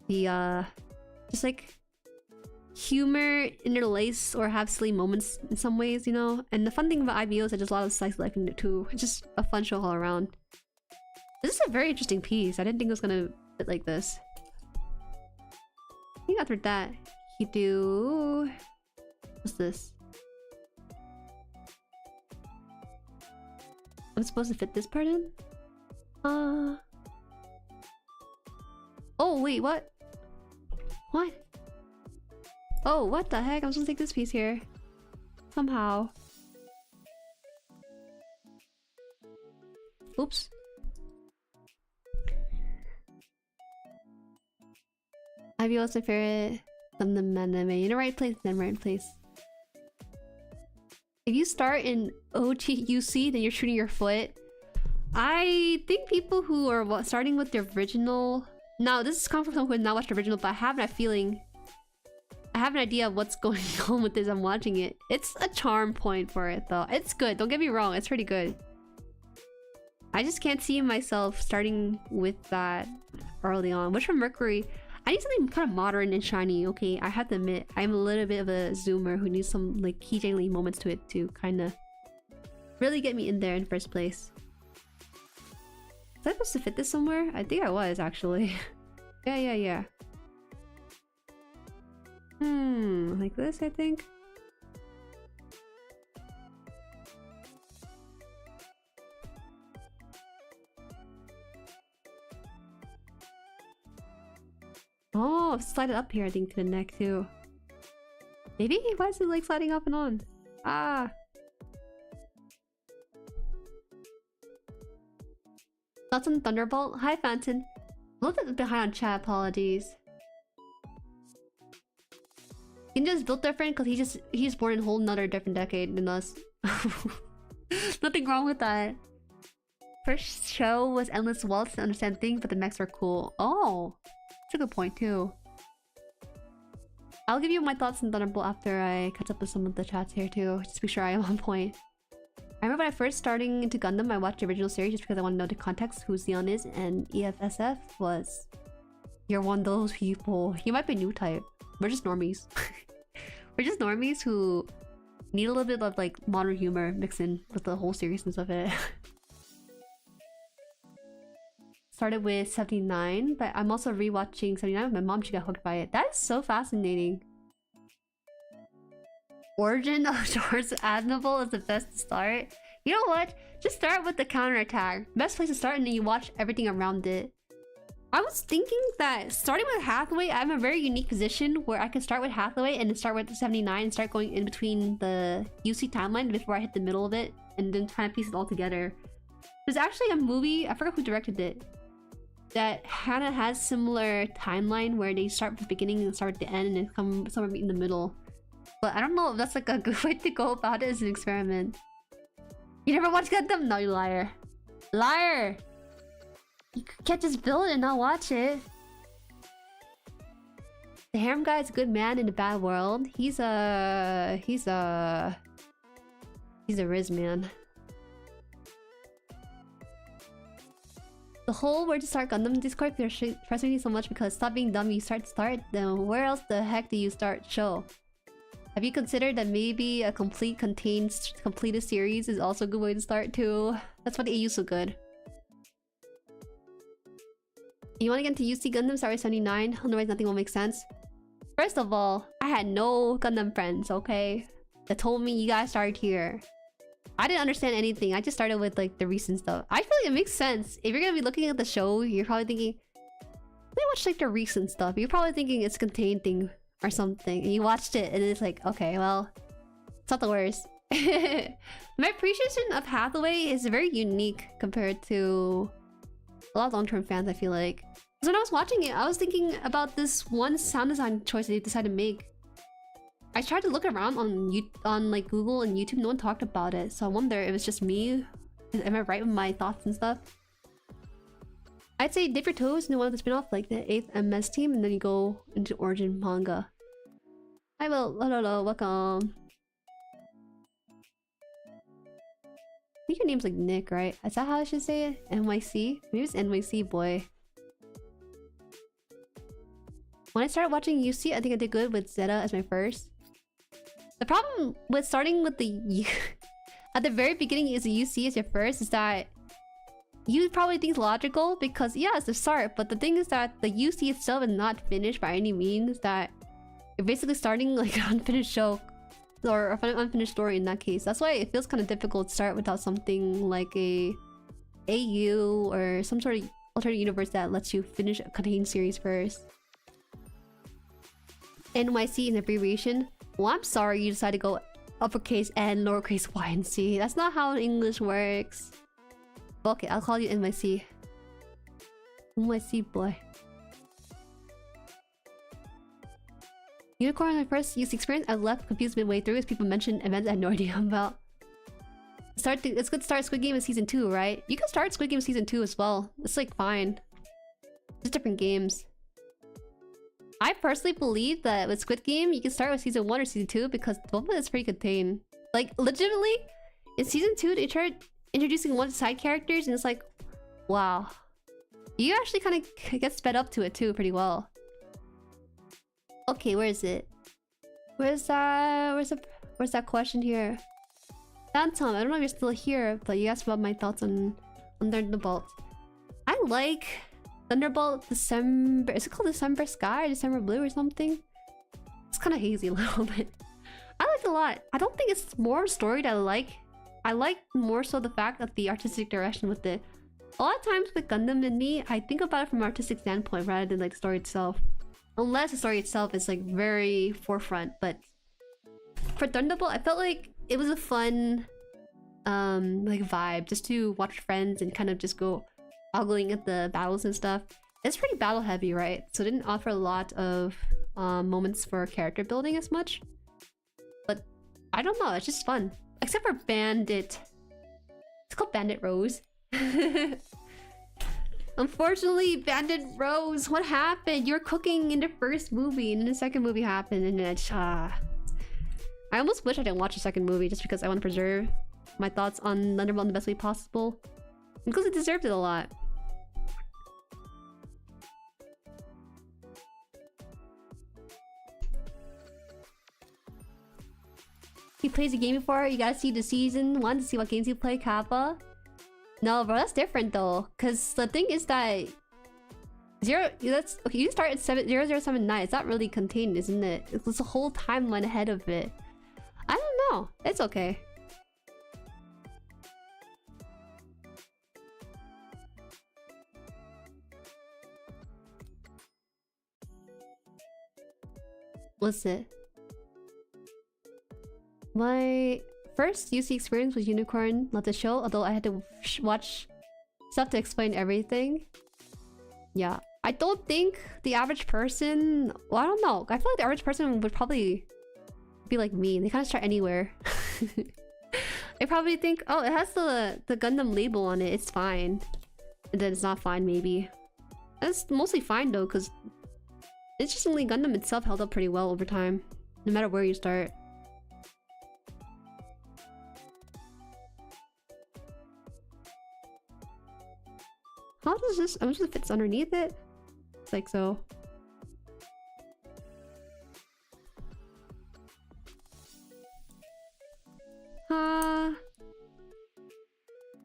the just like humor interlace or have silly moments in some ways, you know. And the fun thing about IBO is that there's a lot of slice of life in it too. It's just a fun show all around. This is a very interesting piece. I didn't think it was gonna fit like this. think after that, you do... What's this? I'm supposed to fit this part in? Oh, wait, what? What? Oh, what the heck? I'm supposed to take this piece here. Somehow. Oops. Ivy was my favorite Gundam anime. In the right place, then right place. If you start in OTUC, then you're shooting your foot. I think people who are starting with the original... Now, this is coming from someone who has not watched the original, but I have that feeling. I have an idea of what's going on with this. I'm watching it. It's a charm point for it, though. It's good. Don't get me wrong. It's pretty good. I just can't see myself starting with that early on. Which from Mercury... I need something kind of modern and shiny, okay? I have to admit, I'm a little bit of a zoomer who needs some like keychain moments to it to kind of really get me in there in the first place. Was I supposed to fit this somewhere? I think I was, actually. Yeah. Like this, I think. Oh, slide it up here, I think, to the neck too. Maybe? Why is it like sliding up and on? Ah. Thoughts on Thunderbolt? Hi, Phantom. A little bit behind on chat, apologies. Ninja's built different because he's born in a whole nother different decade than us. Nothing wrong with that. First show was Endless Waltz to understand things, but the mechs were cool. Oh. That's a good point too. I'll give you my thoughts on Thunderbolt after I catch up with some of the chats here too, just to be sure I am on point. I remember when I first starting into Gundam, I watched the original series just because I want to know the context, who Xeon is, and EFSF was... You're one of those people. You might be new type. We're just normies. We're just normies who need a little bit of like modern humor mixed in with the whole seriousness of it. Started with 79, but I'm also rewatching 79 with my mom. She got hooked by it. That is so fascinating. Origin of George Admirable is the best to start. You know what? Just start with the counterattack. Best place to start, and then you watch everything around it. I was thinking that starting with Hathaway, I'm in a very unique position where I can start with Hathaway and then start with the 79 and start going in between the UC timeline before I hit the middle of it and then kind of piece it all together. There's actually a movie, I forgot who directed it, that kind of has similar timeline where they start with the beginning and start at the end and then come somewhere in the middle. But I don't know if that's like a good way to go about it as an experiment. You never watched Gundam? No, you liar. Liar! You can't just build it and not watch it. The harem guy is a good man in a bad world. He's a Riz man. The whole where to start Gundam Discord frustrates me so much because stop being dumb, you start, then where else the heck do you start show? Have you considered that maybe a completed series is also a good way to start too? That's why the AU's so good. You want to get into UC Gundam, start with 79, otherwise nothing will make sense. First of all, I had no Gundam friends, okay? That told me you gotta start here. I didn't understand anything. I just started with like the recent stuff. I feel like it makes sense. If you're gonna be looking at the show, you're probably thinking, let me watch like the recent stuff. You're probably thinking it's a contained thing or something. And you watched it and it's like, okay, well, it's not the worst. My appreciation of Hathaway is very unique compared to a lot of long-term fans, I feel like. So when I was watching it, I was thinking about this one sound design choice they decided to make. I tried to look around on like Google and YouTube, no one talked about it. So I wonder if it's just me. Am I right with my thoughts and stuff? I'd say dip your toes in one of the spin-off, like the 8th MS team, and then you go into Origin manga. Hi, hello, welcome. I think your name's like Nick, right? Is that how I should say it? NYC? Maybe it's NYC, boy. When I started watching UC, I think I did good with Zeta as my first. The problem with starting with the at the very beginning is the UC as your first is that You probably think logical because yeah, it's the start, but the thing is that the UC itself is not finished by any means. That you're basically starting like an unfinished show or an unfinished story in that case. That's why it feels kind of difficult to start without something like a AU or some sort of alternate universe that lets you finish a contained series first. NYC is an abbreviation. Well, I'm sorry you decided to go uppercase and lowercase y and c. That's not how English works. Okay, I'll call you NYC. NYC boy. Unicorn, my first UC experience, I left confused midway through as people mentioned events I had no idea about. It's good to start Squid Game in Season 2, right? You can start Squid Game Season 2 as well. It's like fine. Just different games. I personally believe that with Squid Game, you can start with Season 1 or Season 2 because both of them is pretty contained. Like, legitimately, in Season 2, they tried introducing one side characters and it's like, wow. You actually kind of get sped up to it too pretty well. Okay, where is it? Where's that question here? Phantom, I don't know if you're still here, but you asked about my thoughts on Thunderbolt. I like Thunderbolt December. Is it called December Sky or December Blue or something? It's kind of hazy a little bit. I like it a lot. I don't think it's more story that I like. I like more so the fact of the artistic direction with it. A lot of times with Gundam and me, I think about it from an artistic standpoint rather than like the story itself. Unless the story itself is like very forefront, but for Thunderbolt, I felt like it was a fun like vibe just to watch friends and kind of just go ogling at the battles and stuff. It's pretty battle heavy, right? So it didn't offer a lot of moments for character building as much. But I don't know, it's just fun. Except for Bandit. It's called Bandit Rose. Unfortunately, Bandit Rose, what happened? You're cooking in the first movie and then the second movie happened and then I almost wish I didn't watch the second movie just because I want to preserve my thoughts on Thunderbolt in the best way possible. Because it deserved it a lot. He plays a game before, you gotta see the season 1 to see what games you play, Kappa. No, bro, that's different though. Cause the thing is that okay, you start at 0079. It's not really contained, isn't it? It's a whole timeline ahead of it. I don't know. It's okay. What's it? My first UC experience was Unicorn. Loved the show, although I had to watch stuff to explain everything. Yeah. I don't think the average person... Well, I don't know. I feel like the average person would probably be like me. They kind of start anywhere. They probably think, oh, it has the Gundam label on it. It's fine. And then it's not fine, maybe. That's mostly fine, though, because... Interestingly, Gundam itself held up pretty well over time. No matter where you start. How does this... I'm just gonna fit this underneath it? It's like so.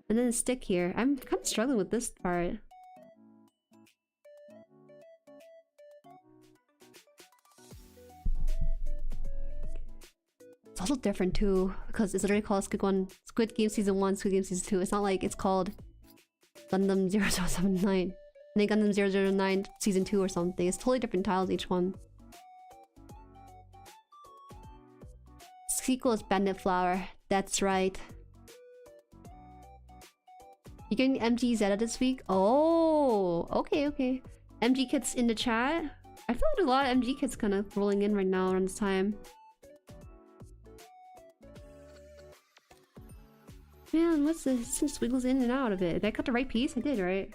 And then a stick here. I'm kind of struggling with this part. It's also different too, because it's literally called Squid Game Season 1, Squid Game Season 2. It's not like it's called Gundam 0079 and then Gundam 009 Season 2 or something. It's totally different titles each one. Sequel is Bandit Flower. That's right. You getting MGZ this week? Oh, okay. MG kits in the chat. I feel like there's a lot of MG kits kind of rolling in right now around this time. Man, what's this? It just wiggles in and out of it. Did I cut the right piece? I did, right?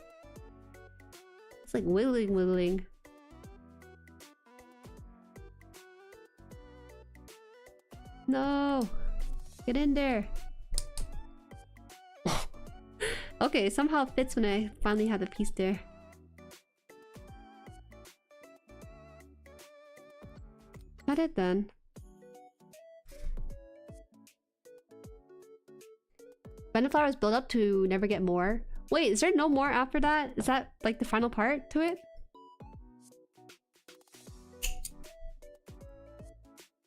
It's like wiggling. No! Get in there! Okay, somehow it fits when I finally have the piece there. Got it then. Bandit Flower is built up to never get more. Wait, is there no more after that? Is that like the final part to it?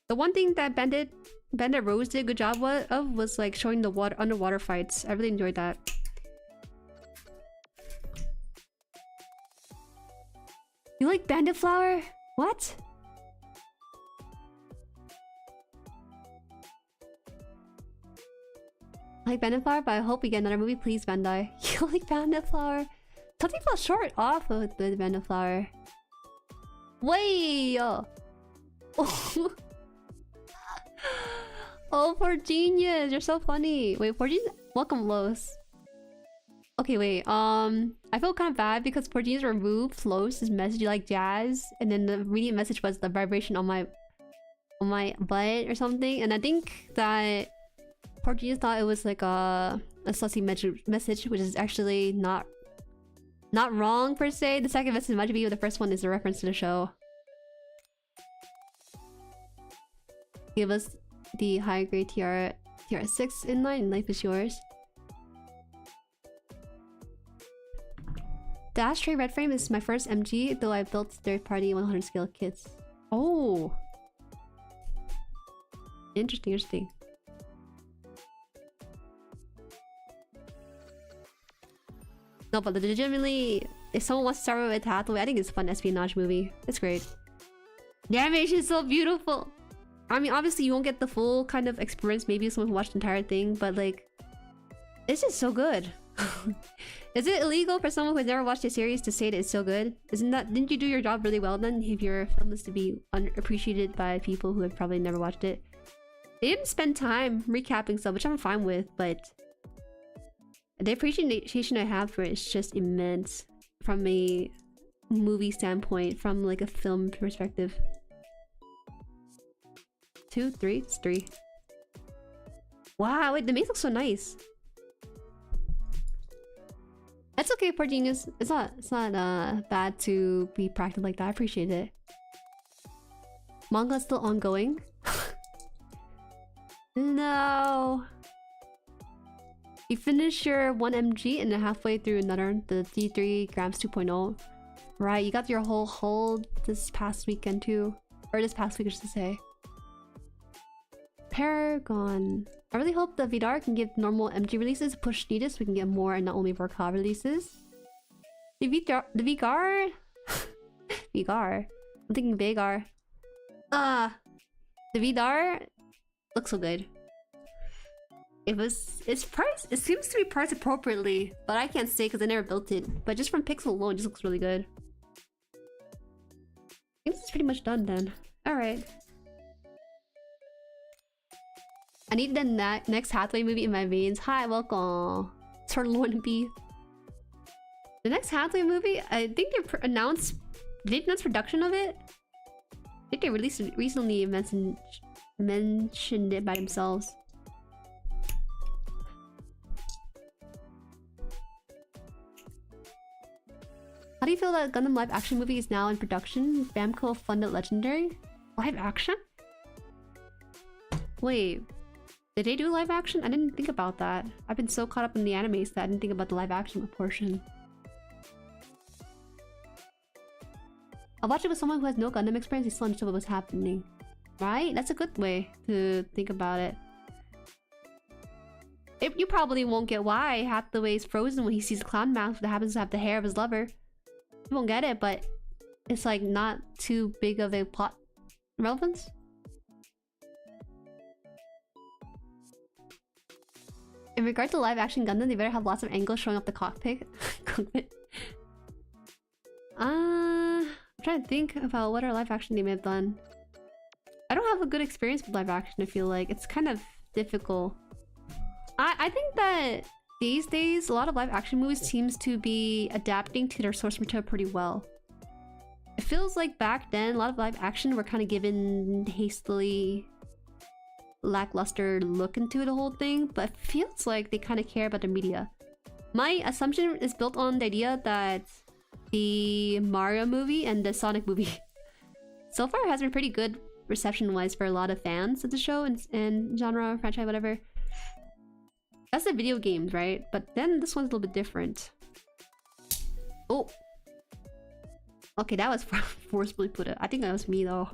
The one thing that Bandit Rose did a good job of was like showing the underwater fights. I really enjoyed that. You like Bandit Flower? What? I like Bandit Flower, but I hope we get another movie. Please, Bandai. You like Bandit Flower? Something fell short off with the Bandit Flower. Wait! Oh, poor Genius, you're so funny. Wait, poor Genius, welcome Los. Okay, wait. I feel kind of bad because poor Genius removed Los' message like jazz, and then the immediate message was the vibration on my butt or something. And I think that poor Genius thought it was like a sussy message, which is actually not wrong per se. The second message might be, the first one is a reference to the show. Give us the high grade TR6 inline and life is yours. The Ashtray Red Frame is my first MG, though I built third-party 100 scale kits. Oh! Interesting, interesting. No, but legitimately, if someone wants to start with Hathaway, I think it's a fun espionage movie. It's great. The animation is so beautiful! I mean, obviously you won't get the full kind of experience, maybe someone who watched the entire thing, but like, it's just so good. Is it illegal for someone who has never watched a series to say that it's so good? Didn't you do your job really well then, if your film is to be appreciated by people who have probably never watched it? They didn't spend time recapping stuff, which I'm fine with, but the appreciation I have for it is just immense from a movie standpoint, from like a film perspective. 2, 3? It's 3. Wow, wait, the maze looks so nice. That's okay, poor Genius. It's not bad to be practiced like that. I appreciate it. Manga's still ongoing. No. You finished your 1mg and then halfway through another, the D3 grams 2.0. Right, you got your whole hold this past weekend too. Or this past week, I should say. Paragon. I really hope the Vidar can give normal MG releases, push Nidus so we can get more and not only Vorka releases. The Vigar... Vigar? I'm thinking Vagar. The Vidar looks so good. It's priced... It seems to be priced appropriately, but I can't say because I never built it. But just from pixel alone, it just looks really good. I think this is pretty much done then. Alright. I need the next Hathaway movie in my veins. Hi, welcome. Sort of wanna be. The next Hathaway movie, I think they announced... Did they announce production of it? I think they released it recently, mentioned it by themselves. How do you feel that Gundam live action movie is now in production? Bamco funded Legendary? Live action? Wait. Did they do live action? I didn't think about that. I've been so caught up in the animes that I didn't think about the live action portion. I'll watch it with someone who has no Gundam experience and still understood what was happening. Right? That's a good way to think about it. You probably won't get why Hathaway is frozen when he sees a clown mask that happens to have the hair of his lover. You won't get it, but it's like not too big of a plot relevance. In regard to live action Gundam, they better have lots of angles showing up the cockpit. I'm trying to think about what our live action they may have done. I don't have a good experience with live action, I feel like. It's kind of difficult. I think that these days, a lot of live action movies seems to be adapting to their source material pretty well. It feels like back then, a lot of live action were kind of given hastily lackluster look into the whole thing, but it feels like they kind of care about the media. My assumption is built on the idea that the Mario movie and the Sonic movie so far has been pretty good reception-wise for a lot of fans of the show and genre, franchise, whatever. That's the video games, right? But then this one's a little bit different. Oh. Okay, that was forcibly put it. I think that was me though.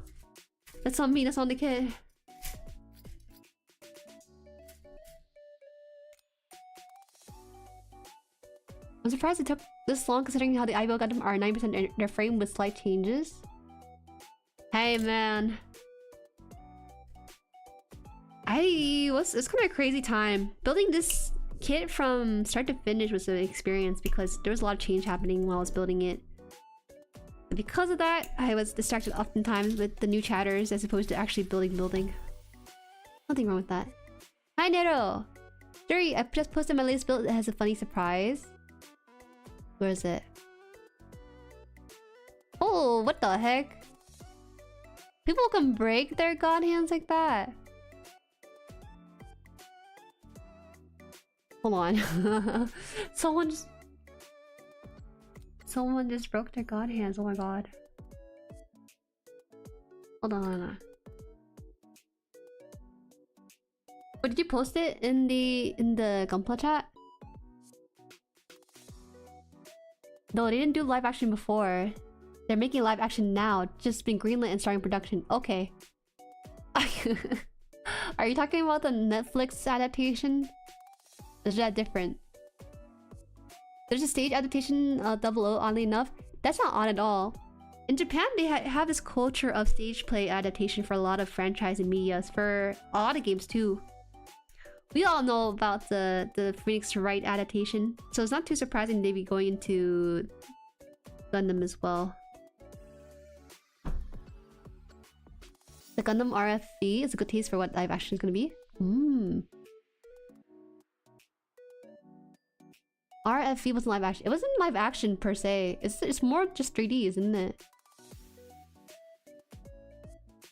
That's not me, that's on the kid. I'm surprised it took this long considering how the IBO Gundam are 9% their frame with slight changes. Hey man. It's kind of a crazy time. Building this kit from start to finish was an experience because there was a lot of change happening while I was building it. And because of that, I was distracted oftentimes with the new chatters as opposed to actually building. Nothing wrong with that. Hi Nero! Jueri, I just posted my latest build that has a funny surprise. Where is it? Oh, what the heck? People can break their god hands like that. Hold on. Someone just broke their god hands. Oh my god. Hold on. But did you post it in the Gunpla chat? No, they didn't do live action before. They're making live action now. Just been greenlit and starting production. Okay. Are you talking about the Netflix adaptation? Is that different? There's a stage adaptation, 00, oddly enough. That's not odd at all. In Japan, they have this culture of stage play adaptation for a lot of franchise and medias, for a lot of games too. We all know about the Phoenix Wright adaptation, so it's not too surprising they'd be going into Gundam as well. The Gundam RFV is a good taste for what live action is going to be. RFV wasn't live action. It wasn't live action per se. It's more just 3D, isn't it?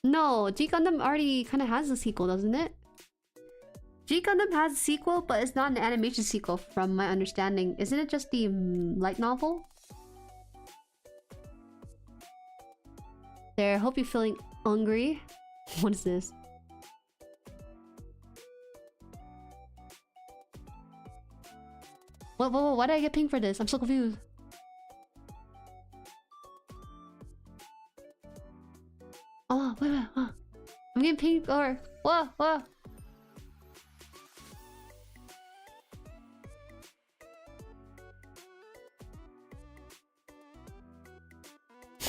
No, G Gundam already kind of has a sequel, doesn't it? G Gundam has a sequel, but it's not an animation sequel from my understanding. Isn't it just the light novel? There, hope you're feeling hungry. What is this? Why did I get pinged for this? I'm so confused. Oh, wait. Oh. I'm getting pinged or... Whoa.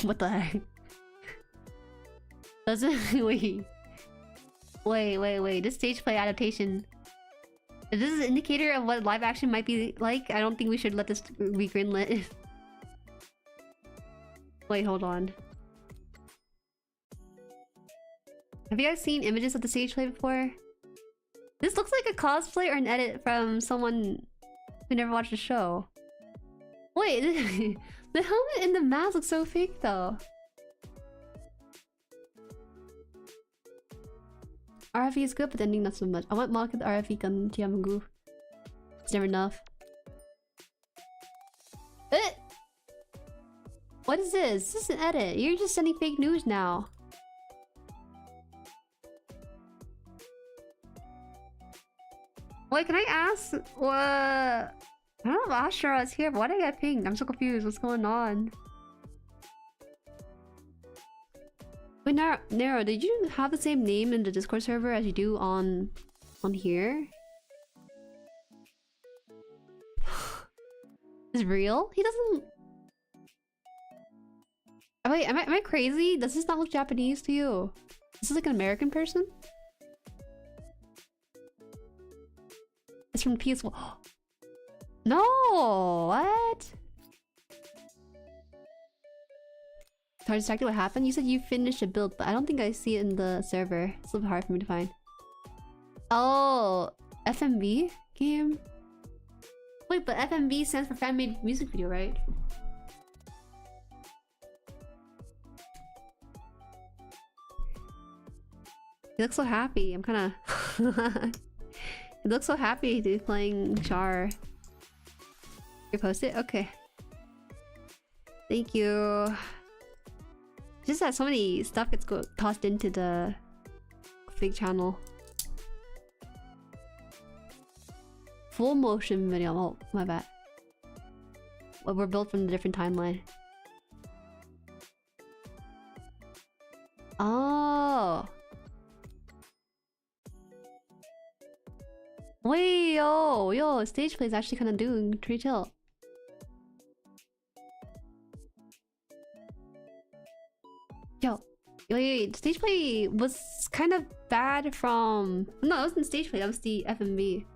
What the heck? Doesn't... Wait. This stage play adaptation... Is this an indicator of what live action might be like? I don't think we should let this be greenlit. Wait, hold on. Have you guys seen images of the stage play before? This looks like a cosplay or an edit from someone who never watched the show. Wait, the helmet and the mask look so fake though. RFE is good, but the ending not so much. I want Market RFE Gun Tiamagu. It's never enough. What is this? This is an edit. You're just sending fake news now. Wait, can I ask what? I don't know if Ashura is here, but why did I get pinged? I'm so confused. What's going on? Wait, Nero, did you have the same name in the Discord server as you do on here? Is real? He doesn't... Wait, am I crazy? Does this not look Japanese to you? This is like an American person? It's from PS1. No! What? Sorry, exactly what happened? You said you finished a build, but I don't think I see it in the server. It's a little bit hard for me to find. Oh, FMV game? Wait, but FMV stands for fan-made music video, right? He looks so happy. I'm kind of... He looks so happy to be playing Char. You post it? Okay. Thank you. Just that so many stuff gets tossed into the fake channel. full motion video. Oh, my bad. Well, we're built from a different timeline. Oh. Wait, yo, stage play is actually kind of doing pretty chill. Yo, wait, stage play was kind of bad from... No, that wasn't stage play, that was the FMV.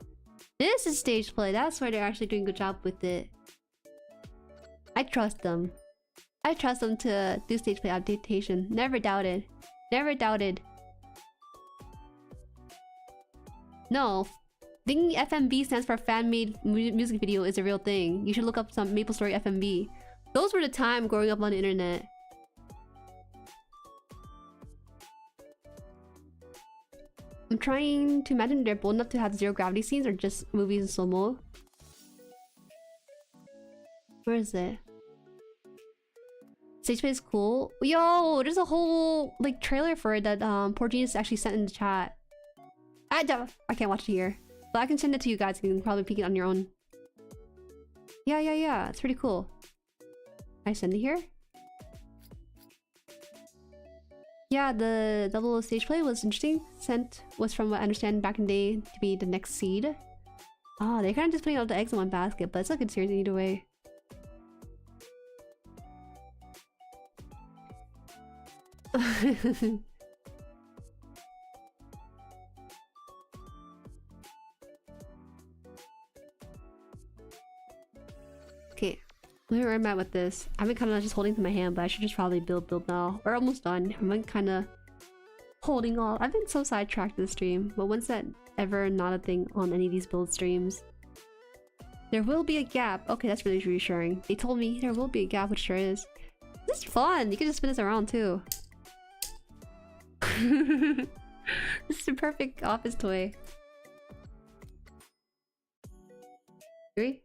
This is stage play, that's where they're actually doing a good job with it. I trust them. I trust them to do stage play adaptation. Never doubted. Never doubted. No. Thinking FMV stands for fan-made music video is a real thing. You should look up some MapleStory FMV. Those were the time growing up on the internet. I'm trying to imagine they're bold enough to have zero gravity scenes or just movies in slow-mo. Where is it? Stage play is cool. Yo, there's a whole like trailer for it that Poor Genius actually sent in the chat. I can't watch it here, but I can send it to you guys. You can probably peek it on your own. Yeah. It's pretty cool. Can I send it here? Yeah, the double stage play was interesting. Sent was, from what I understand, back in the day to be the next seed. Oh, they're kind of just putting all the eggs in one basket, but it's a good series either way. Okay, let me where I'm at with this. I've been kind of just holding to my hand, but I should just probably build now. We're almost done. I've been kind of holding all. I've been so sidetracked this stream, but when's that ever not a thing on any of these build streams? There will be a gap. Okay, that's really reassuring. They told me there will be a gap, which sure is. This is fun. You can just spin this around too. This is a perfect office toy. 3.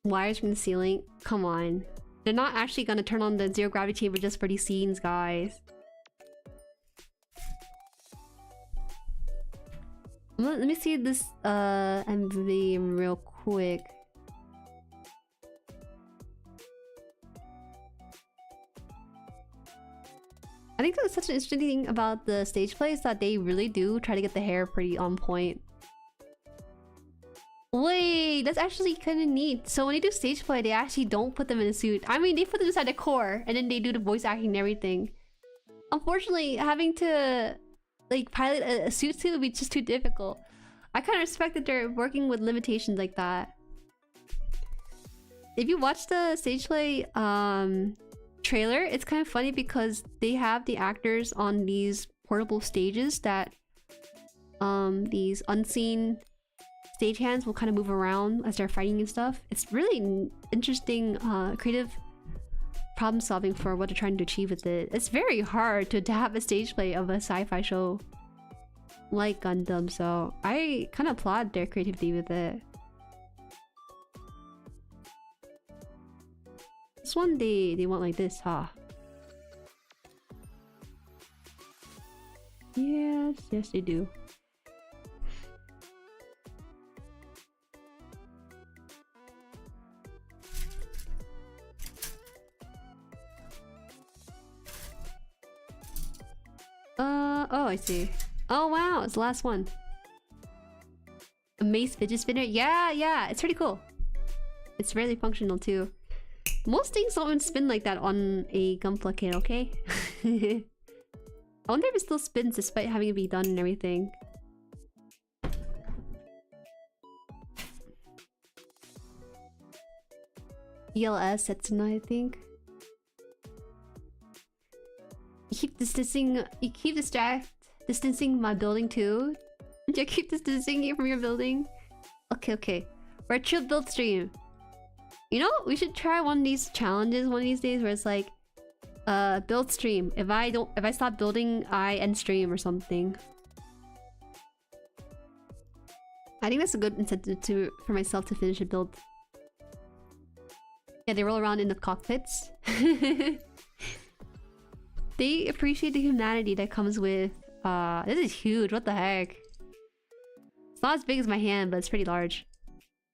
Wires from the ceiling? Come on. They're not actually gonna turn on the zero gravity chamber just for these scenes, guys. Let me see this MV real quick. I think that's such an interesting thing about the stage plays that they really do try to get the hair pretty on point. Wait, that's actually kind of neat. So when they do stage play, they actually don't put them in a suit. I mean, they put them inside the core and then they do the voice acting and everything. Unfortunately, having to like pilot a suit would be just too difficult. I kind of respect that they're working with limitations like that. If you watch the stage play trailer, it's kind of funny because they have the actors on these portable stages that these unseen stagehands will kind of move around as they're fighting and stuff. It's really interesting, creative problem solving for what they're trying to achieve with it. It's very hard to adapt a stage play of a sci-fi show like Gundam, so I kind of applaud their creativity with it. This one they want like this, huh? Yes they do. Oh, I see. Oh wow, it's the last one. A mace fidget spinner? Yeah, it's pretty cool. It's really functional too. Most things don't even spin like that on a Gunpla kit, okay? I wonder if it still spins despite having it be done and everything. ELS Setsuna, I think. You keep distancing my building too? You keep distancing you from your building? Okay. We're a chill build stream. You know, we should try one of these challenges one of these days where it's like build stream. If I stop building, I end stream or something. I think that's a good incentive for myself to finish a build. Yeah, they roll around in the cockpits. They appreciate the humanity that comes with... this is huge, what the heck? It's not as big as my hand, but it's pretty large.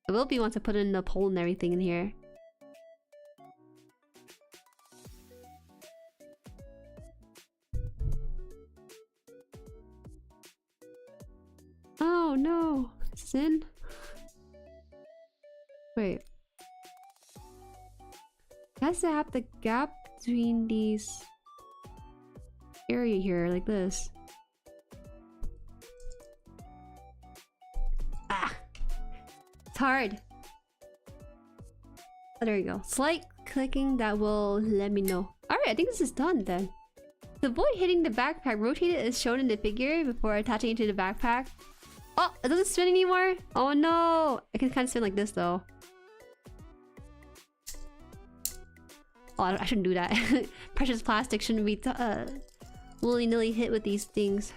It will be once I put in the pole and everything in here. Oh no! Sin? Wait. It has to have the gap between these area here, like this. Ah! It's hard. Oh, there you go. Slight clicking that will let me know. Alright, I think this is done then. To avoid hitting the backpack, rotate it as shown in the figure before attaching it to the backpack. Oh, it doesn't spin anymore? Oh no! I can kind of spin like this though. Oh, I shouldn't do that. Precious plastic shouldn't be willy-nilly hit with these things.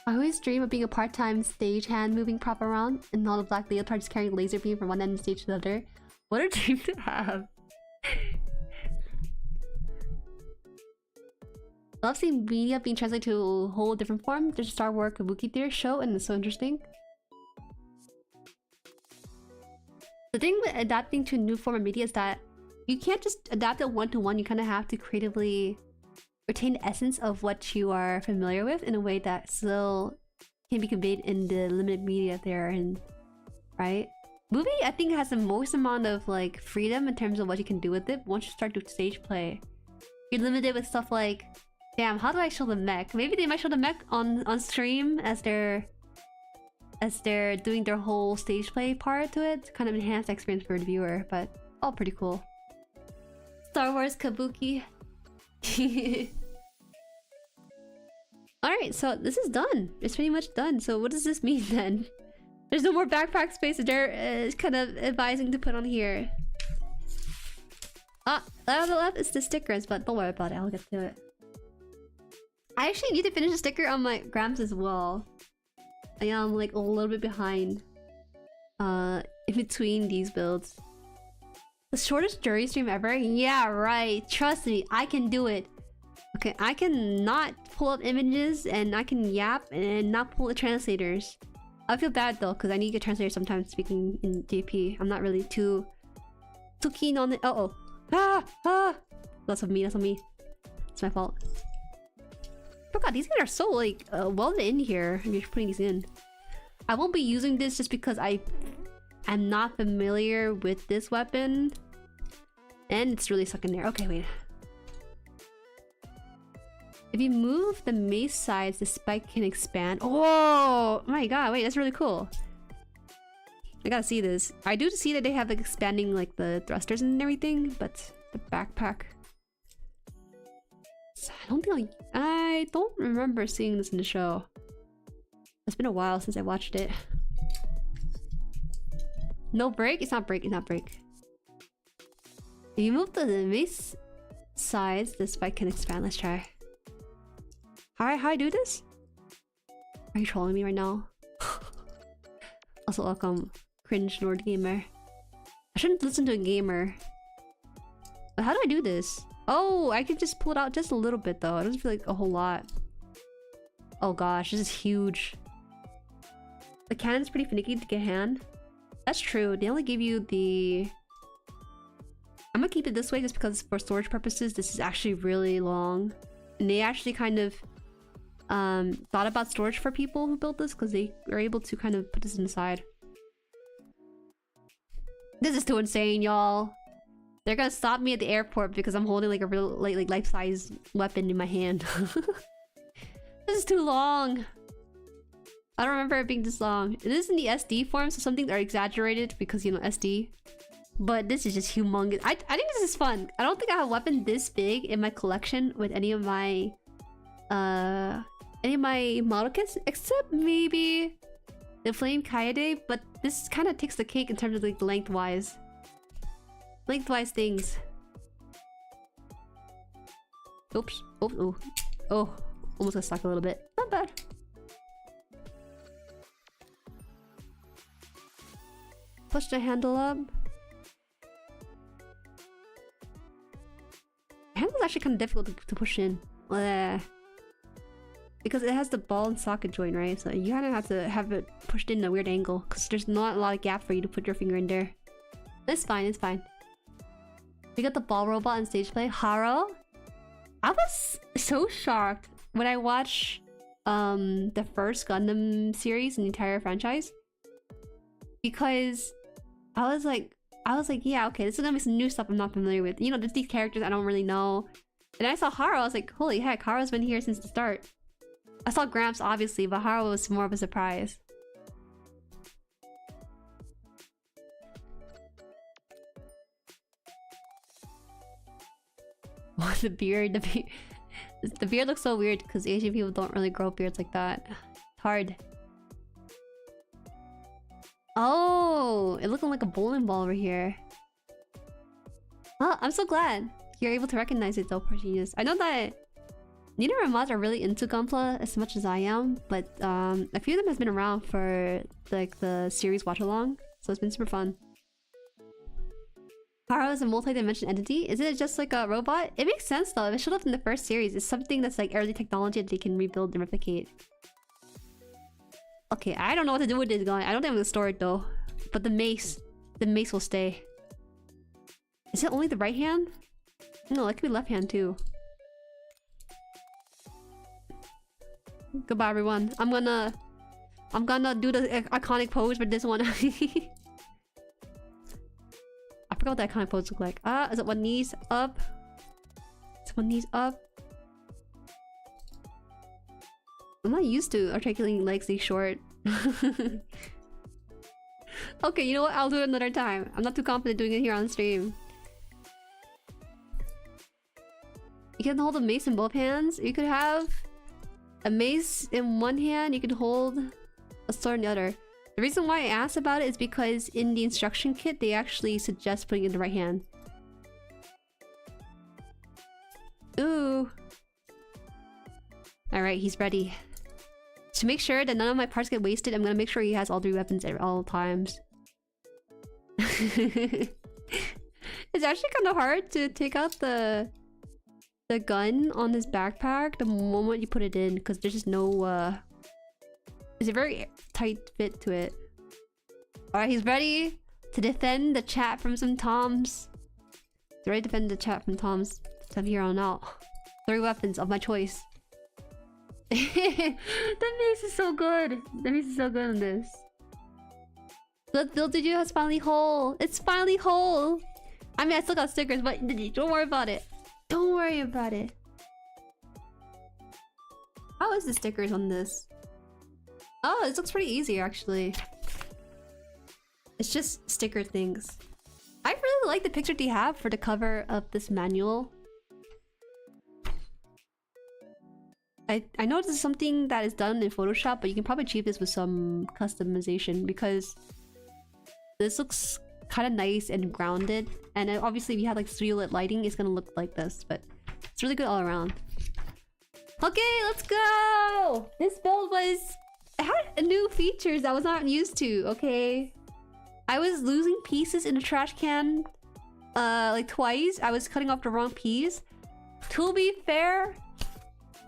I always dream of being a part-time stagehand moving prop around and all the black leotards carrying laser beam from one end of the stage to the other. What a dream to have! I love seeing media being translated to a whole different form. There's a Star Wars Kabuki Theater show and it's so interesting. The thing with adapting to a new form of media is that you can't just adapt it one-to-one. You kind of have to creatively retain the essence of what you are familiar with in a way that still can be conveyed in the limited media there and right? Movie, I think, has the most amount of like freedom in terms of what you can do with it. Once you start to stage play, you're limited with stuff like, damn, how do I show the mech? Maybe they might show the mech on stream as they're doing their whole stage play part to it to kind of enhance the experience for the viewer, but all pretty cool. Star Wars Kabuki. Alright, so this is done. It's pretty much done. So what does this mean then? There's no more backpack space that they're kind of advising to put on here. Ah, that on the left is the stickers, but don't worry about it. I'll get to it. I actually need to finish the sticker on my Grams as well. I am like a little bit behind in between these builds. The shortest Jueri stream ever? Yeah, right. Trust me, I can do it. Okay, I can not pull up images and I can yap and not pull the translators. I feel bad though, because I need a translator sometimes speaking in JP. I'm not really too keen on it. Uh-oh. Ah! That's on me, that's on me. It's my fault. Oh god, these guys are so like welded in here. I'm just putting these in. I won't be using this just because I'm not familiar with this weapon. And it's really stuck in there. Okay, wait. If you move the mace sides, the spike can expand. Oh my god, wait, that's really cool. I gotta see this. I do see that they have like expanding like the thrusters and everything, but the backpack. I don't remember seeing this in the show. It's been a while since I watched it. No break? It's not break, it's not break. If you move the mace sides, the spike can expand. Let's try. How I do this? Are you trolling me right now? Also, welcome, cringe Nord gamer. I shouldn't listen to a gamer. But how do I do this? Oh, I can just pull it out just a little bit though. It doesn't feel like a whole lot. Oh gosh, this is huge. The cannon's pretty finicky to get hand. That's true. They only give you the... I'm gonna keep it this way just because for storage purposes, this is actually really long. And they actually kind of thought about storage for people who built this because they were able to kind of put this inside. This is too insane, y'all. They're gonna stop me at the airport because I'm holding like a real like life-size weapon in my hand. This is too long. I don't remember it being this long. It is in the SD form, so some things are exaggerated because, you know, SD. But this is just humongous. I think this is fun. I don't think I have a weapon this big in my collection with any of my model kits, except maybe the Flame Kaede, but this kind of takes the cake in terms of like lengthwise things. Oops. Oh. almost got stuck a little bit. Not bad. Push the handle up. The handle's actually kind of difficult to push in. Because it has the ball and socket joint, right? So you kind of have to have it pushed in a weird angle because there's not a lot of gap for you to put your finger in there. It's fine, it's fine. We got the ball robot on stage play. Haro? I was so shocked when I watched the first Gundam series in the entire franchise. Because I was like, yeah, okay, this is gonna be some new stuff I'm not familiar with. You know, there's these characters I don't really know. And I saw Haro, I was like, holy heck, Haro's been here since the start. I saw Gramps, obviously, but Haro was more of a surprise. Oh, the beard. The beard looks so weird because Asian people don't really grow beards like that. It's hard. Oh, it looking like a bowling ball over here. Oh, I'm so glad you're able to recognize it though, Genius. I know that neither of my mods are really into Gunpla as much as I am, but a few of them has been around for like the series watch along, so it's been super fun. Haro is a multi-dimensional entity. Isn't it just like a robot? It makes sense though. If it showed up in the first series, it's something that's like early technology that they can rebuild and replicate. Okay, I don't know what to do with this guy. I don't think I'm gonna store it though. But the mace will stay. Is it only the right hand? No, it could be left hand too. Goodbye everyone. I'm gonna do the iconic pose for this one. I forgot what the iconic pose look like. Is it one knees up? Is one knees up? I'm not used to articulating legs these short. Okay, you know what? I'll do it another time. I'm not too confident doing it here on stream. You can hold a mace in both hands. You could have a mace in one hand. You can hold a sword in the other. The reason why I asked about it is because in the instruction kit, they actually suggest putting it in the right hand. Ooh. Alright, he's ready. To make sure that none of my parts get wasted, I'm gonna make sure he has all 3 weapons at all times. It's actually kind of hard to take out the gun on this backpack the moment you put it in, because there's just no there's a very tight fit to it. Alright, he's ready to defend the chat from some toms. He's ready to defend the chat from toms from here on out. 3 weapons of my choice. That mace is so good. That mace is so good on this. The build video has finally whole. It's finally whole. I mean, I still got stickers, but don't worry about it. Don't worry about it. How is the stickers on this? Oh, this looks pretty easy actually. It's just sticker things. I really like the picture they have for the cover of this manual. I know this is something that is done in Photoshop, but you can probably achieve this with some customization because this looks kind of nice and grounded. And obviously if you have like studio lit lighting, it's gonna look like this, but it's really good all around. Okay, let's go! This build had new features I was not used to, okay? I was losing pieces in the trash can like twice. I was cutting off the wrong piece. To be fair,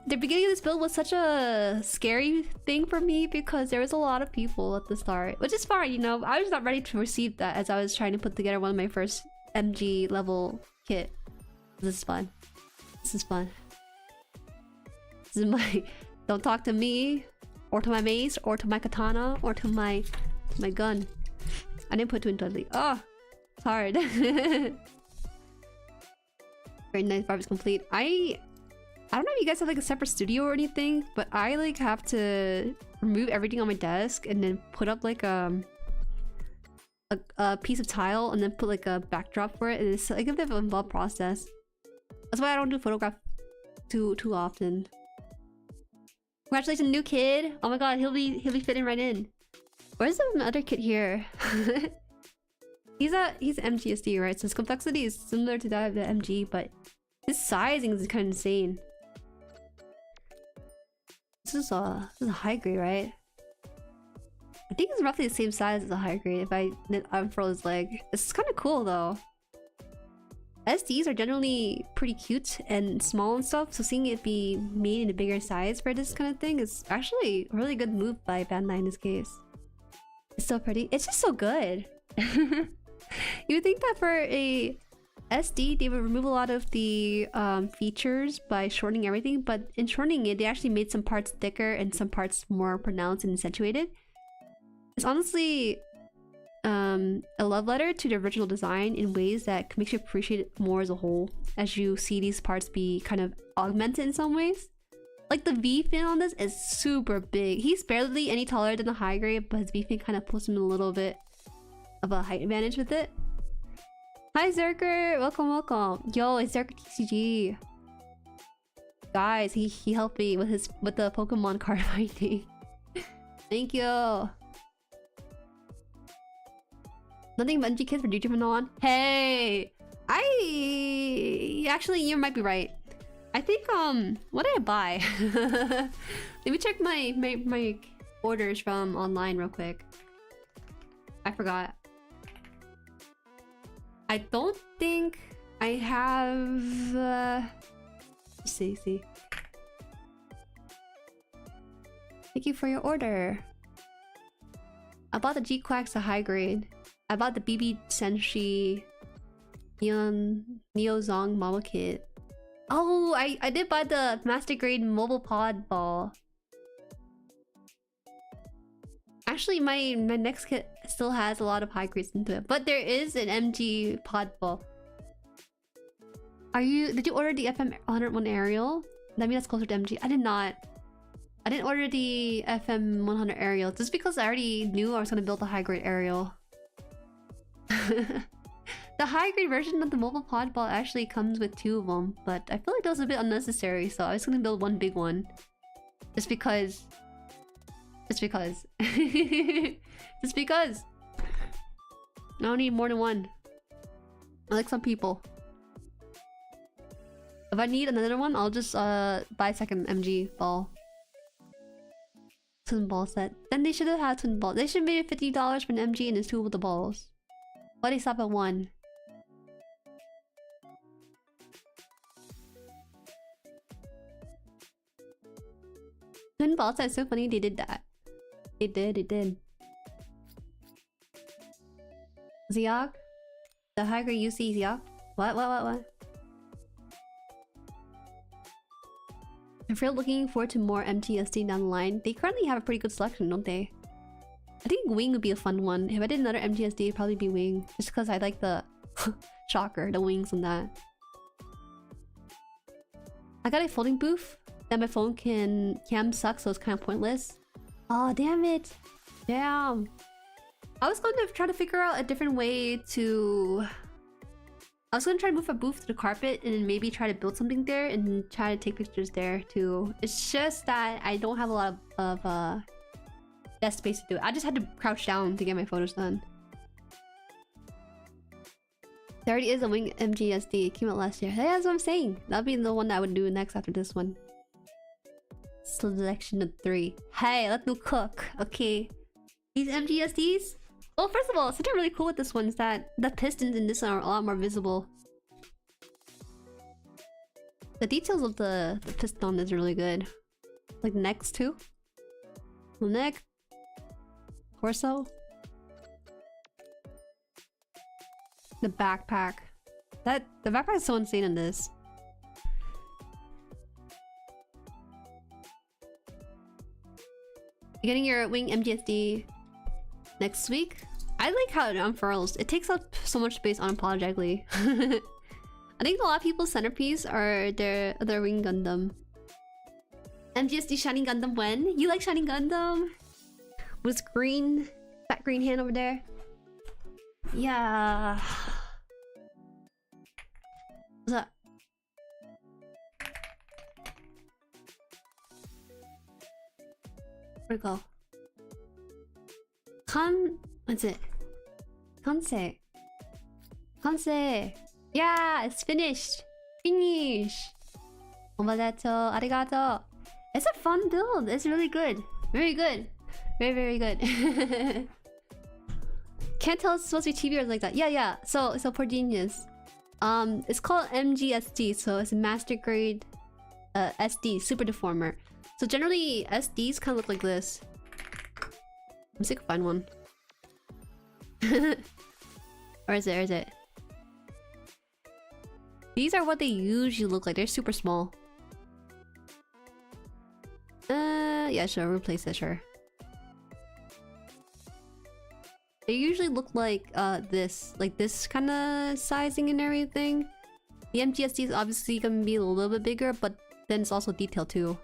the beginning of this build was such a scary thing for me because there was a lot of people at the start, which is fine, you know. I was not ready to receive that as I was trying to put together one of my first MG level kit. This is fun. This is fun. This is my... Don't talk to me, or to my mace, or to my katana, or to my gun. I didn't put Twin Dudley. Oh, it's hard. Very nice. Barb's complete. I don't know if you guys have like a separate studio or anything, but I like have to remove everything on my desk and then put up like a piece of tile and then put like a backdrop for it. And it's like a bit of an involved process. That's why I don't do photograph too often. Congratulations, new kid! Oh my god, he'll be fitting right in. Where's the other kid here? He's MGSD, right? So his complexity is similar to that of the MG, but his sizing is kind of insane. this is a high grade, right? I think it's roughly the same size as a high grade if I unfurl his leg. This is kind of cool though. SDs are generally pretty cute and small and stuff, so seeing it be made in a bigger size for this kind of thing is actually a really good move by Valentine in this case. It's so pretty. It's just so good. You would think that for a SD, they would remove a lot of the features by shortening everything, but in shortening it, they actually made some parts thicker and some parts more pronounced and accentuated. It's honestly a love letter to the original design in ways that makes you appreciate it more as a whole, as you see these parts be kind of augmented in some ways. Like the V fin on this is super big. He's barely any taller than the high grade, but his V fin kind of puts him in a little bit of a height advantage with it. Hi Zerker, welcome, welcome. Yo, it's Zerker TCG. Guys, he helped me with the Pokemon card finding. Thank you. Nothing but NG kids for YouTube on. Hey, actually, you might be right. I think what did I buy? Let me check my orders from online real quick. I forgot. I don't think I have. Let's see. Thank you for your order. I bought the G-Quacks, the high grade. I bought the BB Senshi Neo Zong model kit. Oh, I did buy the Master Grade Mobile Pod Ball. Actually, my next kit still has a lot of high grades into it, but there is an MG Pod Ball. Did you order the FM 101 Aerial? That means that's closer to MG. I did not. I didn't order the FM 100 Aerial just because I already knew I was gonna build the high grade Aerial. The high grade version of the mobile pod ball actually comes with 2 of them, but I feel like that was a bit unnecessary, so I was gonna build one big one. Just because. Just because. Just because. I don't need more than one. I like some people. If I need another one, I'll just buy a second MG ball. Twin ball set. Then they should have had twin balls. They should have made it $50 for an MG and it's 2 of the balls. Why did they stop at 1? Twin ball set is so funny they did that. It did. Ziok? The high grade UC Ziok? What? If you're looking forward to more MGSD down the line, they currently have a pretty good selection, don't they? I think Wing would be a fun one. If I did another MGSD, it'd probably be Wing. Just because I like the shocker, the wings on that. I got a folding booth that my phone cam sucks, so it's kind of pointless. Oh, damn it. Damn. I was going to try to figure out a different way to... I was going to try to move a booth to the carpet and then maybe try to build something there and try to take pictures there too. It's just that I don't have a lot of desk space to do it. I just had to crouch down to get my photos done. There already is a Wing MGSD. It came out last year. Hey, that's what I'm saying. That'll be the one that I would do next after this one. Selection of 3. Hey, let's do cook. Okay. These MGSDs? Well, first of all, something really cool with this one is that the pistons in this one are a lot more visible. The details of the piston on this are really good. Like the necks too. The neck. Torso. The backpack. The backpack is so insane in this. You're getting your Wing MGSD next week. I like how it unfurls. It takes up so much space unapologetically. I think a lot of people's centerpiece are their Wing Gundam. MGSD Shining Gundam when? You like Shining Gundam? With green, that green hand over there. Yeah. What's up? Where'd it go? What's it? Kanse. Yeah, it's finished. Finish. Omadeto, arigato. It's a fun build. It's really good. Very good. Very, very good. Can't tell it's supposed to be TV or like that. Yeah. So for genius. It's called MGSD, so it's a master grade SD, super deformer. So generally SDs kind of look like this. I'm sick of find one. Or is it? These are what they usually look like. They're super small. Yeah, sure, replace it, sure. They usually look like this kind of sizing and everything. The MGSD is obviously gonna be a little bit bigger, but then it's also detailed too.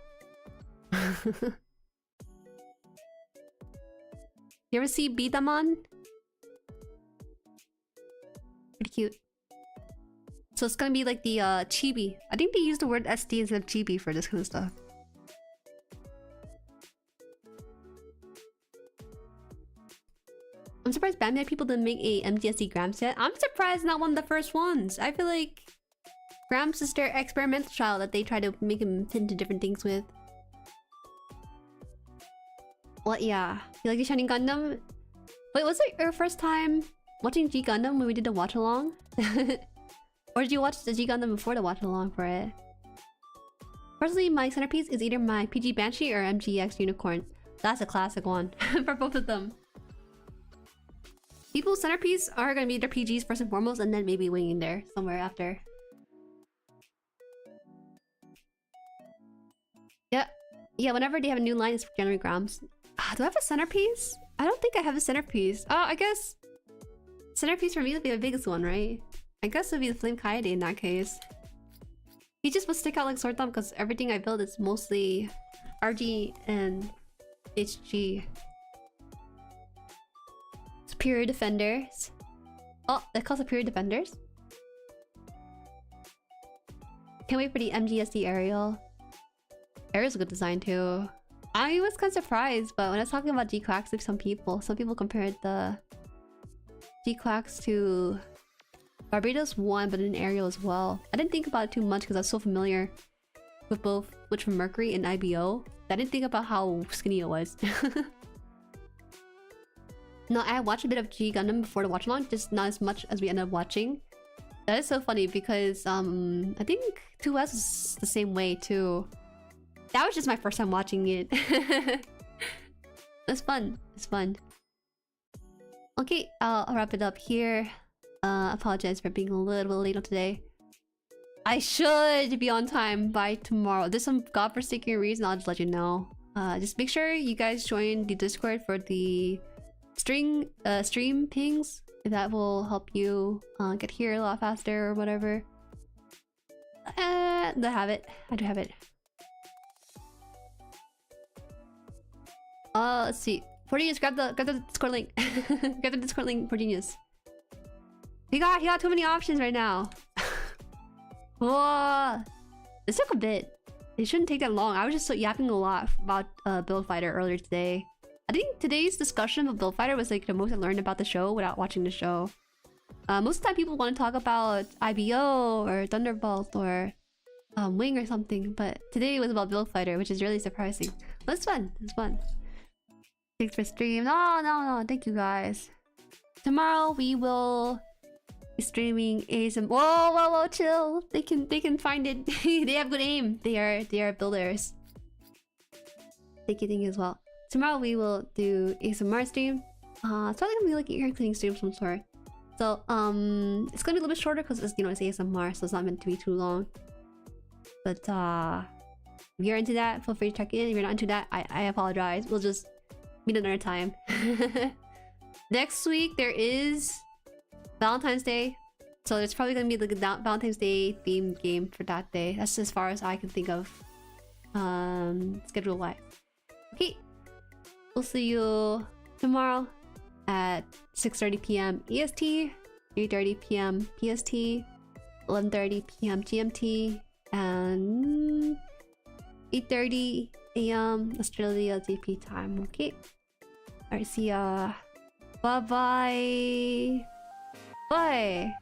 You ever see Bidaman? Pretty cute. So it's gonna be like the chibi. I think they use the word SD instead of chibi for this kind of stuff. I'm surprised Bandai people didn't make a MGSD Gramps yet. I'm surprised not one of the first ones. I feel like Gramps is their experimental child that they try to make him fit into different things with. What? Yeah. You like the Shining Gundam? Wait, was it your first time watching G Gundam when we did the watch along? Or did you watch the G Gundam before the watch along for it? Personally, my centerpiece is either my PG Banshee or MGX Unicorn. That's a classic one for both of them. People's centerpiece are gonna be their PGs first and foremost, and then maybe winging there somewhere after. Yeah, whenever they have a new line, it's generally Grams. Do I have a centerpiece? I don't think I have a centerpiece. Oh, I guess centerpiece for me would be the biggest one, right? I guess it would be the Flame Kaede in that case. He just would stick out like sore thumb because everything I build is mostly RG and HG. Superior Defenders. Oh, they're called Superior Defenders? Can't wait for the MGSD Aerial. Aerial's a good design too. I was kind of surprised, but when I was talking about G-Quacks with some people compared the G-Quacks to Barbatos 1, but in Aerial as well. I didn't think about it too much because I was so familiar with both Witch from Mercury and IBO. I didn't think about how skinny it was. No, I watched a bit of G Gundam before the watch along, just not as much as we ended up watching. That is so funny because I think 2S is the same way too. That was just my first time watching it. It's fun. It's fun. Okay, I'll wrap it up here. Apologize for being a little bit late on today. I should be on time by tomorrow. There's some godforsaken reason, I'll just let you know. Just make sure you guys join the Discord for the stream pings. That will help you get here a lot faster or whatever. I have it. I do have it. Let's see. For Genius, grab the Discord link. Grab the Discord link for Genius. He got too many options right now. Whoa. This took a bit. It shouldn't take that long. I was just yapping a lot about Build Fighter earlier today. I think today's discussion of Build Fighter was like the most I learned about the show without watching the show. Most of the time people want to talk about IBO or Thunderbolt or Wing or something, but today it was about Build Fighter, which is really surprising. But it's fun. It's fun. Thanks for stream. No. Thank you guys. Tomorrow we will be streaming ASM. Whoa, chill. They can find it. They have good aim. They are builders. Thank you as well. Tomorrow we will do ASMR stream. It's probably gonna be like an ear cleaning stream of some sort. So it's gonna be a little bit shorter because it's it's ASMR, so it's not meant to be too long. But if you're into that, feel free to check in. If you're not into that, I apologize. We'll just meet another time. Next week there is Valentine's Day, so there's probably gonna be like a Valentine's Day themed game for that day. That's as far as I can think of schedule wise. Okay, we'll see you tomorrow at 6:30 p.m. EST, 3:30 p.m. PST, 11:30 p.m. GMT, and 8:30 a.m. Australia GP time. Okay. Alright, see ya. Bye-bye. Bye.